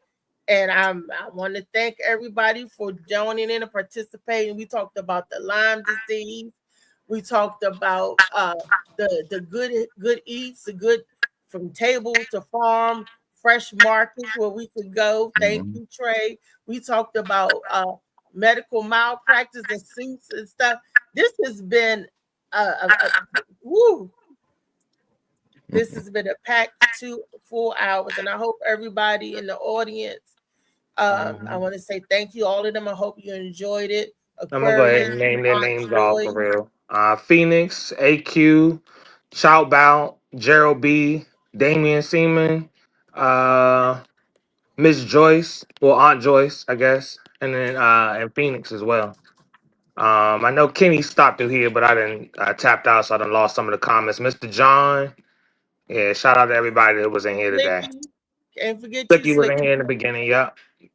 And I want to thank everybody for joining in and participating. We talked about the Lyme disease. We talked about the good eats, the good from table to farm, fresh markets where we could go. Thank you, Trey. We talked about medical malpractice and suits and stuff. This has been This has been a packed 2 full hours, and I hope everybody in the audience. I want to say thank you, all of them. I hope you enjoyed it. I'm gonna go ahead and name their names off for real. Phoenix, AQ, Shout Bout, Gerald B, Damian Seaman, Miss Joyce, well, Aunt Joyce, I guess, and then and Phoenix as well. I know Kenny stopped through here, but I didn't tapped out, so I done lost some of the comments. Mr. John, yeah, shout out to everybody that was in here today. Can't forget Slicky was in here in the beginning, yeah,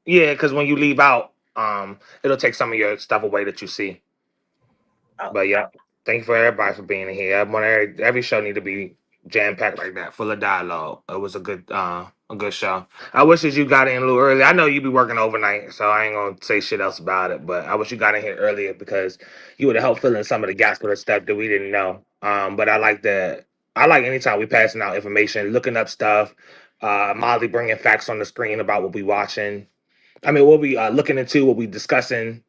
because when you leave out, it'll take some of your stuff away that you see. But yeah, thank you for everybody for being in here. Every show need to be jam packed like that, full of dialogue. It was a good show. I wish that you got in a little early. I know you be working overnight, so I ain't gonna say shit else about it. But I wish you got in here earlier because you would have helped fill in some of the gaps with the stuff that we didn't know. But I like anytime we passing out information, looking up stuff. Molly bringing facts on the screen about what we watching. I mean, what we looking into, what we discussing.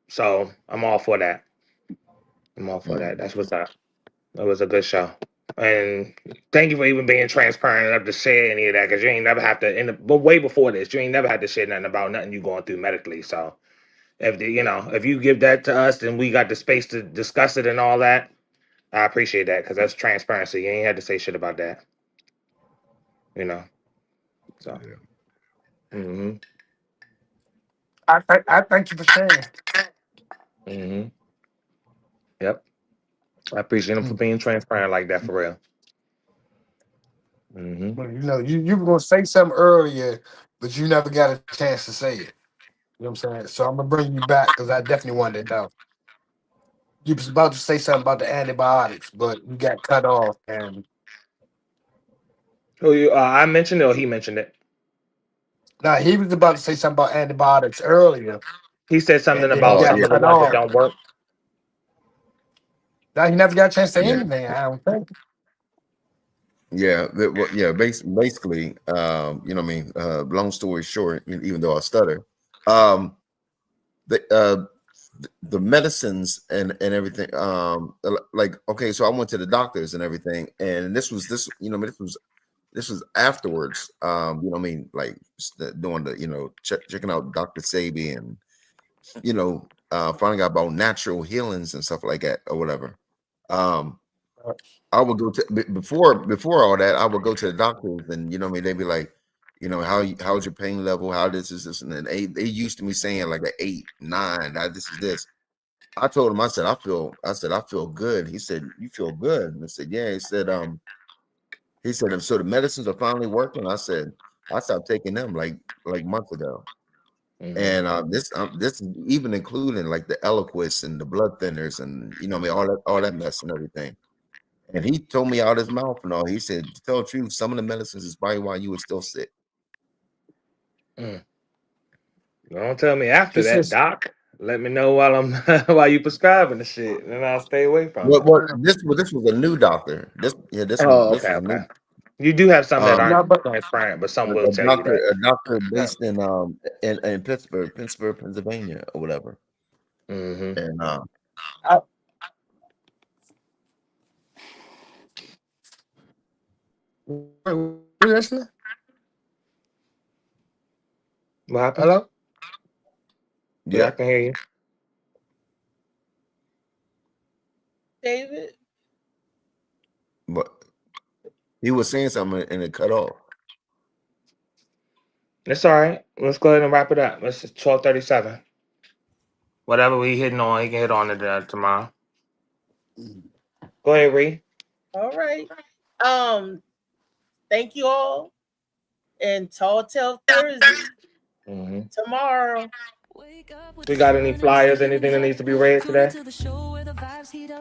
So I'm all for that. That's what's up. It was a good show. And thank you for even being transparent enough to share any of that, because you ain't never have to, but way before this, you ain't never had to share nothing about nothing you going through medically. So if you give that to us, then we got the space to discuss it and all that. I appreciate that, because that's transparency. You ain't had to say shit about that. So. I thank you for sharing. Yep. I appreciate him for being transparent like that, for real. Well, you were gonna say something earlier, but you never got a chance to say it. You know what I'm saying? So I'm gonna bring you back because I definitely wanted to know. You was about to say something about the antibiotics, but you got cut off. And I mentioned it, or he mentioned it? No, he was about to say something about antibiotics earlier. He said something about some of the ones that don't work. No, he never got a chance to say anything, I don't think. Yeah, basically, you know what I mean? Long story short, even though I stutter, the medicines and everything. Like, okay, so I went to the doctors and everything, and this was afterwards. Like doing the checking out Dr. Sabi and finding out about natural healings and stuff like that or whatever. I would go to before all that. I would go to the doctors, and they'd be like, how's your pain level? How this is this, and then they used to me saying like an 8, 9. This is this. I told him, I said I feel good. He said, you feel good? And I said, yeah. He said, so the medicines are finally working. I said, I stopped taking them like months ago. Mm-hmm. And this is even including like the Eliquis and the blood thinners and all that mess and everything. And he told me out his mouth and all. He said, to tell the truth, some of the medicines is probably why you were still sick. Don't tell me after that, Doc. Let me know while you prescribing the shit, and I'll stay away from it. This was a new doctor. Okay. You do have some that aren't transparent, but some will tell you that. A doctor based in Pittsburgh, Pennsylvania, or whatever. Mm-hmm. And listening? What happened? Hello? Yeah, I can hear you. David? But he was saying something and it cut off. It's all right. Let's go ahead and wrap it up. It's 12:37. Whatever we hitting on, he can hit on it tomorrow. Go ahead, Ree. All right. Thank you all. And Tall Tale Thursday tomorrow. We got any flyers, anything that needs to be read today?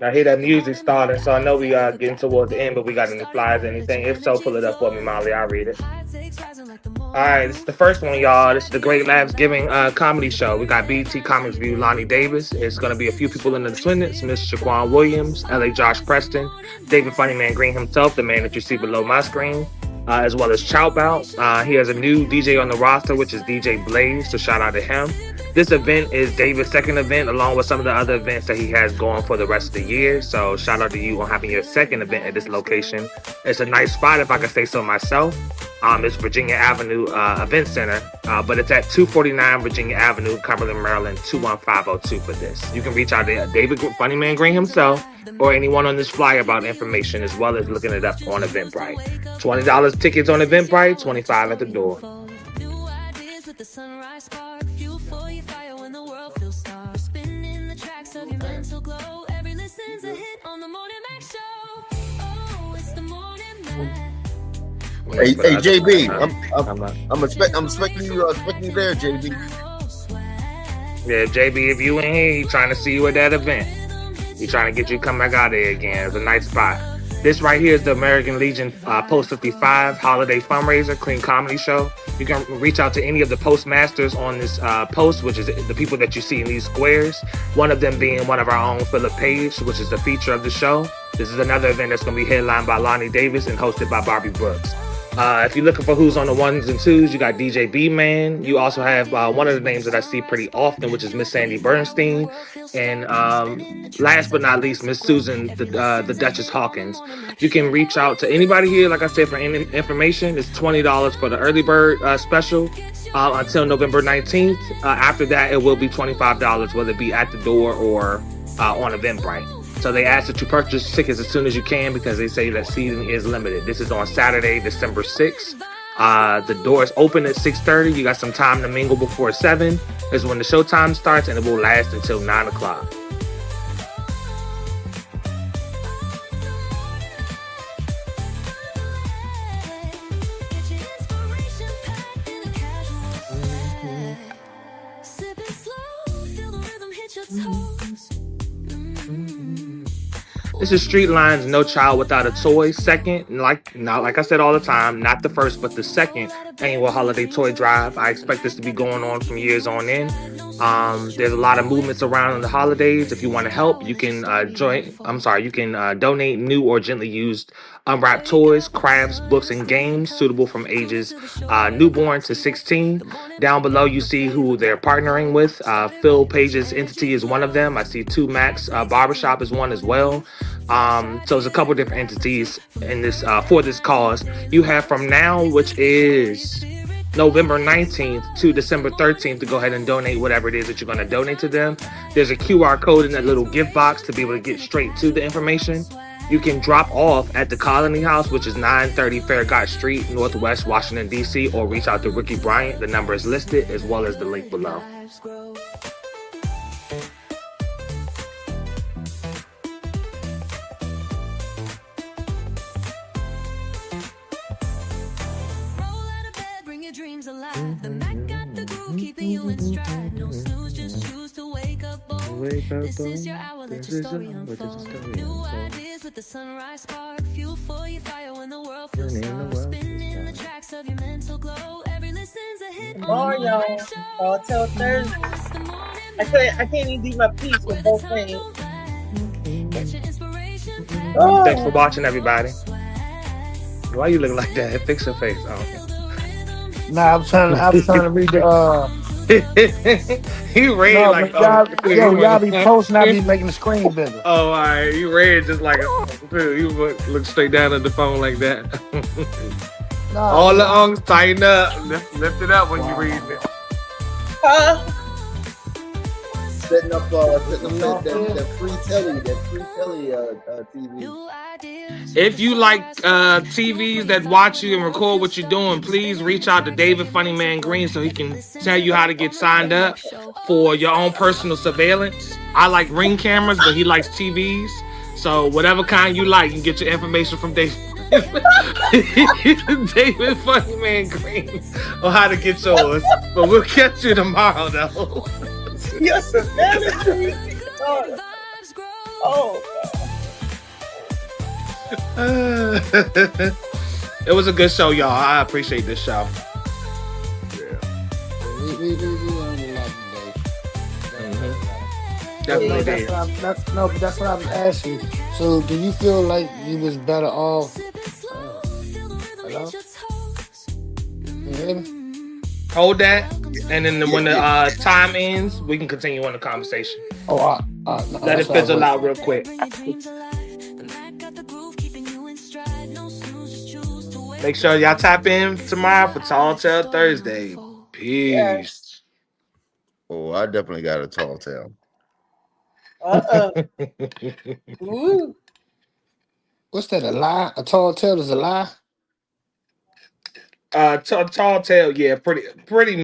I hear that music starting, so I know we are getting towards the end, but we got any flyers, anything? If so, pull it up for me, Molly. I'll read it. All right, this is the first one, y'all. This is the Great Labs Giving comedy show. We got BT Comics View, Lonnie Davis. It's going to be a few people in the attendance. Miss Shaquan Williams, LA Josh Preston, David Funnyman Green himself, the man that you see below my screen, as well as Chow Bout. He has a new DJ on the roster, which is DJ Blaze, so shout out to him. This event is David's second event, along with some of the other events that he has going for the rest of the year. So shout out to you on having your second event at this location. It's a nice spot, if I can say so myself. It's Virginia Avenue Event Center, but it's at 249 Virginia Avenue, Cumberland, Maryland, 21502 for this. You can reach out to David Funnyman Green himself or anyone on this flyer about information, as well as looking it up on Eventbrite. $20 tickets on Eventbrite, $25 at the door. The sunrise spark, fuel for your fire when the world feels stark. Spinning the tracks of your mental glow. Every listen's a hit on the Morning Mac Show. Oh, it's the Morning Mac. Hey, JB, I'm expecting you there, JB. Yeah, JB, if you in here, he trying to see you at that event. He trying to get you to come back out there again. It's a nice spot. This right here is the American Legion Post 55 Holiday Fundraiser Clean Comedy Show. You can reach out to any of the postmasters on this post, which is the people that you see in these squares. One of them being one of our own, Philip Page, which is the feature of the show. This is another event that's going to be headlined by Lonnie Davis and hosted by Bobby Brooks. If you're looking for who's on the ones and twos, you got DJ B-Man. You also have one of the names that I see pretty often, which is Miss Sandy Bernstein. And last but not least, Miss Susan, the Duchess Hawkins. You can reach out to anybody here, like I said, for any information. It's $20 for the early bird special until November 19th. After that, it will be $25, whether it be at the door or on Eventbrite. So they ask that you purchase tickets as soon as you can because they say that seating is limited. This is on Saturday, December 6th. The doors open at 6:30. You got some time to mingle before 7 is when the showtime starts, and it will last until 9 o'clock. This is Street Lines, No Child Without a Toy. Second, like I said all the time, not the first, but the second annual holiday toy drive. I expect this to be going on from years on in. There's a lot of movements around the holidays. If you want to help, you can you can donate new or gently used unwrapped toys, crafts, books, and games suitable from ages newborn to 16. Down below, you see who they're partnering with. Phil Page's entity is one of them. I see 2 Max Barbershop is one as well. So there's a couple different entities in this for this cause. You have from now, which is November 19th to December 13th, to go ahead and donate whatever it is that you're going to donate to them. There's a QR code in that little gift box to be able to get straight to the information. You can drop off at the Colony House, which is 930 Farragut Street, Northwest Washington, D.C., or reach out to Ricky Bryant. The number is listed as well as the link below. Dreams alive. The Mac got the groove, keeping you in stride. No snooze, just choose to wake up bold. This is your hour, let your story unfold. New ideas with the sunrise spark. Fuel for your fire when the world feels dark. Spinning the tracks of your mental glow. Every listen's a hit. Tomorrow, y'all. All till Thursday. I can't even do my piece with both hands. Oh. Thanks for watching, everybody. Why you look like that? Fix your face. Oh, okay. Nah, I'm trying to read the He read no, like y'all be posting, I be making the screen bigger. Oh, all right. You read just like you look straight down at the phone like that. No, all the ungs tighten up, lift it up when you read it. Setting up that free telly TV. If you like TVs that watch you and record what you're doing, please reach out to David Funny Man Green so he can tell you how to get signed up for your own personal surveillance. I like Ring cameras, but he likes TVs. So whatever kind you like, you can get your information from David. David Funny Man Green on how to get yours. But we'll catch you tomorrow, though. Yes, oh. It was a good show, y'all. I appreciate this show. We learned a lot today. Definitely did. That's what I was asking. So, do you feel like you was better off? Hello? You hear me? Hold that, and then when the time ends, we can continue on the conversation. Oh, let it fizzle out real quick. Make sure y'all tap in tomorrow for Tall Tale Thursday. Peace. Yes. Oh, I definitely got a tall tale. Ooh. What's that? A lie? A tall tale is a lie? Tall Tale, yeah, pretty